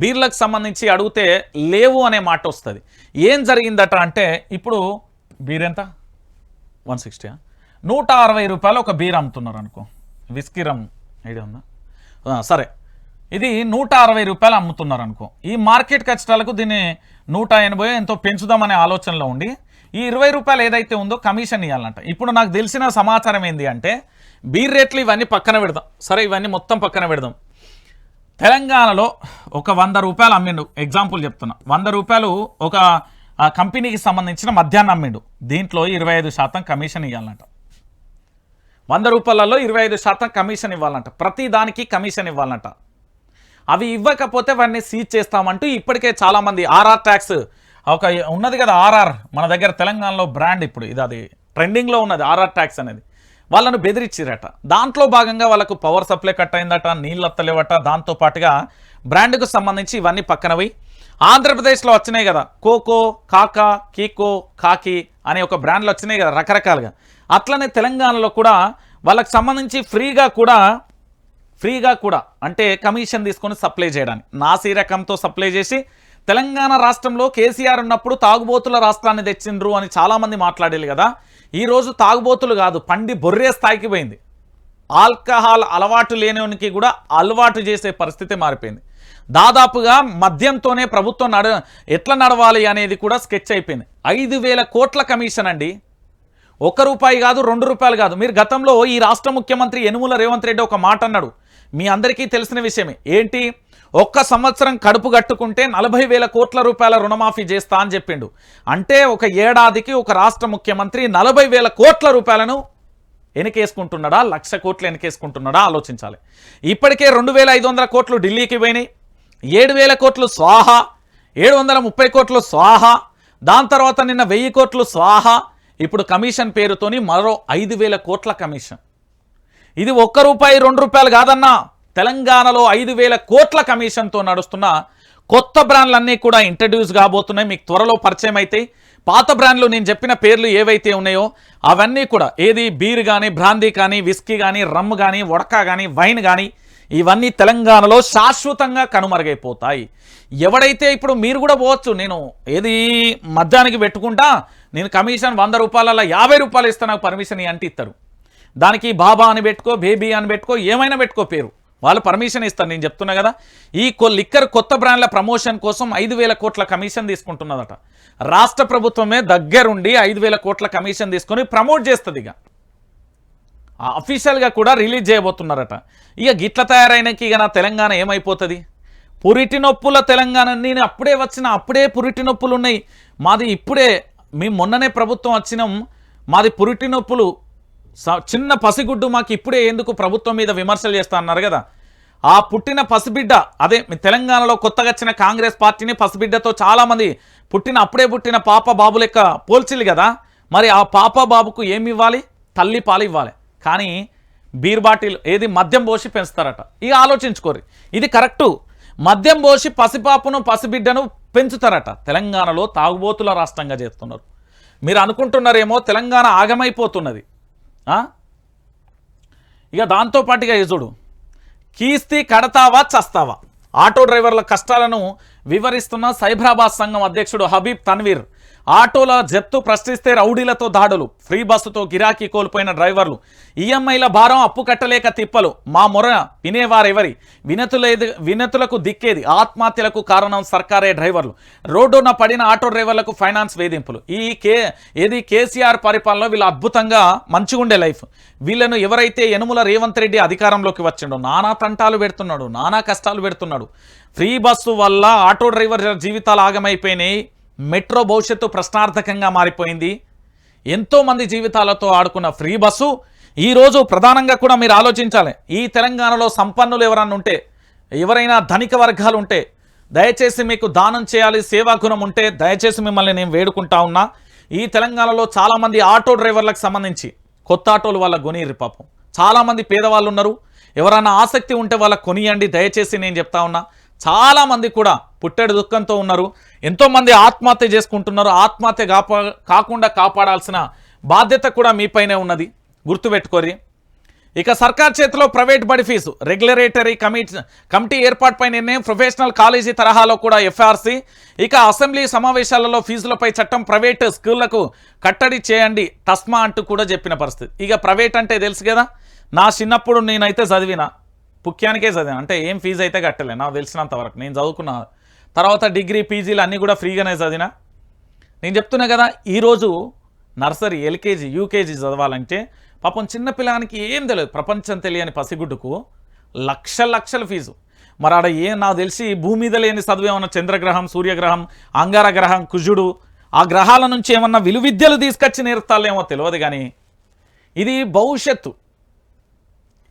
బీర్లకు సంబంధించి అడిగితే లేవు అనే మాట వస్తుంది. ఏం జరిగిందట అంటే, ఇప్పుడు బీర్ ఎంత 160, 160 రూపాయలు ఒక బీర్ అమ్ముతున్నారు అనుకో. విస్కీ రమ్ ఐడియా ఉందా? సరే, ఇది 160 రూపాయలు అమ్ముతున్నారు అనుకో. ఈ మార్కెట్ ఖర్చులకు దీన్ని 180 ఎంతో పెంచుదామనే ఆలోచనలో ఉండి ఈ 20 రూపాయలు ఏదైతే ఉందో కమిషన్ ఇవ్వాలంట. ఇప్పుడు నాకు తెలిసిన సమాచారం ఏంది అంటే, బీర్ రేట్లు ఇవన్నీ పక్కన పెడదాం, సరే ఇవన్నీ మొత్తం పక్కన పెడదాం. తెలంగాణలో ఒక 100 రూపాయలు అమ్మిండు, ఎగ్జాంపుల్ చెప్తున్నా. 100 రూపాయలు ఒక కంపెనీకి సంబంధించిన మద్యాన్ని అమ్మిండు. దీంట్లో 25% కమిషన్ ఇవ్వాలంట. 100 రూపాయలలో 25% కమిషన్ ఇవ్వాలంట. ప్రతి దానికి కమిషన్ ఇవ్వాలంట. అవి ఇవ్వకపోతే వాడిని సీజ్ చేస్తామంటూ ఇప్పటికే చాలామంది ఆర్ఆర్ ట్యాక్స్ ఒక ఉన్నది కదా, ఆర్ఆర్ మన దగ్గర తెలంగాణలో బ్రాండ్, ఇప్పుడు ఇది అది ట్రెండింగ్లో ఉన్నది ఆర్ఆర్ ట్యాక్స్ అనేది. వాళ్ళను బెదిరించారట. దాంట్లో భాగంగా వాళ్ళకు పవర్ సప్లై కట్ అయిందట, నీళ్ళు వత్తలేవట, దాంతోపాటుగా బ్రాండ్కు సంబంధించి ఇవన్నీ పక్కనవి. ఆంధ్రప్రదేశ్లో వచ్చినాయి కదా కోకో, కాకా, కీకో, కాకి అనే ఒక బ్రాండ్లు వచ్చినాయి కదా రకరకాలుగా. అట్లనే తెలంగాణలో కూడా వాళ్ళకి సంబంధించి ఫ్రీగా కూడా అంటే కమిషన్ తీసుకొని సప్లై చేయడానికి నాసీ రకంతో సప్లై చేసి తెలంగాణ రాష్ట్రంలో కేసీఆర్ ఉన్నప్పుడు తాగుబోతుల రాష్ట్రాన్ని తెచ్చిండ్రు అని చాలామంది మాట్లాడేది కదా. ఈరోజు తాగుబోతులు కాదు, పండి బొర్రే స్థాయికి పోయింది. ఆల్కహాల్ అలవాటు లేనివానికి కూడా అలవాటు చేసే పరిస్థితి మారిపోయింది. దాదాపుగా మద్యంతోనే ప్రభుత్వం ఎట్లా నడవాలి అనేది కూడా స్కెచ్ అయిపోయింది. 5,000 కోట్ల కమిషన్ అండి. ₹1 కాదు, ₹2 కాదు. మీరు గతంలో ఈ రాష్ట్ర ముఖ్యమంత్రి యనుమల రేవంత్ రెడ్డి ఒక మాట అన్నాడు, మీ అందరికీ తెలిసిన విషయమే. ఏంటి? 1 సంవత్సరం కడుపు కట్టుకుంటే 40,000 కోట్ల రూపాయల రుణమాఫీ చేస్తా అని చెప్పిండు. అంటే ఒక ఏడాదికి ఒక రాష్ట్ర ముఖ్యమంత్రి 40,000 కోట్ల రూపాయలను వెనకేసుకుంటున్నాడా, 1,00,000 కోట్లు వెనకేసుకుంటున్నాడా ఆలోచించాలి. ఇప్పటికే 2,500 కోట్లు ఢిల్లీకి పోయినాయి, 7,000 కోట్లు స్వాహా, 730 కోట్లు స్వాహా, దాని తర్వాత నిన్న 1,000 కోట్లు స్వాహా. ఇప్పుడు కమిషన్ పేరుతోని మరో 5,000 కోట్ల కమిషన్. ఇది ₹1 ₹2 కాదన్నా, తెలంగాణలో 5,000 కోట్ల కమిషన్తో నడుస్తున్న కొత్త బ్రాండ్లన్నీ కూడా ఇంట్రడ్యూస్ కాబోతున్నాయి. మీకు త్వరలో పరిచయం అవుతాయి. పాత బ్రాండ్లు నేను చెప్పిన పేర్లు ఏవైతే ఉన్నాయో అవన్నీ కూడా, ఏది బీర్ కానీ, బ్రాందీ కానీ, విస్కీ కానీ, రమ్ కానీ, వడకా కానీ, వైన్ కానీ, ఇవన్నీ తెలంగాణలో శాశ్వతంగా కనుమరుగైపోతాయి. ఎవడైతే ఇప్పుడు మీరు కూడా పోవచ్చు, నేను ఏది మద్యానికి పెట్టుకుంటా, నేను కమిషన్ ₹100 ₹50 ఇస్తా, నాకు పర్మిషన్ అంటే ఇస్తారు. దానికి బాబా అని పెట్టుకో, బేబీ అని పెట్టుకో, ఏమైనా పెట్టుకో పేరు, వాళ్ళు పర్మిషన్ ఇస్తారు. నేను చెప్తున్నా కదా, ఈ లిక్కర్ కొత్త బ్రాండ్ల ప్రమోషన్ కోసం 5,000 కోట్ల కమిషన్ తీసుకుంటున్నదట. రాష్ట్ర ప్రభుత్వమే దగ్గరుండి 5,000 కోట్ల కమిషన్ తీసుకొని ప్రమోట్ చేస్తుంది. ఇక అఫీషియల్గా కూడా రిలీజ్ చేయబోతున్నారట. ఇక గిట్ల తయారైనకి ఇక నా తెలంగాణ ఏమైపోతుంది? పురిటి నొప్పుల తెలంగాణ. నేను అప్పుడే పురిటి నొప్పులు ఉన్నాయి మాది. ఇప్పుడే మేము మొన్ననే ప్రభుత్వం వచ్చినాం, మాది పురిటి నొప్పులు, చిన్న పసిగుడ్డు, మాకు ఇప్పుడే ఎందుకు ప్రభుత్వం మీద విమర్శలు చేస్తా అన్నారు కదా. ఆ పుట్టిన పసిబిడ్డ, అదే తెలంగాణలో కొత్తగా వచ్చిన కాంగ్రెస్ పార్టీని పసిబిడ్డతో చాలామంది అప్పుడే పుట్టిన పాప బాబు లెక్క పోల్చిల్లు కదా. మరి ఆ పాప బాబుకు ఏమి ఇవ్వాలి? తల్లి పాలు ఇవ్వాలి. కానీ బీర్ బాటిల్ ఏది మద్యం పోసి పెంచుతారట. ఇక ఆలోచించుకోరు, ఇది కరెక్టు. మద్యం పోసి పసిపాపను పసిబిడ్డను పెంచుతారట. తెలంగాణలో తాగుబోతుల రాష్ట్రంగా చేస్తున్నారు. మీరు అనుకుంటున్నారేమో తెలంగాణ ఆగమైపోతున్నది. ఇక దాంతోపాటుగా చూడు, కీస్తీ కడతావా చస్తావా, ఆటో డ్రైవర్ల కష్టాలను వివరిస్తున్న సైబరాబాద్ సంఘం అధ్యక్షుడు హబీబ్ తన్వీర్. ఆటోల జప్తు ప్రశ్నిస్తే రౌడీలతో దాడులు, ఫ్రీ బస్సుతో గిరాకీ కోల్పోయిన డ్రైవర్లు, ఈఎంఐల భారం, అప్పు కట్టలేక తిప్పలు, మా మొర వినేవారెవరి, వినతులకు దిక్కేది, ఆత్మహత్యలకు కారణం సర్కారే డ్రైవర్లు, రోడ్డున పడిన ఆటో డ్రైవర్లకు ఫైనాన్స్ వేధింపులు. కేసీఆర్ పరిపాలనలో వీళ్ళు అద్భుతంగా మంచిగుండే లైఫ్. వీళ్ళను ఎవరైతే యనుమల రేవంత్ రెడ్డి అధికారంలోకి వచ్చిండో నానా తంటాలు పెడుతున్నాడు, నానా కష్టాలు పెడుతున్నాడు. ఫ్రీ బస్సు వల్ల ఆటో డ్రైవర్ జీవితాలు ఆగమైపోయినాయి. మెట్రో భవిష్యత్తు ప్రశ్నార్థకంగా మారిపోయింది. ఎంతోమంది జీవితాలతో ఆడుకున్న ఫ్రీ బస్సు ఈరోజు ప్రధానంగా కూడా మీరు ఆలోచించాలి. ఈ తెలంగాణలో సంపన్నులు ఎవరన్నా ఉంటే, ఎవరైనా ధనిక వర్గాలు ఉంటే దయచేసి మీకు దానం చేయాలి, సేవాగుణం ఉంటే దయచేసి మిమ్మల్ని నేను వేడుకుంటా ఉన్నా. ఈ తెలంగాణలో చాలామంది ఆటో డ్రైవర్లకు సంబంధించి కొత్త ఆటోలు వాళ్ళ కొనిర్రి. పాపం చాలామంది పేదవాళ్ళు ఉన్నారు, ఎవరైనా ఆసక్తి ఉంటే వాళ్ళకి కొనియండి దయచేసి నేను చెప్తా ఉన్నా. చాలామంది కూడా పుట్టెడు దుఃఖంతో ఉన్నారు, ఎంతోమంది ఆత్మహత్య చేసుకుంటున్నారు. ఆత్మహత్య కాకుండా కాపాడాల్సిన బాధ్యత కూడా మీపైనే ఉన్నది, గుర్తుపెట్టుకోరి. ఇక సర్కార్ చేతిలో ప్రైవేట్ బడి ఫీజు, రెగ్యులేటరీ కమిటీ ఏర్పాటుపై నిర్ణయం, ప్రొఫెషనల్ కాలేజీ తరహాలో కూడా ఎఫ్ఆర్సీ. ఇక అసెంబ్లీ సమావేశాలలో ఫీజులపై చట్టం, ప్రైవేట్ స్కూళ్లకు కట్టడి చేయండి తస్మా అంటూ కూడా చెప్పిన పరిస్థితి. ఇక ప్రైవేట్ అంటే తెలుసు కదా, నా చిన్నప్పుడు నేనైతే చదివిన పుక్యానికే చదివాను, అంటే ఏం ఫీజు అయితే కట్టలే నాకు తెలిసినంత వరకు. నేను చదువుకున్న తర్వాత డిగ్రీ పీజీలు అన్నీ కూడా ఫ్రీగానే చదివినా. నేను చెప్తున్నా కదా, ఈరోజు నర్సరీ, ఎల్కేజీ, యూకేజీ చదవాలంటే పాపం చిన్నపిల్లానికి ఏం తెలియదు, ప్రపంచం తెలియని పసిగుడ్డుకు లక్షల ఫీజు. మరి ఆడ నాకు తెలిసి భూమి మీద లేని చదువు ఏమన్నా చంద్రగ్రహం, సూర్యగ్రహం, అంగారగ్రహం, కుజుడు, ఆ గ్రహాల నుంచి ఏమన్నా విలువిద్యలు తీసుకొచ్చి నేర్తాలేమో తెలియదు. కానీ ఇది భవిష్యత్తు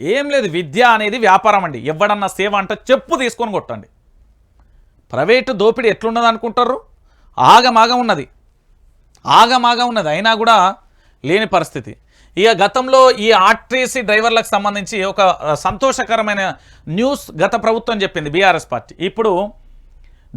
ఏం లేదు. విద్య అనేది వ్యాపారం అండి. ఎవడన్నా సేవ అంటే చెప్పు తీసుకొని కొట్టండి. ప్రైవేటు దోపిడీ ఎట్లున్నది అనుకుంటారు? ఆగమాగం ఉన్నది, అయినా కూడా లేని పరిస్థితి. ఇక గతంలో ఈ ఆర్టీసీ డ్రైవర్లకు సంబంధించి ఒక సంతోషకరమైన న్యూస్ గత ప్రభుత్వం చెప్పింది బీఆర్ఎస్ పార్టీ. ఇప్పుడు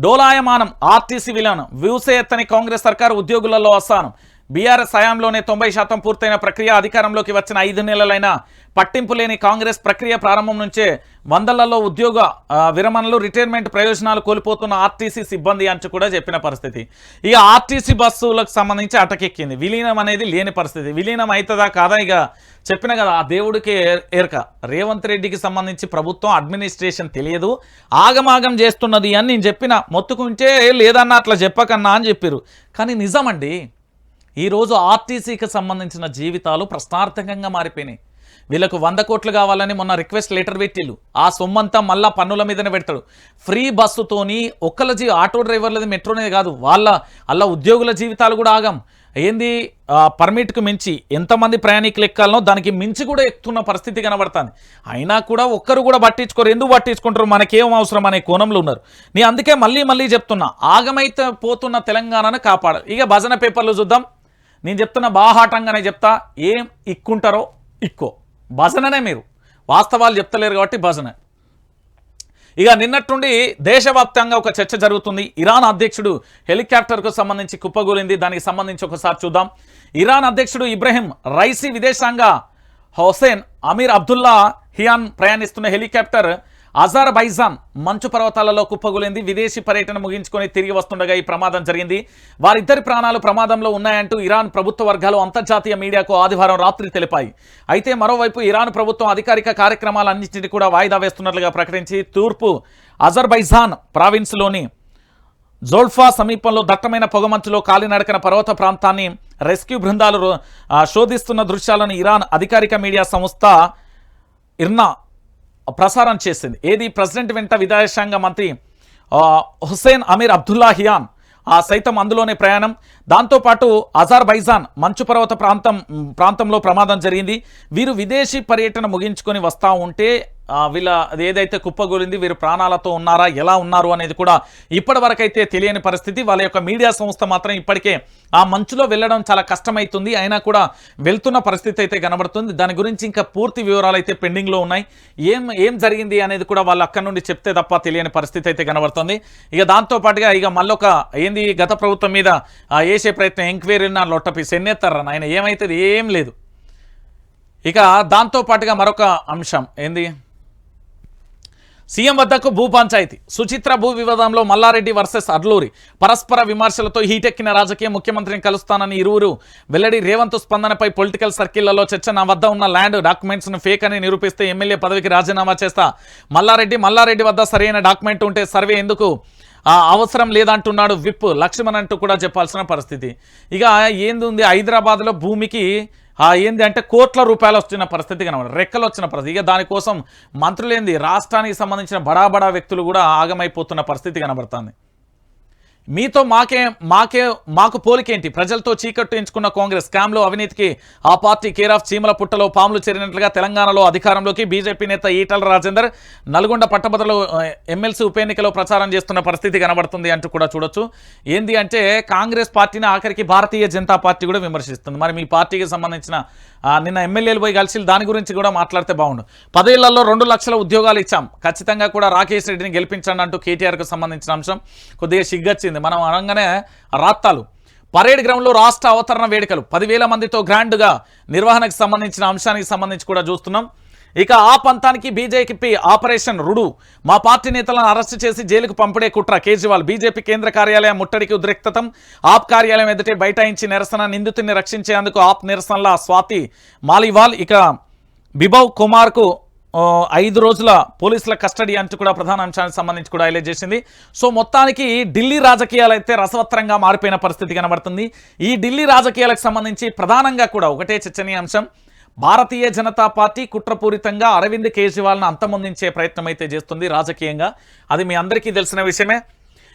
డోలాయమానం ఆర్టీసీ విలీనం వ్యూసే ఎత్తని కాంగ్రెస్ సర్కారు ఉద్యోగులలో అసహనం. బీఆర్ఎస్ హయాంలోనే 90% పూర్తయిన ప్రక్రియ అధికారంలోకి వచ్చిన 5 నెలలైనా పట్టింపు లేని కాంగ్రెస్ ప్రక్రియ ప్రారంభం నుంచే వందలలో ఉద్యోగ విరమణలు రిటైర్మెంట్ ప్రయోజనాలు కోల్పోతున్న ఆర్టీసీ సిబ్బంది అంటూ కూడా చెప్పిన పరిస్థితి. ఇక ఆర్టీసీ బస్సులకు సంబంధించి అటకెక్కింది. విలీనం అనేది లేని పరిస్థితి. విలీనం అవుతుందా కాదా ఇక చెప్పిన కదా ఆ దేవుడికి ఎరక. రేవంత్ రెడ్డికి సంబంధించి ప్రభుత్వం అడ్మినిస్ట్రేషన్ తెలియదు, ఆగమాగం చేస్తున్నది అని నేను చెప్పిన. మొత్తుకుంటే లేదన్నా అట్లా చెప్పకన్నా అని చెప్పారు. కానీ నిజమండి, ఈరోజు ఆర్టీసీకి సంబంధించిన జీవితాలు ప్రశ్నార్థకంగా మారిపోయినాయి. వీళ్ళకు 100 కోట్లు కావాలని మొన్న రిక్వెస్ట్ లెటర్ పెట్టిళ్ళు. ఆ సొమ్మంతా మళ్ళా పన్నుల మీదనే పెడతాడు. ఫ్రీ బస్సుతోని ఒక్కళ్ళ ఆటో డ్రైవర్లది మెట్రోనే కాదు, అలా ఉద్యోగుల జీవితాలు కూడా ఆగం. ఏంది పర్మిట్కు మించి ఎంతమంది ప్రయాణికులు ఎక్కాలనో దానికి మించి కూడా ఎక్కుతున్న పరిస్థితి కనబడుతుంది. అయినా కూడా ఒక్కరు కూడా పట్టించుకోరు. ఎందుకు పట్టించుకుంటారు, మనకేం అవసరం అనే కోణంలో ఉన్నారు. నేను అందుకే మళ్ళీ చెప్తున్నా, ఆగమైతే పోతున్న తెలంగాణను కాపాడాలి. ఇక భజన పేపర్లు చూద్దాం. నేను చెప్తున్నా బాహాటంగానే చెప్తా, ఏం ఇక్కుంటారో ఇక్కో భజననే. మీరు వాస్తవాలు చెప్తలేరు కాబట్టి భజన. ఇక నిన్నట్టుండి దేశవ్యాప్తంగా ఒక చర్చ జరుగుతుంది. ఇరాన్ అధ్యక్షుడు హెలికాప్టర్కు సంబంధించి కుప్పగూలింది. దానికి సంబంధించి ఒకసారి చూద్దాం. ఇరాన్ అధ్యక్షుడు ఇబ్రహీం రైసీ విదేశాంగ హుసేన్ అమీర్ అబ్దుల్లా హియాన్ ప్రయాణిస్తున్న హెలికాప్టర్ అజర్బైజాన్ మంచు పర్వతాలలో కుప్పగూలింది. విదేశీ పర్యటన ముగించుకొని తిరిగి వస్తుండగా ఈ ప్రమాదం జరిగింది. వారిద్దరి ప్రాణాలు ప్రమాదంలో ఉన్నాయంటూ ఇరాన్ ప్రభుత్వ వర్గాలు అంతర్జాతీయ మీడియాకు ఆదివారం రాత్రి తెలిపాయి. అయితే మరోవైపు ఇరాన్ ప్రభుత్వం అధికారిక కార్యక్రమాలన్నింటినీ కూడా వాయిదా వేస్తున్నట్లుగా ప్రకటించి తూర్పు అజర్బైజాన్ ప్రావిన్స్లోని జోల్ఫా సమీపంలో దట్టమైన పొగమంచులో కాలినడకన పర్వత ప్రాంతాన్ని రెస్క్యూ బృందాలు శోధిస్తున్న దృశ్యాలను ఇరాన్ అధికారిక మీడియా సంస్థ ఇర్నా ప్రసారం చేసింది. ఏది ప్రెసిడెంట్ వెంట విదేశాంగ మంత్రి హుసేన్ అమీర్ అబ్దుల్లా హియాన్ సైతం అందులోనే ప్రయాణం. దాంతోపాటు అజర్బైజాన్ మంచు పర్వత ప్రాంతంలో ప్రమాదం జరిగింది. వీరు విదేశీ పర్యటన ముగించుకొని వస్తూ ఉంటే వీళ్ళ ఏదైతే కుప్పగూలింది వీరు ప్రాణాలతో ఉన్నారా, ఎలా ఉన్నారు అనేది కూడా ఇప్పటి వరకైతే తెలియని పరిస్థితి. వాళ్ళ యొక్క మీడియా సంస్థ మాత్రం ఇప్పటికే ఆ మంచులో వెళ్ళడం చాలా కష్టమవుతుంది, అయినా కూడా వెళ్తున్న పరిస్థితి అయితే కనబడుతుంది. దాని గురించి ఇంకా పూర్తి వివరాలు అయితే పెండింగ్లో ఉన్నాయి. ఏం జరిగింది అనేది కూడా వాళ్ళు అక్కడి నుండి చెప్తే తప్ప తెలియని పరిస్థితి అయితే కనబడుతుంది. ఇక దాంతోపాటుగా ఇక మళ్ళొక ఏంది గత ప్రభుత్వం మీద వేసే ప్రయత్నం ఎంక్వైరీ నా లొట్టపీస్ ఎన్నేస్తారా ఆయన, ఏమైతుంది ఏం లేదు. ఇక దాంతోపాటుగా మరొక అంశం ఏంది, సీఎం వద్దకు భూ పంచాయతీ. సుచిత్ర భూ వివాదంలో మల్లారెడ్డి వర్సెస్ అడ్లూరి పరస్పర విమర్శలతో హీటెక్కిన రాజకీయ ముఖ్యమంత్రిని కలుస్తానని ఇరువురు వెల్లడి. రేవంత్ స్పందనపై పొలిటికల్ సర్కిళ్లలో చర్చ. నా వద్ద ఉన్న ల్యాండ్ డాక్యుమెంట్స్ను ఫేక్ అని నిరూపిస్తే ఎమ్మెల్యే పదవికి రాజీనామా చేస్తా. మల్లారెడ్డి వద్ద సరైన డాక్యుమెంట్ ఉంటే సర్వే ఎందుకు అవసరం లేదంటున్నాడు విప్ లక్ష్మణ్ అంటూ కూడా చెప్పాల్సిన పరిస్థితి. ఇక ఏంది ఉంది, హైదరాబాద్లో భూమికి ఏంది అంటే కోట్ల రూపాయలు వచ్చిన పరిస్థితి కనబడ, రెక్కలు వచ్చిన పరిస్థితి. ఇక దానికోసం మంత్రులేంది రాష్ట్రానికి సంబంధించిన బడా వ్యక్తులు కూడా ఆగమైపోతున్న పరిస్థితి కనబడుతుంది. మీతో మాకు పోలికేంటి, ప్రజలతో చీకట్టు ఎంచుకున్న కాంగ్రెస్ స్కామ్లో అవినీతికి ఆ పార్టీ కేర్ ఆఫ్ చీమల పుట్టలో పాములు చేరినట్లుగా తెలంగాణలో అధికారంలోకి బీజేపీ నేత ఈటల రాజేందర్ నల్గొండ పట్టభద్రులు ఎమ్మెల్సీ ఉప ఎన్నికలో ప్రచారం చేస్తున్న పరిస్థితి కనబడుతుంది అంటూ కూడా చూడొచ్చు. ఏంది అంటే కాంగ్రెస్ పార్టీని ఆఖరికి భారతీయ జనతా పార్టీ కూడా విమర్శిస్తుంది. మరి మీ పార్టీకి సంబంధించిన నిన్న ఎమ్మెల్యేలు పోయి కలిసి దాని గురించి కూడా మాట్లాడితే బాగుండు. 10 ఏళ్లలో 2 లక్షల ఉద్యోగాలు ఇచ్చాం, ఖచ్చితంగా కూడా రాకేష్ రెడ్డిని గెలిపించండి అంటూ కేటీఆర్కు సంబంధించిన అంశం కొద్దిగా సిగ్గొచ్చింది. మనం అనగానే రాత్తాలు పరేడ్ గ్రౌండ్లో రాష్ట్ర అవతరణ వేడుకలు 10,000 మందితో గ్రాండ్గా నిర్వహణకు సంబంధించిన అంశానికి సంబంధించి కూడా చూస్తున్నాం. ఇక ఆ పంతానికి బీజేపీ ఆపరేషన్ రుడు. మా పార్టీ నేతలను అరెస్టు చేసి జైలుకు పంపడే కుట్ర. కేజ్రీవాల్ బీజేపీ కేంద్ర కార్యాలయం ముట్టడికి ఉద్రిక్తతం. ఆప్ కార్యాలయం ఎదుటే బైఠాయించి నిరసన. నిందితుడిని రక్షించేందుకు ఆప్ నిరసనల స్వాతి మాలివాల్. ఇక బిభవ్ కుమార్కు 5 రోజుల పోలీసుల కస్టడీ అంటూ కూడా ప్రధాన అంశానికి సంబంధించి కూడా హైలైట్ చేసింది. సో మొత్తానికి ఢిల్లీ రాజకీయాలు అయితే రసవత్రంగా మారిపోయిన పరిస్థితి కనబడుతుంది. ఈ ఢిల్లీ రాజకీయాలకు సంబంధించి ప్రధానంగా కూడా ఒకటే చర్చనీయాంశం, భారతీయ జనతా పార్టీ కుట్రపూరితంగా అరవింద్ కేజ్రీవాల్ను అంతమొందించే ప్రయత్నం అయితే చేస్తుంది రాజకీయంగా. అది మీ అందరికీ తెలిసిన విషయమే.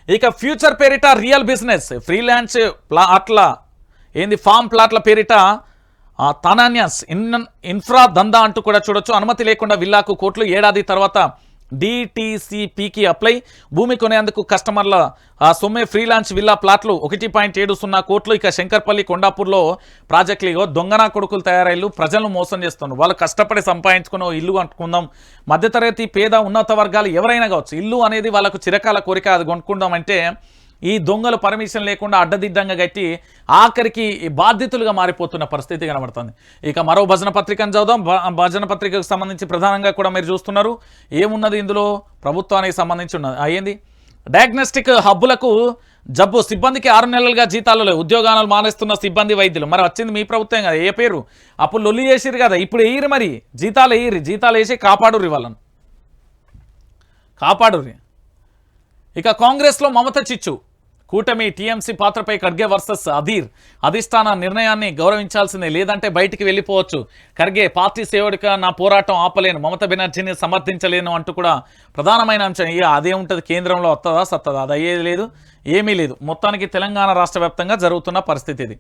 ఇక ఫ్యూచర్ పేరిట రియల్ బిజినెస్, ఫ్రీలాన్స్ ప్లాట్ల ఫామ్ ప్లాట్ల పేరిట తనాన్యాస్ ఇన్ఫ్రా దందా అంటూ కూడా చూడొచ్చు. అనుమతి లేకుండా విల్లాకు కోట్లు, ఏడాది తర్వాత డిటిసిపికి అప్లై. భూమి కొనేందుకు కస్టమర్ల సొమ్మే ఫ్రీలాన్స్ విల్లా ప్లాట్లు 1.70 కోట్లు. ఇక శంకర్పల్లి కొండాపూర్లో ప్రాజెక్టులు దొంగనా కొడుకులు తయారైళ్ళు ప్రజలను మోసం చేస్తున్నారు. వాళ్ళు కష్టపడి సంపాదించుకున్న ఇల్లు కట్టుకుందాం, మధ్యతరగతి పేద ఉన్నత వర్గాలు ఎవరైనా కావచ్చు, ఇల్లు అనేది వాళ్ళకు చిరకాల కోరిక, అది కొనుక్కుందాం అంటే ఈ దొంగలు పర్మిషన్ లేకుండా అడ్డదిడ్డంగా కట్టి ఆఖరికి బాధితులుగా మారిపోతున్న పరిస్థితి కనబడుతుంది. ఇక మరో భజన పత్రికను చదువుదాం. భజన పత్రికకు సంబంధించి ప్రధానంగా కూడా మీరు చూస్తున్నారు ఏమున్నది ఇందులో, ప్రభుత్వానికి సంబంధించి ఉన్నది. అయ్యింది డయాగ్నోస్టిక్ హబ్బులకు జబ్బు, సిబ్బందికి 6 నెలలుగా జీతాలు లేవు, ఉద్యోగాలు మానేస్తున్న సిబ్బంది వైద్యులు. మరి వచ్చింది మీ ప్రభుత్వం కదా, ఏ పేరు అప్పుడు లొల్లి చేసిరు కదా, ఇప్పుడు వేయరు, మరి జీతాలు వేయరు, జీతాలు వేసి కాపాడుర్రి వాళ్ళను, కాపాడుర్రి. ఇక కాంగ్రెస్లో మమత చిచ్చు, కూటమి టీఎంసీ పాత్రపై ఖర్గే వర్సెస్ అధీర్, అధిష్టాన నిర్ణయాన్ని గౌరవించాల్సిందే లేదంటే బయటికి వెళ్ళిపోవచ్చు. ఖర్గే పార్టీ సేవడిగా నా పోరాటం ఆపలేను, మమతా బెనర్జీని సమర్థించలేను అంటూ కూడా ప్రధానమైన అంశం. ఇక అదే ఉంటుంది, కేంద్రంలో వస్తుందా సత్తదా, అది అయ్యేది లేదు, ఏమీ లేదు. మొత్తానికి తెలంగాణ రాష్ట్ర వ్యాప్తంగా జరుగుతున్న పరిస్థితి ఇది.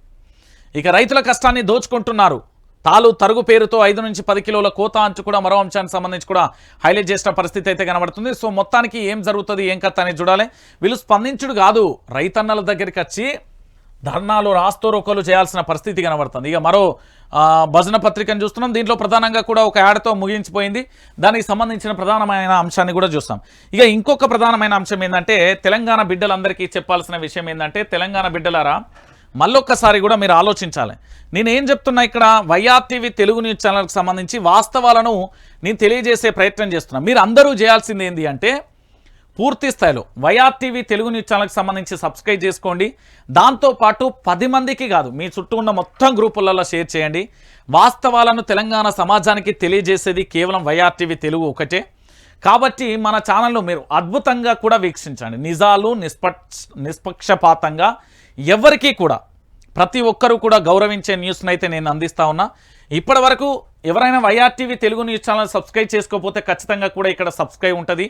ఇక రైతుల కష్టాన్ని దోచుకుంటున్నారు, తాలు తరుగు పేరుతో 5 నుంచి 10 కిలోల కోత అంచు కూడా మరో అంశానికి సంబంధించి కూడా హైలైట్ చేసిన పరిస్థితి అయితే కనబడుతుంది. సో మొత్తానికి ఏం జరుగుతుంది, ఏం కథ అనేది చూడాలి. వీళ్ళు స్పందించుడు కాదు, రైతన్నల దగ్గరికి వచ్చి ధర్నాలు రాస్తోరోకోలు చేయాల్సిన పరిస్థితి కనబడుతుంది. ఇక మరో భజన పత్రికను చూస్తున్నాం. దీంట్లో ప్రధానంగా కూడా ఒక యాడ్తో ముగించిపోయింది. దానికి సంబంధించిన ప్రధానమైన అంశాన్ని కూడా చూస్తాం. ఇక ఇంకొక ప్రధానమైన అంశం ఏంటంటే, తెలంగాణ బిడ్డలందరికీ చెప్పాల్సిన విషయం ఏంటంటే, తెలంగాణ బిడ్డలారా మళ్ళొక్కసారి కూడా మీరు ఆలోచించాలి. నేనేం చెప్తున్నా ఇక్కడ, వైఆర్టీవీ తెలుగు న్యూస్ ఛానల్కి సంబంధించి వాస్తవాలను నేను తెలియజేసే ప్రయత్నం చేస్తున్నా. మీరు అందరూ చేయాల్సింది ఏంటి అంటే, పూర్తి స్థాయిలో వైఆర్టీవీ తెలుగు న్యూస్ ఛానల్కి సంబంధించి సబ్స్క్రైబ్ చేసుకోండి. దాంతోపాటు 10 మందికి కాదు, మీ చుట్టూ ఉన్న మొత్తం గ్రూపులలో షేర్ చేయండి. వాస్తవాలను తెలంగాణ సమాజానికి తెలియజేసేది కేవలం వైఆర్టీవీ తెలుగు ఒకటే. కాబట్టి మన ఛానల్ను మీరు అద్భుతంగా కూడా వీక్షించండి. నిజాలు నిష్పక్షపాతంగా ఎవరికీ కూడా ప్రతి ఒక్కరూ కూడా గౌరవించే న్యూస్ని అయితే నేను అందిస్తా ఉన్నా. ఇప్పటి వరకు ఎవరైనా YRTV Telugu news channel subscribe చేసుకోకపోతే ఖచ్చితంగా కూడా ఇక్కడ సబ్స్క్రైబ్ ఉంటుంది.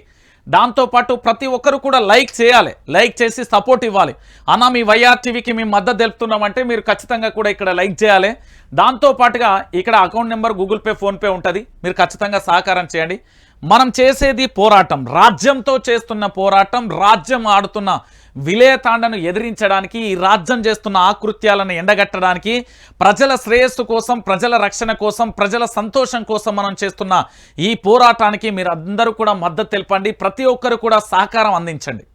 దాంతోపాటు ప్రతి ఒక్కరు కూడా లైక్ చేయాలి, లైక్ చేసి సపోర్ట్ ఇవ్వాలి. అన్న మీ వైఆర్టీవీకి మేము మద్దతు తెలుపుతున్నామంటే మీరు ఖచ్చితంగా కూడా ఇక్కడ లైక్ చేయాలి. దాంతోపాటుగా ఇక్కడ account number, Google pay, PhonePe ఉంటుంది, మీరు ఖచ్చితంగా సహకారం చేయండి. మనం చేసేది పోరాటం, రాజ్యంతో చేస్తున్న పోరాటం, రాజ్యం ఆడుతున్న విలేతాండను ఎదిరించడానికి, ఈ రాజ్యం చేస్తున్న ఆకృత్యాలను ఎండగట్టడానికి, ప్రజల శ్రేయస్సు కోసం, ప్రజల రక్షణ కోసం, ప్రజల సంతోషం కోసం మనం చేస్తున్న ఈ పోరాటానికి మీరు అందరూ కూడా మద్దతు తెలపండి. ప్రతి ఒక్కరు కూడా సహకారం అందించండి.